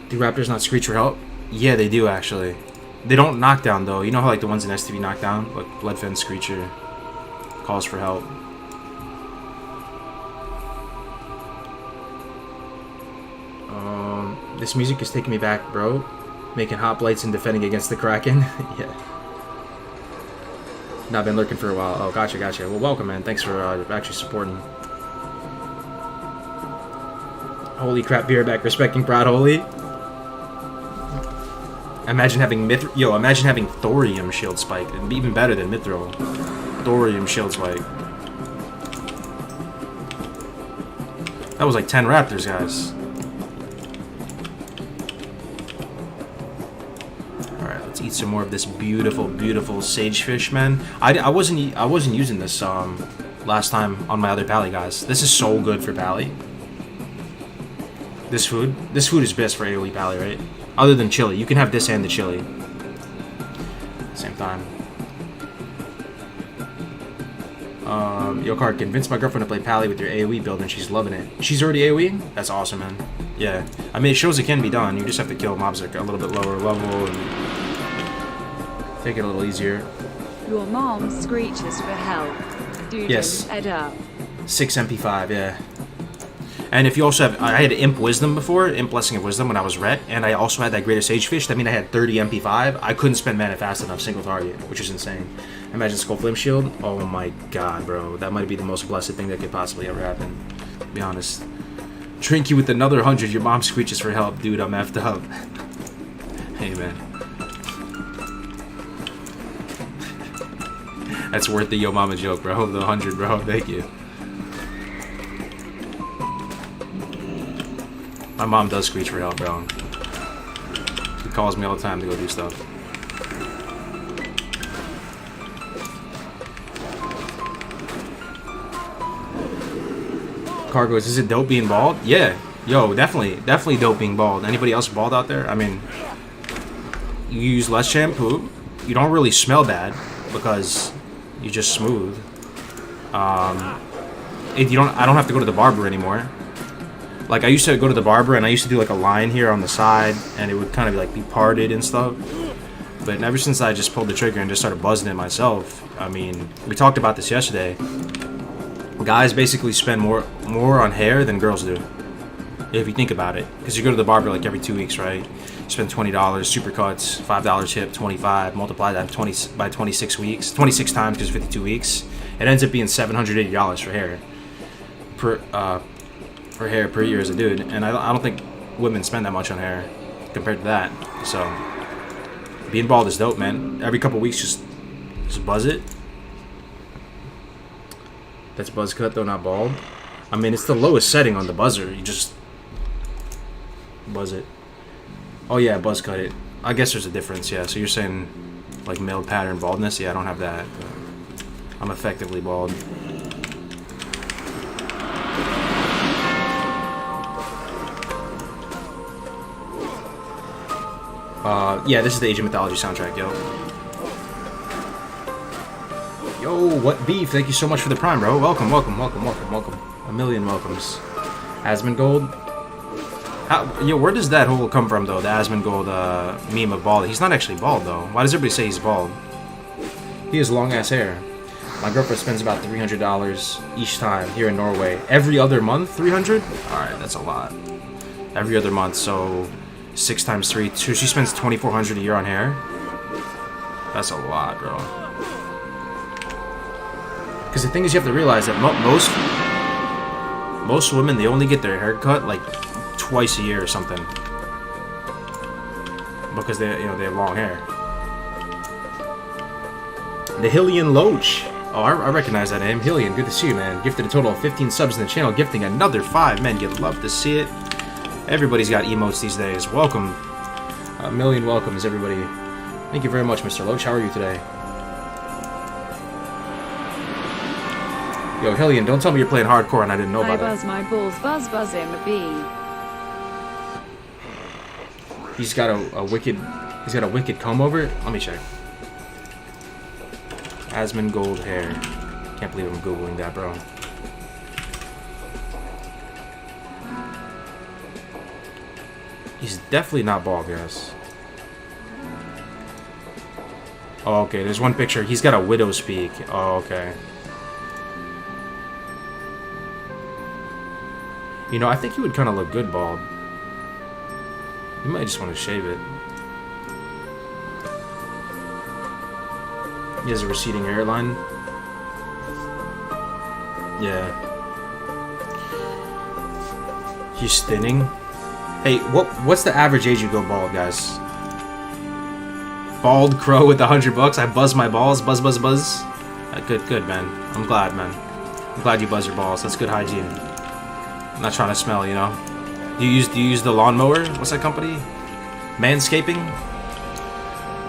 Do raptors not screech for help? Yeah, they do, actually. They don't knock down, though. You know how, like, the ones in STV knock down? Like, Bloodfen Screecher calls for help. This music is taking me back, bro. Making hoplites and defending against the Kraken. Yeah. Not been lurking for a while. Oh, gotcha. Well, welcome, man. Thanks for actually supporting. Holy crap, beer back. Respecting Proud Holy. Imagine having imagine having Thorium Shield Spike. It'd be even better than Mithril. Thorium Shield Spike. That was like 10 raptors, guys. Alright, let's eat some more of this beautiful, beautiful sagefish, man. I wasn't using this last time on my other pally, guys. This is so good for pally. This food is best for AoE pally, right? Other than chili. You can have this and the chili. Same time. Yo, Card, convince my girlfriend to play Pally with your AoE build and she's loving it. She's already AoE? That's awesome, man. Yeah. I mean, it shows it can be done. You just have to kill mobs at a little bit lower level and take it a little easier. Your mom screeches for help. Dude, yes. Head up. 6 MP5, yeah. And if you also have... I had Imp Wisdom before, Imp Blessing of Wisdom when I was Ret, and I also had that Greater Sagefish. That means I had 30 MP5. I couldn't spend mana fast enough single target, which is insane. Imagine Skull Flame Shield. Oh my god, bro. That might be the most blessed thing that could possibly ever happen, to be honest. Drink you with another 100. Your mom screeches for help. Dude, I'm effed up. Hey, man. That's worth the Yo Mama joke, bro. The 100, bro. Thank you. My mom does screech for help, bro. She calls me all the time to go do stuff. Cargos, is it dope being bald? Yeah. Yo, definitely dope being bald. Anybody else bald out there? I mean, you use less shampoo. You don't really smell bad because you're just smooth. I don't have to go to the barber anymore. Like, I used to go to the barber and I used to do like a line here on the side and it would kind of like be parted and stuff. But ever since I just pulled the trigger and just started buzzing it myself, I mean, we talked about this yesterday. Guys basically spend more on hair than girls do, if you think about it. Because you go to the barber like every 2 weeks, right? You spend $20, supercuts, $5 tip, 25, multiply that by 26 weeks, 26 times because 52 weeks. It ends up being $780 for hair per year as a dude, and I don't think women spend that much on hair compared to that. So being bald is dope, man. Every couple weeks, just buzz it. That's buzz cut though, not bald. I mean, it's the lowest setting on the buzzer. You just buzz it. Oh yeah, buzz cut it. I guess there's a difference. Yeah. So you're saying like male pattern baldness? Yeah, I don't have that. I'm effectively bald. Yeah, this is the Age of Mythology soundtrack, yo. Yo, what beef? Thank you so much for the prime, bro. Welcome. A million welcomes. Asmongold. Yo, where does that whole come from, though? The Asmongold meme of bald. He's not actually bald, though. Why does everybody say he's bald? He has long-ass hair. My girlfriend spends about $300 each time here in Norway. Every other month, 300? Alright, that's a lot. Every other month, so 6 times 3. So she spends $2,400 a year on hair. That's a lot, bro. Because the thing is, you have to realize that most women, they only get their hair cut like twice a year or something, because they have long hair. The Hillian Loach. Oh, I recognize that name. Hillian, good to see you, man. Gifted a total of 15 subs in the channel, gifting another 5. Man, you'd love to see it. Everybody's got emotes these days. Welcome. A million welcomes, everybody. Thank you very much, Mr. Loach. How are you today? Yo, Hillian, don't tell me you're playing hardcore and I didn't know about it. I buzz my balls, buzz him a bee. He's got a wicked comb over it. Let me check. Asmongold hair. Can't believe I'm googling that, bro. He's definitely not bald, guys. Oh, okay, there's one picture. He's got a widow's peak. Oh, okay. You know, I think he would kind of look good bald. You might just want to shave it. He has a receding hairline. Yeah. He's thinning. Hey, what's the average age you go bald, guys? Bald crow with $100. I buzz my balls. Buzz, buzz, buzz. Good, man. I'm glad, man. I'm glad you buzz your balls. That's good hygiene. I'm not trying to smell, you know. Do you use the lawnmower? What's that company? Manscaping?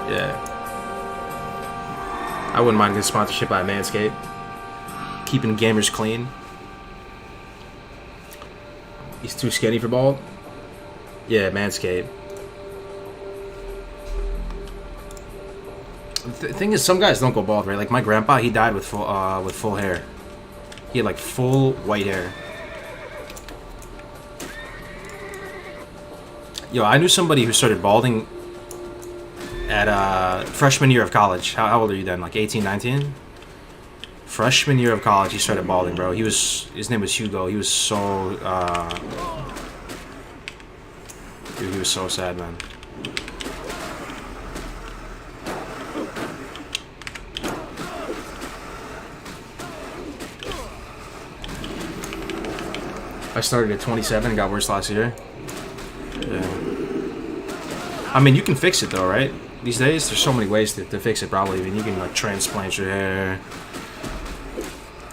Yeah. I wouldn't mind getting sponsorship by Manscaped. Keeping gamers clean. He's too skinny for bald. Yeah, Manscaped. The thing is, some guys don't go bald, right? Like my grandpa, he died with full hair. He had like full white hair. Yo, I knew somebody who started balding at freshman year of college. How old are you then? Like 18, 19? Freshman year of college, he started balding, bro. His name was Hugo. He was so dude, he was so sad, man. I started at 27 and got worse last year. Yeah. I mean, you can fix it though, right? These days, there's so many ways to fix it, probably. I mean, you can like transplant your hair.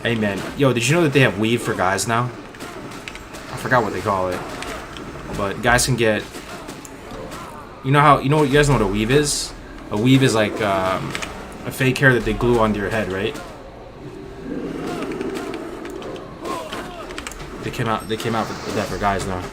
Hey man, yo, did you know that they have weave for guys now? I forgot what they call it, but guys can get. You know what? You guys know what a weave is? A weave is like a fake hair that they glue onto your head, right? They came out with that for guys now.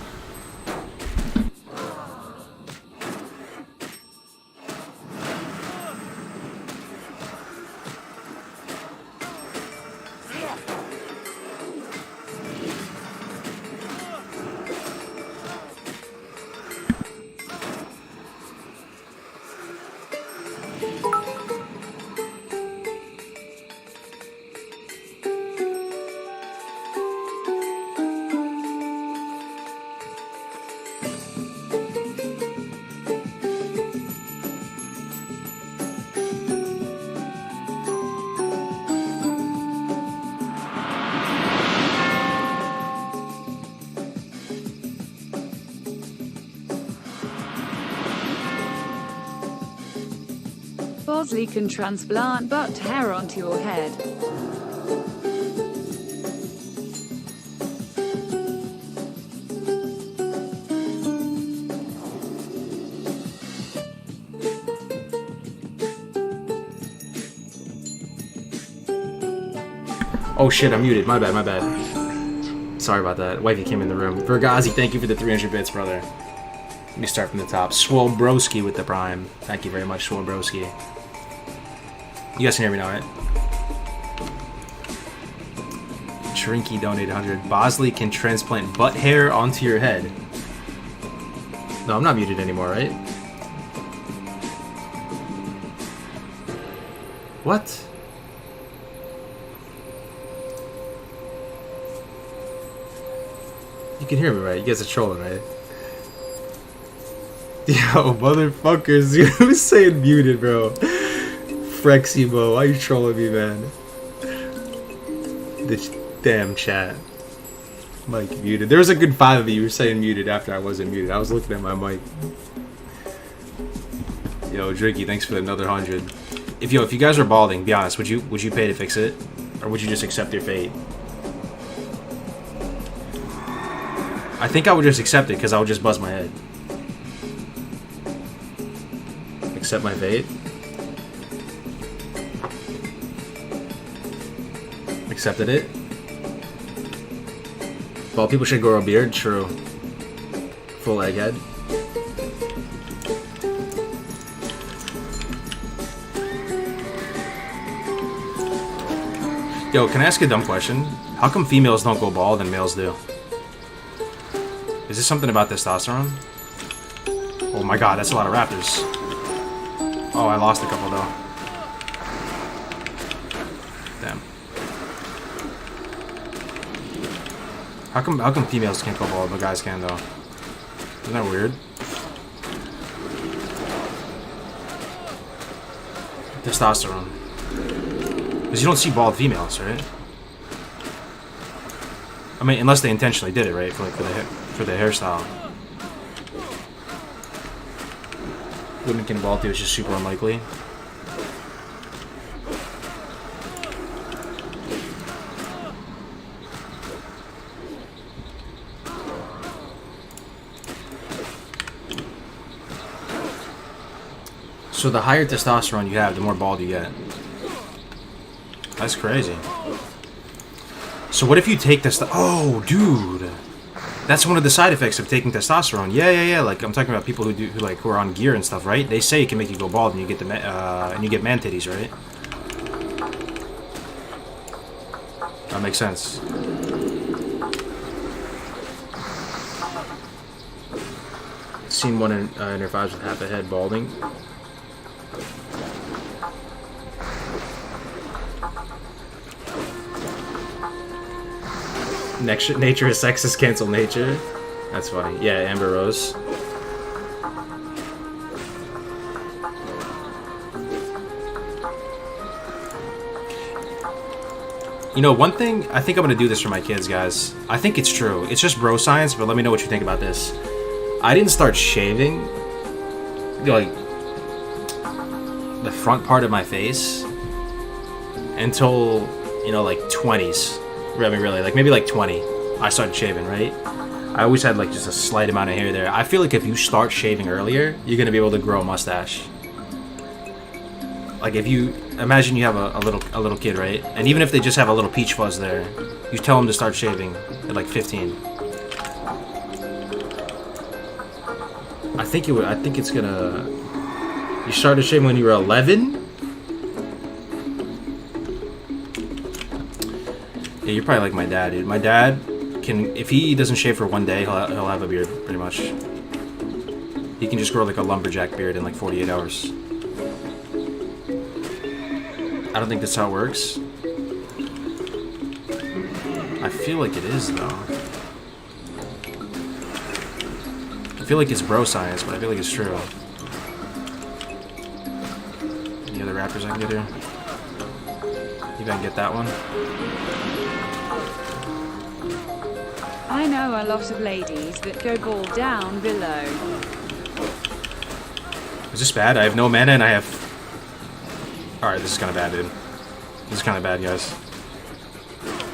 Bosley can transplant butt hair onto your head. Oh shit, I'm muted. My bad. Sorry about that. Wifey came in the room. Vergazi, thank you for the 300 bits, brother. Let me start from the top. Swolbrowski with the prime. Thank you very much, Swolbrowski. You guys can hear me now, right? Shrinky donated 100. Bosley can transplant butt hair onto your head. No, I'm not muted anymore, right? What? You can hear me, right? You guys are trolling, right? Yo, motherfuckers, who's saying muted, bro? Freximo, why you trolling me, man? This damn chat. Mic muted. There was a good 5 of you who were saying muted after I wasn't muted. I was looking at my mic. Yo, Drinky, thanks for another 100. If you guys were balding, be honest, would you pay to fix it? Or would you just accept your fate? I think I would just accept it because I would just buzz my head. Accept my fate. Accepted it. Bald people should grow a beard. True. Full egghead. Yo, can I ask a dumb question? How come females don't go bald and males do? Is this something about testosterone? Oh my god, that's a lot of raptors. Oh, I lost a couple though. Damn. How come females can't go bald but guys can though? Isn't that weird? Testosterone. Because you don't see bald females, right? I mean, unless they intentionally did it, right? For the hairstyle. Women can bald too, it's just super unlikely. So the higher testosterone you have, the more bald you get. That's crazy. So what if you take oh, dude. That's one of the side effects of taking testosterone. Yeah. Like I'm talking about people who are on gear and stuff, right? They say it can make you go bald and you get man titties, right? That makes sense. Seen one in her fives with half a head balding. Nature is sexist, cancel nature. That's funny. Yeah, Amber Rose. You know, one thing, I think I'm gonna do this for my kids, guys. I think it's true. It's just bro science, but let me know what you think about this. I didn't start shaving, like, the front part of my face until, you know, like 20s. Really, like maybe like 20. I started shaving, right? I always had like just a slight amount of hair there. I feel like if you start shaving earlier, you're gonna be able to grow a mustache. Like if you imagine you have a little kid, right? And even if they just have a little peach fuzz there, you tell them to start shaving at like 15. I think it's gonna. You started shaving when you were 11. Yeah, you're probably like my dad, dude. My dad can, if he doesn't shave for one day, he'll have a beard, pretty much. He can just grow like a lumberjack beard in like 48 hours. I don't think that's how it works. I feel like it is, though. I feel like it's bro science, but I feel like it's true. Any other rappers I can get here? Maybe I can get that one. I know a lot of ladies that go bald down below. Is this bad? I have no mana and I have... Alright, this is kind of bad, dude. This is kind of bad, guys.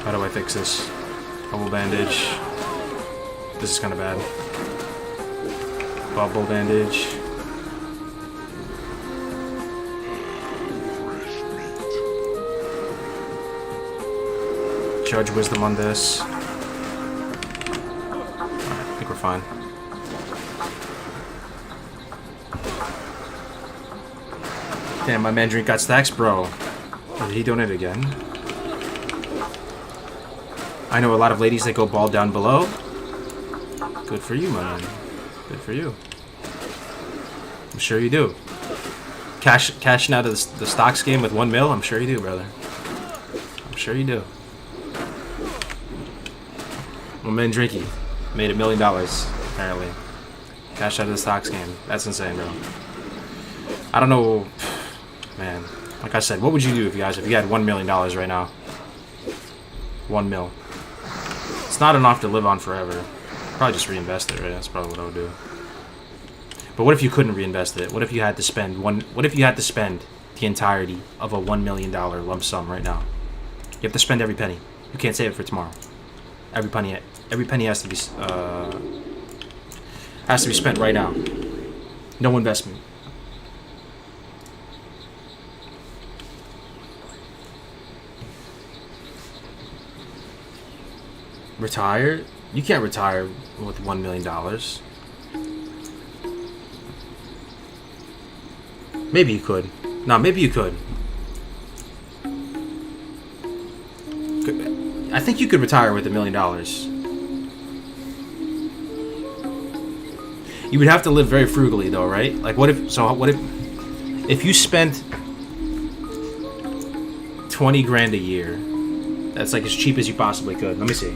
How do I fix this? Bubble bandage. This is kind of bad. Bubble bandage. Judge wisdom on this. I think we're fine. Damn, my man drink got stacks, bro. Did he donate again? I know a lot of ladies that go bald down below. Good for you, my man. Good for you. I'm sure you do. Cashing out of the stocks game with 1 mil? I'm sure you do, brother. I'm sure you do. My man Drinky made $1 million, apparently. Cashed out of the stocks game. That's insane, bro. I don't know, man. Like I said, what would you do if you had $1 million right now? 1 mil. It's not enough to live on forever. Probably just reinvest it, right? That's probably what I would do. But what if you couldn't reinvest it? What if you had to spend the entirety of a $1 million lump sum right now? You have to spend every penny. You can't save it for tomorrow. Every penny has to be spent right now. No investment. Retire? You can't retire with $1 million. Maybe you could. No, maybe you could. I think you could retire with $1 million. You would have to live very frugally, though, right? Like, what if you spent 20 grand a year? That's like as cheap as you possibly could. Let me see.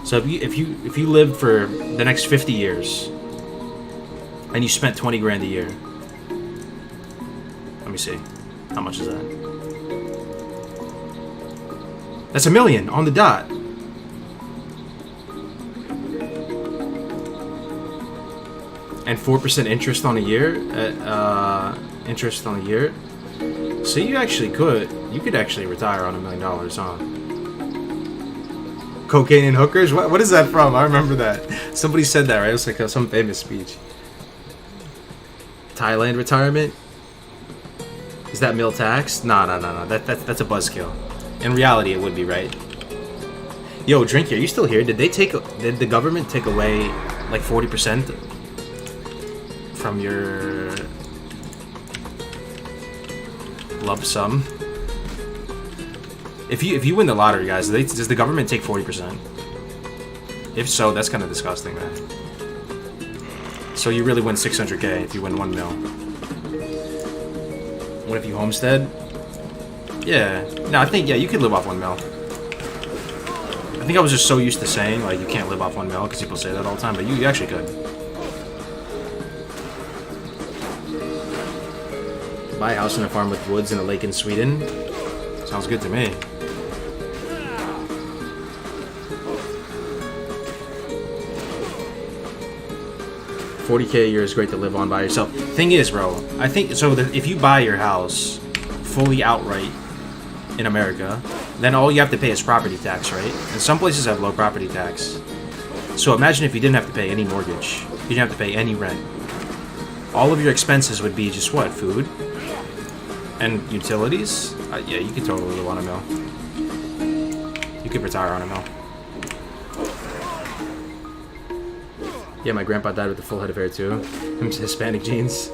So if you lived for the next 50 years and you spent 20 grand a year, let me see. How much is that? That's $1 million on the dot. And 4% interest on a year. Interest on a year. So you could actually retire on $1 million, huh? Cocaine and hookers? What is that from? I remember that. Somebody said that, right? It was like some famous speech. Thailand retirement? Is that meal tax? No. That's a buzzkill. In reality, it would be, right? Yo, Drinky, are you still here? Did the government take away like 40% from your lump sum? If you win the lottery, guys, does the government take 40%? If so, that's kind of disgusting, man. So you really win 600k if you win 1 mil. What if you homestead? Yeah. No, I think, yeah, you could live off 1 mil. I think I was just so used to saying, like, you can't live off 1 mil, because people say that all the time, but you actually could. Buy a house and a farm with woods and a lake in Sweden. Sounds good to me. $40k a year is great to live on by yourself. Thing is, bro, I think so that if you buy your house fully outright in America, then all you have to pay is property tax, right? And some places have low property tax. So imagine if you didn't have to pay any mortgage, you didn't have to pay any rent. All of your expenses would be just what? Food and utilities? Yeah, you could totally live on $1 mil. You could retire on $1 mil. Yeah, my grandpa died with a full head of hair too. Him's Hispanic genes.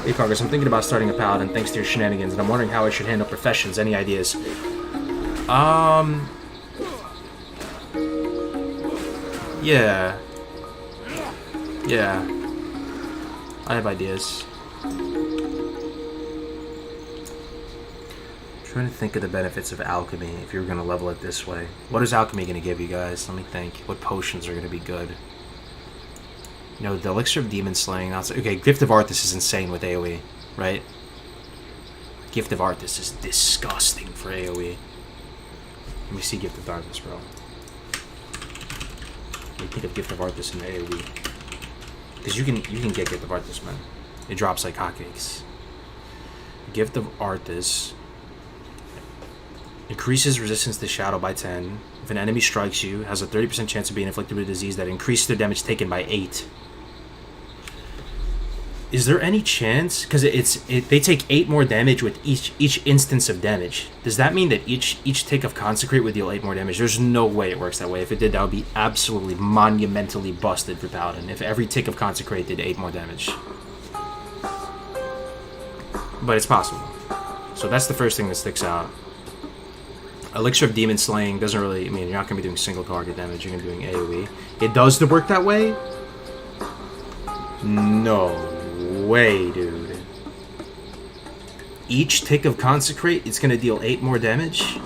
Hey, Congress, I'm thinking about starting a Paladin thanks to your shenanigans, and I'm wondering how I should handle professions. Any ideas? Yeah. Yeah. I have ideas. Trying to think of the benefits of alchemy if you were going to level it this way. What is alchemy going to give you guys? Let me think. What potions are going to be good? You know, the elixir of demon slaying. Okay, Gift of Arthas is insane with AoE, right? Gift of Arthas is disgusting for AoE. Let me see Gift of Arthas, bro. What do you think of Gift of Arthas in AoE? Because you can get Gift of Arthas, man. It drops like hotcakes. Gift of Arthas increases resistance to shadow by 10. If an enemy strikes you, has a 30% chance of being inflicted with a disease that increases their damage taken by 8. Is there any chance? Because they take 8 more damage with each instance of damage. Does that mean that each tick of Consecrate would deal 8 more damage? There's no way it works that way. If it did, that would be absolutely monumentally busted for Paladin. If every tick of Consecrate did 8 more damage. But it's possible. So that's the first thing that sticks out. Elixir of Demon Slaying doesn't really... I mean, you're not going to be doing single target damage. You're going to be doing AoE. It does work that way? No way, dude. Each tick of Consecrate, it's going to deal 8 more damage?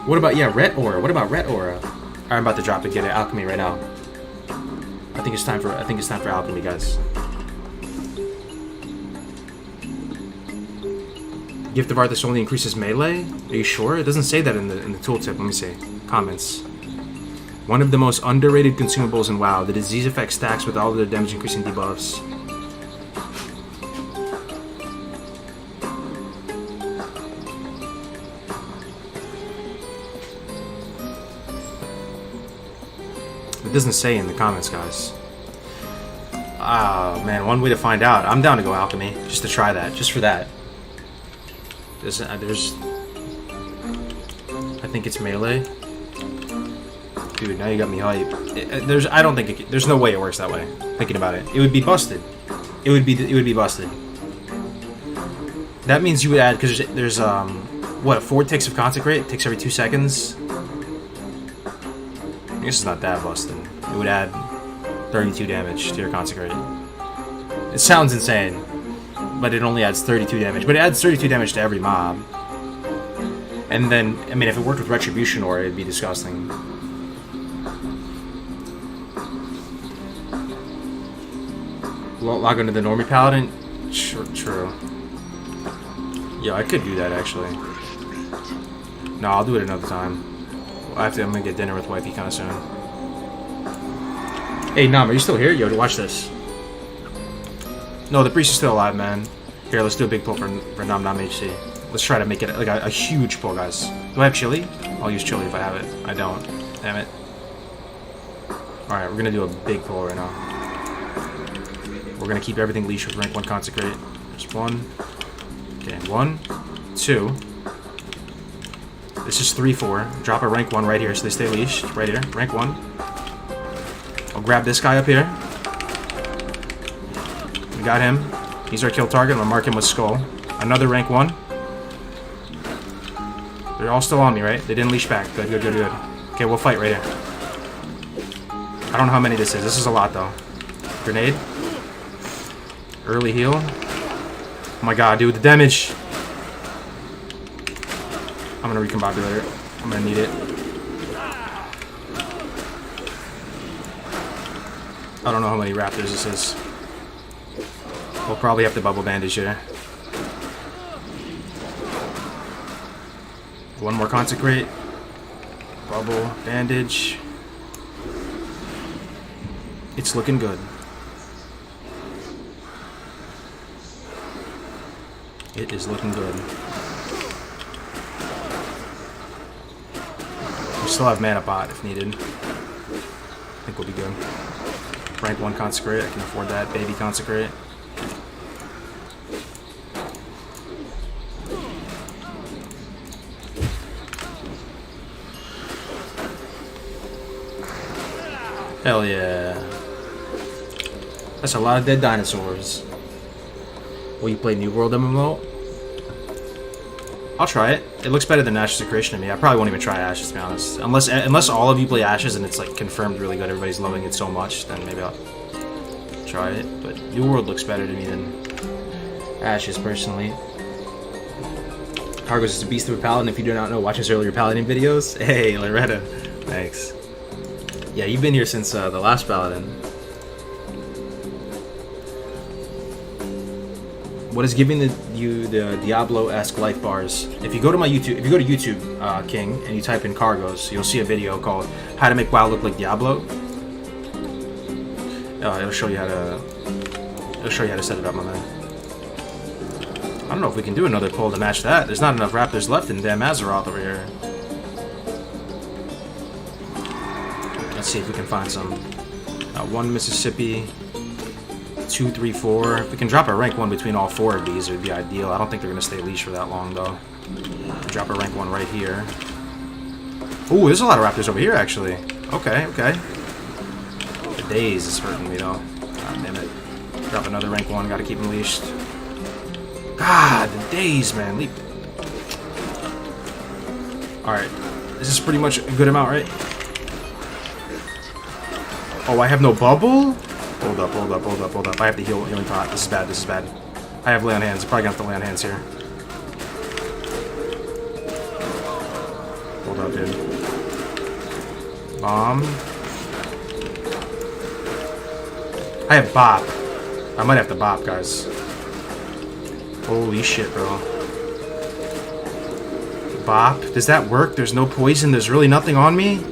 What about... Yeah, Ret Aura. What about Ret Aura? Alright, I'm about to drop it. Get it. Alchemy right now. I think it's time for Alchemy, guys. Gift of Arthas only increases melee? Are you sure? It doesn't say that in the tooltip. Let me see. Comments. One of the most underrated consumables in WoW. The disease effect stacks with all of their damage increasing debuffs. It doesn't say in the comments, guys. Oh, man. One way to find out. I'm down to go Alchemy. Just to try that. Just for that. There's I think it's melee. Dude, now you got me hype. There's no way it works that way. Thinking about it, it would be busted. It would be busted. That means you would add, because there's What, 4 ticks of Consecrate? Ticks every 2 seconds? I guess it's not that busted. It would add 32 damage to your Consecrate. It sounds insane, but it only adds 32 damage. But it adds 32 damage to every mob. And then, I mean, if it worked with Retribution Aura, it'd be disgusting. Log into the Normie Paladin? True. Yeah, I could do that, actually. No, I'll do it another time. I'm gonna get dinner with wifey kind of soon. Hey, Nam, are you still here? Yo, watch this. No, the priest is still alive, man. Here, let's do a big pull for Nam Nam HC. Let's try to make it like a huge pull, guys. Do I have chili? I'll use chili if I have it. I don't. Damn it. Alright, we're gonna do a big pull right now. We're gonna keep everything leash with rank 1 Consecrate. There's 1. Okay, 1, 2. This is 3, 4. Drop a rank 1 right here so they stay leashed. Right here. Rank 1. I'll grab this guy up here. We got him. He's our kill target. I'm gonna mark him with skull. Another rank 1. They're all still on me, right? They didn't leash back. Good, good, good, good. Okay, we'll fight right here. I don't know how many this is. This is a lot, though. Grenade. Early heal. Oh my god, dude, the damage. I'm gonna recombobulate it. I'm gonna need it. I don't know how many raptors this is. We'll probably have to bubble bandage here. One more Consecrate. Bubble bandage. It's looking good. It is looking good. We still have mana pot if needed. I think we'll be good. Rank 1 Consecrate, I can afford that. Baby Consecrate. Hell yeah. That's a lot of dead dinosaurs. Will you play New World MMO? I'll try it. It looks better than Ashes of Creation to me. I probably won't even try Ashes, to be honest. Unless all of you play Ashes and it's like confirmed really good, everybody's loving it so much, then maybe I'll try it. But New World looks better to me than Ashes, personally. Cargos is a beast of a Paladin. If you do not know, watch his earlier Paladin videos. Hey, Loretta. Thanks. Yeah, you've been here since the last Paladin. What is giving you the Diablo-esque life bars? If you go to my YouTube, King, and you type in Cargos, you'll see a video called "How to Make WoW Look Like Diablo." It'll show you how to set it up, my man. I don't know if we can do another pull to match that. There's not enough raptors left in damn Azeroth over here. Let's see if we can find some. 1 Mississippi. 2, 3, 4. If we can drop a rank 1 between all 4 of these, it would be ideal. I don't think they're going to stay leash for that long, though. Drop a rank 1 right here. Ooh, there's a lot of raptors over here, actually. Okay, okay. The daze is hurting me, though. God damn it. Drop another rank 1. Got to keep them leashed. God, the daze, man. Leap. Alright. This is pretty much a good amount, right? Oh, I have no bubble? Hold up, hold up, hold up, hold up. I have the healing pot. This is bad, this is bad. I have lay on hands. I'm probably gonna have to lay on hands here. Hold up, dude. Bomb. I have bop. I might have to bop, guys. Holy shit, bro. Bop. Does that work? There's no poison. There's really nothing on me?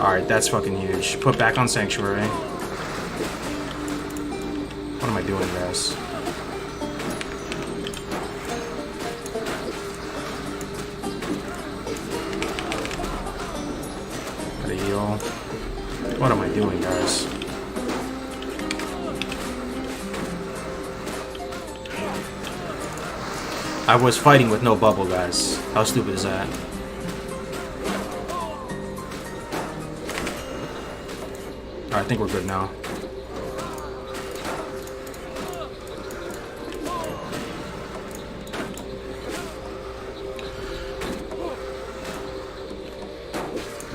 Alright, that's fucking huge. Put back on Sanctuary. What am I doing, guys? Gotta heal. What am I doing, guys? I was fighting with no bubble, guys. How stupid is that? Alright, I think we're good now.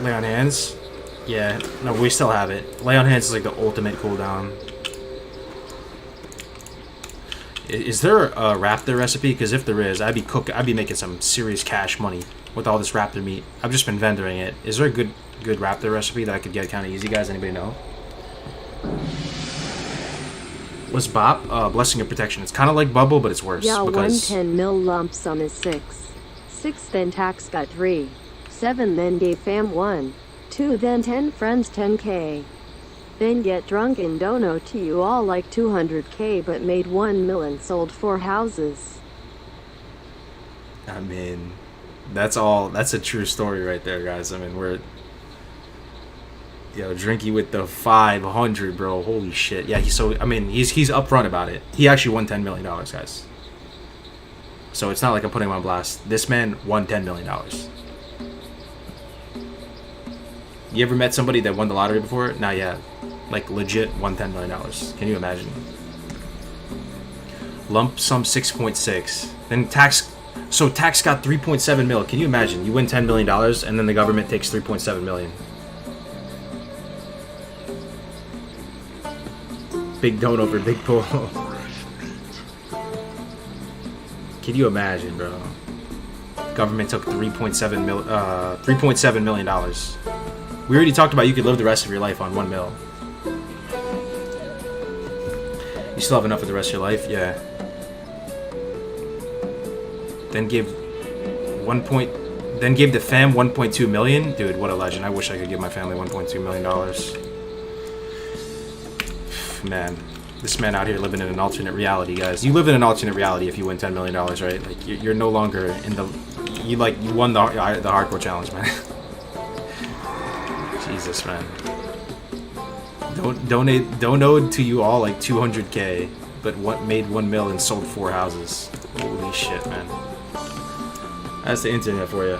Lay on hands. Yeah, no, we still have it. Lay on hands is like the ultimate cooldown. Is there a raptor recipe? Because if there is, I'd be making some serious cash money with all this raptor meat. I've just been vendoring it. Is there a good raptor recipe that I could get kind of easy, guys? Anybody know? What's BOP? Blessing of Protection. It's kind of like Bubble, but it's worse. Yeah, because 110 mil lump sum is 6. 6 then tax got 3. 7 then gave fam 1. 2 then 10 friends 10k. Then get drunk and dono to you all like 200k but made 1 mil and sold 4 houses. I mean, that's a true story right there, guys. I mean, we're... Yo, Drinky with the 500, bro. Holy shit. Yeah, he's upfront about it. He actually won $10 million, guys. So it's not like I'm putting him on blast. This man won $10 million. You ever met somebody that won the lottery before? Nah, yeah. Like, legit won $10 million. Can you imagine? Lump sum 6.6. Then tax... So tax got 3.7 mil. Can you imagine? You win $10 million and then the government takes 3.7 million. Big dono for big pull. Can you imagine, bro? Government took $3.7 million. We already talked about you could live the rest of your life on 1 mil. You still have enough for the rest of your life? Yeah. Then gave the fam 1.2 million. Dude, what a legend. I wish I could give my family $1.2 million. Man, this man out here living in an alternate reality, guys. You live in an alternate reality if you win $10 million, right? Like, you're no longer in the... You won the hardcore challenge, man. Jesus, man. Donate to you all like 200k, but what made 1 mil and sold 4 houses. Holy shit, man. That's the internet for you.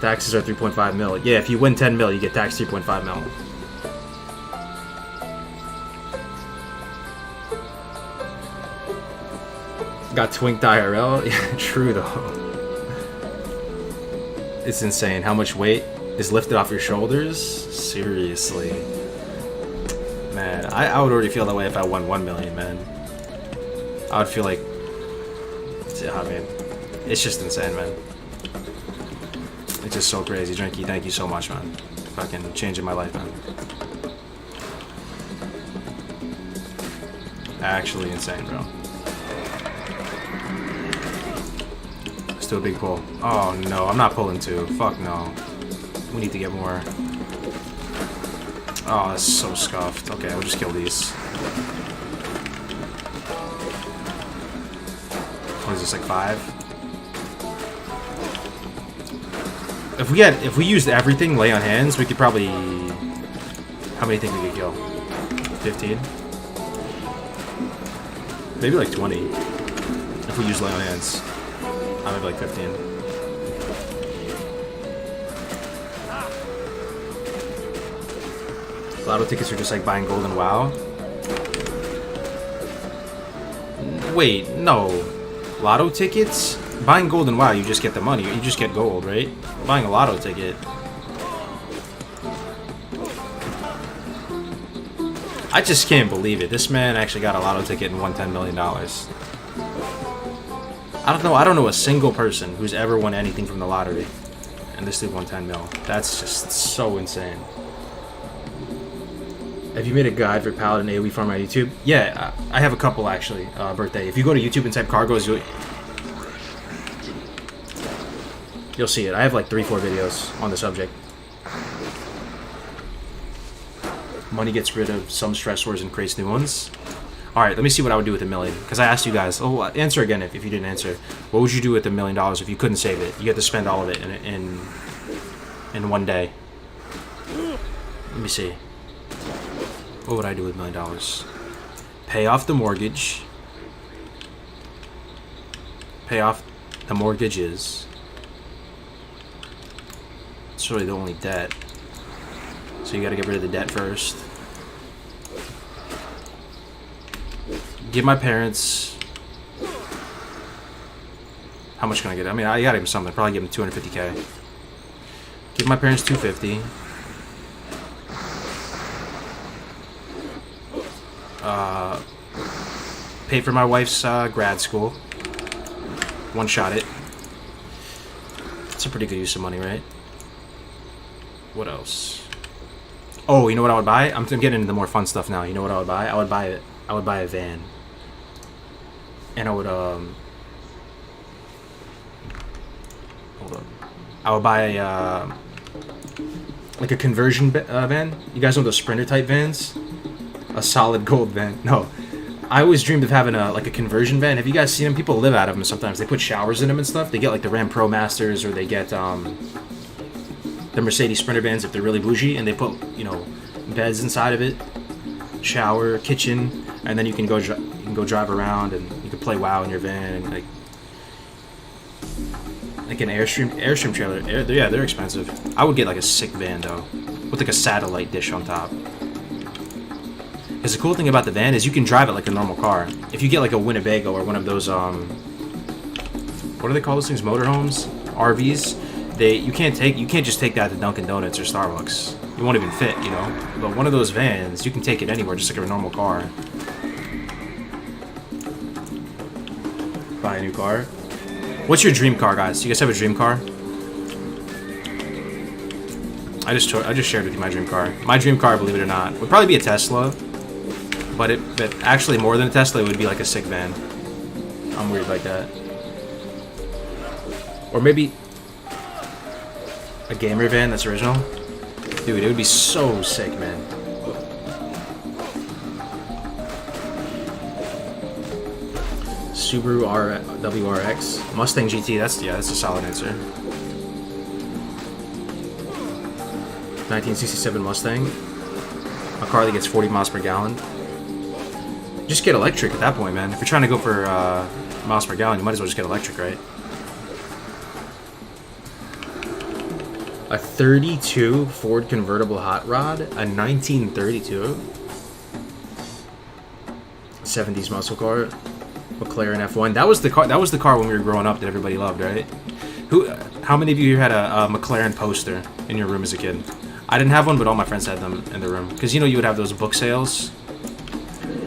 Taxes are 3.5 mil. Yeah, if you win 10 mil, you get taxed 3.5 mil. Got twinked IRL? Yeah, true though. It's insane how much weight is lifted off your shoulders. Seriously. Man, I would already feel that way if I won 1 million, man. I would feel like... I mean, it's just insane, man. It's just so crazy. Drinky, thank you so much, man. Fucking changing my life, man. Actually insane, bro. Let's do a big pull. Oh no, I'm not pulling 2. Fuck no. We need to get more. Oh, that's so scuffed. Okay, we'll just kill these. What is this, like 5? If we used everything, lay on hands, we could probably... How many think we could kill? 15? Maybe like 20. If we use lay on hands. Maybe like 15. Lotto tickets are just like buying gold in WoW. Wait, no. Lotto tickets? Buying gold in WoW, you just get the money. You just get gold, right? Buying a lotto ticket. I just can't believe it. This man actually got a lotto ticket and won $10 million. I don't know a single person who's ever won anything from the lottery. And this dude won 10 mil. That's just so insane. Have you made a guide for Paladin AoE farm on YouTube? Yeah, I have a couple actually. Birthday. If you go to YouTube and type cargoes, you'll see it. I have like 3-4 videos on the subject. Money gets rid of some stressors and creates new ones. Alright, let me see what I would do with $1 million. Because I asked you guys. Oh, answer again if you didn't answer. What would you do with $1 million if you couldn't save it? You had to spend all of it in 1 day. Let me see. What would I do with $1 million? Pay off the mortgage. Pay off the mortgages. It's really the only debt. So you gotta get rid of the debt first. Give my parents... How much can I get? I mean, I gotta give them something. Probably give them 250k. Give my parents $250. Pay for my wife's grad school. One shot it. It's a pretty good use of money, right? What else? Oh, you know what I would buy? I'm getting into the more fun stuff now. You know what I would buy? I would buy a van. And I would hold on. I would buy like a conversion van. You guys know those Sprinter type vans? A solid gold van. No. I always dreamed of having a conversion van. Have you guys seen them? People live out of them sometimes. They put showers in them and stuff. They get like the Ram Pro Masters, or they get the Mercedes Sprinter vans if they're really bougie, and they put, you know, beds inside of it, shower, kitchen, and then you can go drive around and you can play WoW in your van, and like an Airstream trailer. Yeah, they're expensive. I would get like a sick van though, with like a satellite dish on top. Because the cool thing about the van is you can drive it like a normal car. If you get like a Winnebago or one of those what do they call those things? Motorhomes, RVs. You can't just take that to Dunkin' Donuts or Starbucks. You won't even fit, you know. But one of those vans, you can take it anywhere, just like a normal car. Buy a new car. What's your dream car, guys? Do you guys have a dream car? I just shared with you my dream car. My dream car, believe it or not, would probably be a Tesla. But actually more than a Tesla, it would be like a sick van. I'm weird like that. Or maybe a gamer van that's original. Dude, it would be so sick, man. Subaru WRX. Mustang GT, that's a solid answer. 1967 Mustang. A car that gets 40 miles per gallon. Just get electric at that point, man. If you're trying to go for miles per gallon, you might as well just get electric, right? A 32 Ford convertible hot rod, a 1932 70s muscle car, McLaren F1. That was the car. That was the car when we were growing up that everybody loved, right? How many of you had a McLaren poster in your room as a kid? I didn't have one, but all my friends had them in their room. Because you know you would have those book sales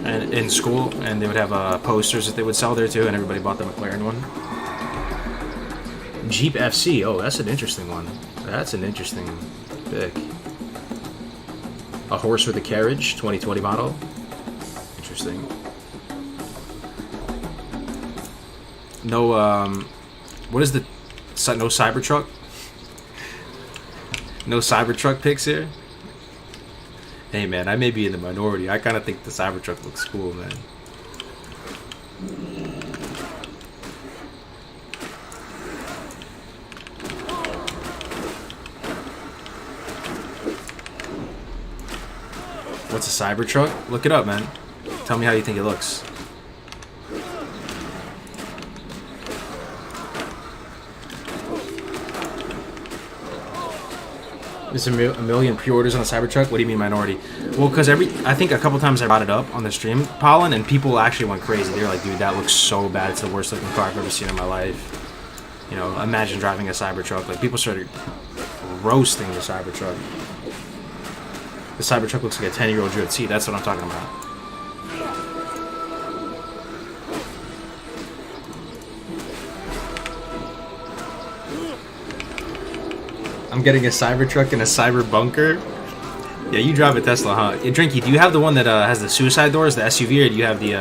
and in school, and they would have posters that they would sell there too, and everybody bought the McLaren one. Jeep FC. Oh, that's an interesting one. That's an interesting pick. A horse with a carriage, 2020 model. Interesting. No, what is the... No Cybertruck? No Cybertruck picks here? Hey man, I may be in the minority. I kind of think the Cybertruck looks cool, man. What's a Cybertruck? Look it up, man. Tell me how you think it looks. There's a million pre-orders on a Cybertruck? What do you mean minority? Well, because I think a couple times I brought it up on the stream, Paladin, and people actually went crazy. They were like, dude, that looks so bad. It's the worst looking car I've ever seen in my life. You know, imagine driving a Cybertruck. Like, people started roasting the Cybertruck. The Cybertruck looks like a 10-year-old Druid seat. That's what I'm talking about. I'm getting a Cybertruck and a Cyber bunker. Yeah, you drive a Tesla, huh? Yeah, Drinky, do you have the one that has the suicide doors, the SUV, or do you have the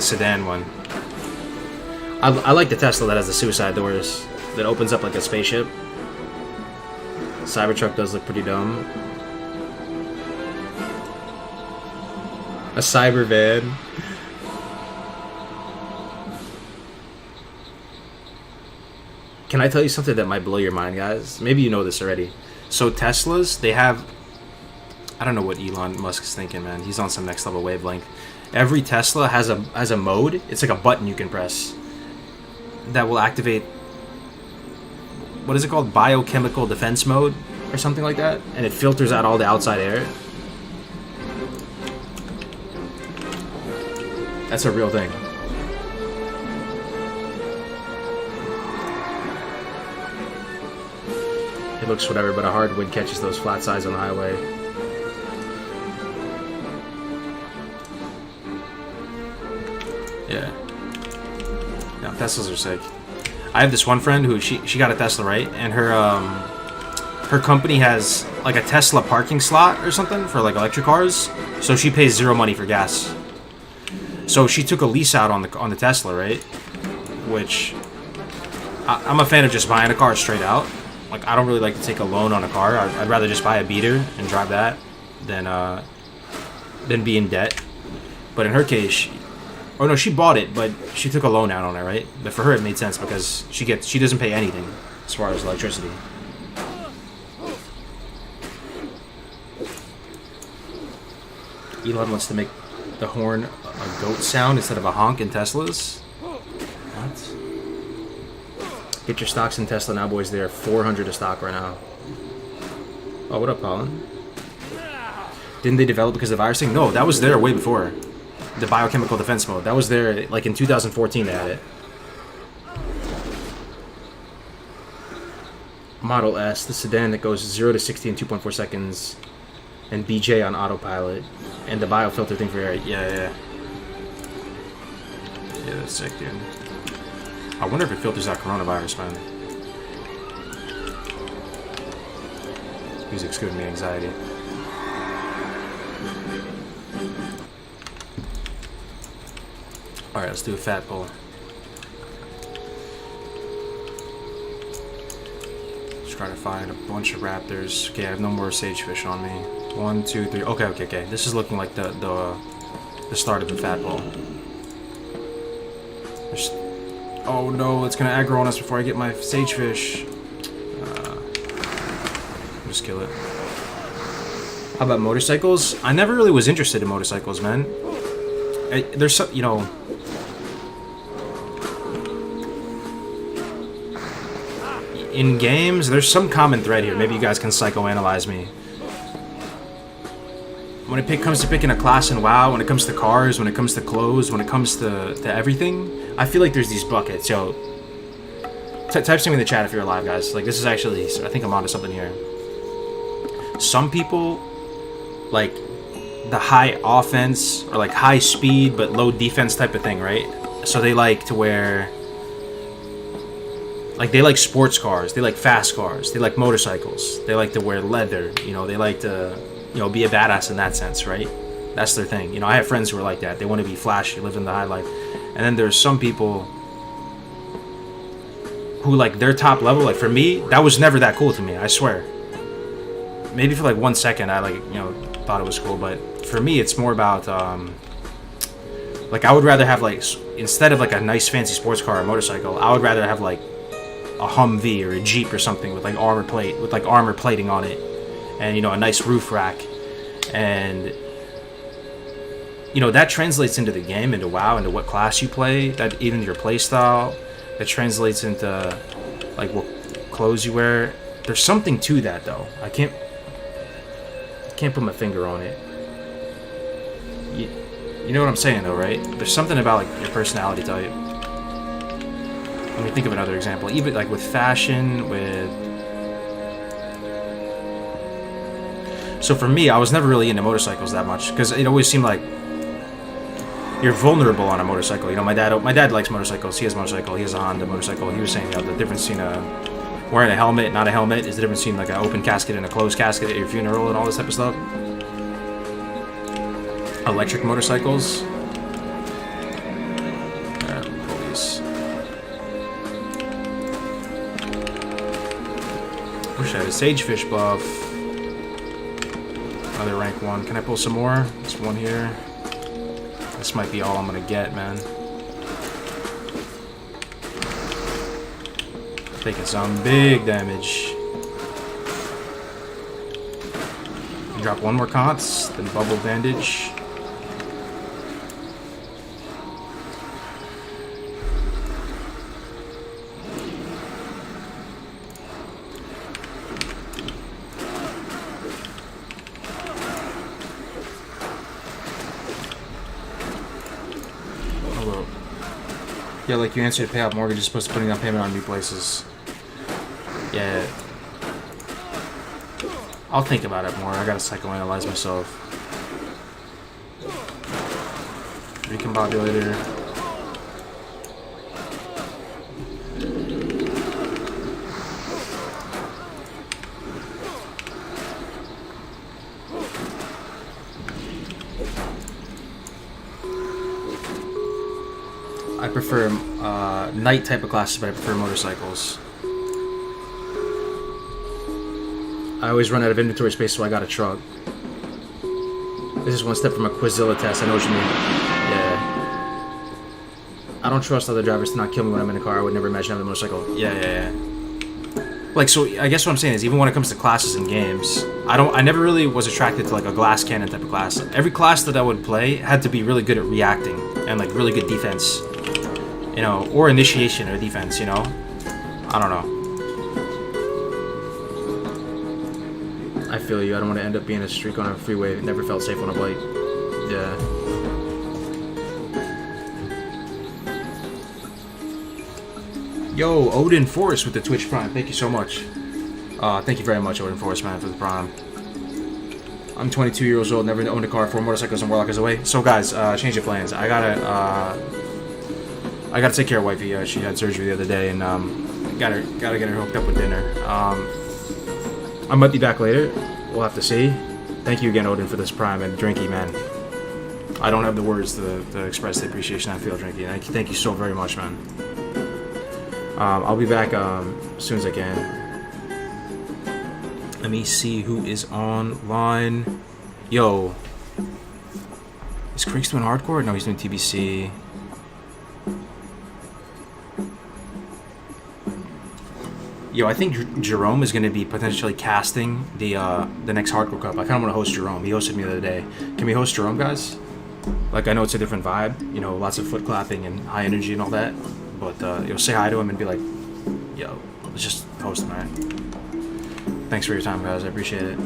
sedan one? I like the Tesla that has the suicide doors, that opens up like a spaceship. Cybertruck does look pretty dumb. A cyber van. Can I tell you something that might blow your mind, guys? Maybe you know this already. So Teslas, they have... I don't know what Elon Musk's thinking, man. He's on some next level wavelength. Every Tesla has a mode. It's like a button you can press that will activate... What is it called? Biochemical defense mode? Or something like that? And it filters out all the outside air. That's a real thing. It looks whatever, but a hard wind catches those flat sides on the highway. Yeah. Yeah, Teslas are sick. I have this one friend who she got a Tesla, right? And her company has like a Tesla parking slot or something for like electric cars. So she pays 0 money for gas. So she took a lease out on the Tesla, right? Which I'm a fan of just buying a car straight out. Like, I don't really like to take a loan on a car. I'd rather just buy a beater and drive that than be in debt. But in her case, oh no, she bought it, but she took a loan out on it, right? But for her, it made sense because she doesn't pay anything as far as electricity. Elon wants to make the horn a goat sound instead of a honk in Teslas. What? Get your stocks in Tesla now, boys. They're 400 a stock right now. Oh, what up, Paladin? Didn't they develop because of the virus thing? No, that was there way before. The biochemical defense mode. That was there, like, in 2014 they had it. Model S, the sedan that goes 0 to 60 in 2.4 seconds. And BJ on autopilot. And the biofilter thing for air. Yeah. Yeah, that's sick, dude. I wonder if it filters out coronavirus, man. Music's giving me anxiety. Alright, let's do a fat pull. Let's try to find a bunch of raptors. Okay, I have no more sagefish on me. 1, 2, 3. Okay. This is looking like the start of the fat pull. Oh no, it's gonna aggro on us before I get my sagefish. Just kill it. How about motorcycles? I never really was interested in motorcycles, man. There's some, you know... In games, there's some common thread here. Maybe you guys can psychoanalyze me. When it comes to picking a class in WoW, when it comes to cars, when it comes to clothes, when it comes to everything, I feel like there's these buckets. Yo, type something in the chat if you're alive, guys. Like, this is actually, I think I'm onto something here. Some people like the high offense or like high speed but low defense type of thing, right? So they like to wear, like, they like sports cars, they like fast cars, they like motorcycles, they like to wear leather, you know, they like to, you know, be a badass in that sense, right? That's their thing. You know, I have friends who are like that. They want to be flashy, live in the high life. And then there's some people who, like, their top level, like, for me, that was never that cool to me, I swear. Maybe for, like, 1 second I, like, you know, thought it was cool, but for me, it's more about, like, I would rather have, like, instead of, like, a nice fancy sports car or motorcycle, I would rather have, like, a Humvee or a Jeep or something with, like, armor plating on it, and, you know, a nice roof rack, and, you know, that translates into the game, into WoW, into what class you play, that even your play style, that translates into, like, what clothes you wear. There's something to that, though. I can't put my finger on it. You know what I'm saying, though, right? There's something about, like, your personality type. Let me think of another example. Even, like, with fashion, with... So for me, I was never really into motorcycles that much, because it always seemed like you're vulnerable on a motorcycle. You know, my dad likes motorcycles. He has a motorcycle. He has a Honda motorcycle. He was saying, you know, the difference between wearing a helmet, not a helmet, is the difference between, like, an open casket and a closed casket at your funeral and all this type of stuff. Electric motorcycles. Police. Wish I had a sagefish buff. Another rank 1. Can I pull some more? There's one here. This might be all I'm gonna get, man. Taking some big damage. Drop one more conts, then bubble bandage. Yeah, like you answered to pay out mortgage as opposed to putting down payment on new places. Yeah. I'll think about it more. I gotta psychoanalyze myself. Recombobulator. I prefer night type of classes, but I prefer motorcycles. I always run out of inventory space, so I got a truck. This is one step from a Quizilla test. I know what you mean. Yeah. I don't trust other drivers to not kill me when I'm in a car. I would never imagine having a motorcycle. Yeah. Like, so I guess what I'm saying is, even when it comes to classes in games, I never really was attracted to like a glass cannon type of class. Every class that I would play had to be really good at reacting and like really good defense, you know, or initiation or defense, you know. I don't know. I feel you. I don't want to end up being a streak on a freeway. Never felt safe on a bike. Yeah. Yo, Odin Forrest with the Twitch Prime. Thank you so much. Thank you very much, Odin Forrest, man, for the Prime. I'm 22 years old, never owned a car, 4 motorcycles, and Warlock is away. So, guys, change your plans. I gotta take care of wifey. She had surgery the other day, and gotta get her hooked up with dinner. I might be back later. We'll have to see. Thank you again, Odin, for this Prime, and Drinky, man. I don't have the words to express the appreciation I feel, Drinky. And thank you so very much, man. I'll be back as soon as I can. Let me see who is online. Yo. Is Creeks doing hardcore? No, he's doing TBC. Yo, I think Jerome is going to be potentially casting the next Hardcore Cup. I kind of want to host Jerome. He hosted me the other day. Can we host Jerome, guys? Like, I know it's a different vibe. You know, lots of foot clapping and high energy and all that. But, say hi to him and be like, yo, let's just host him, alright? Thanks for your time, guys. I appreciate it.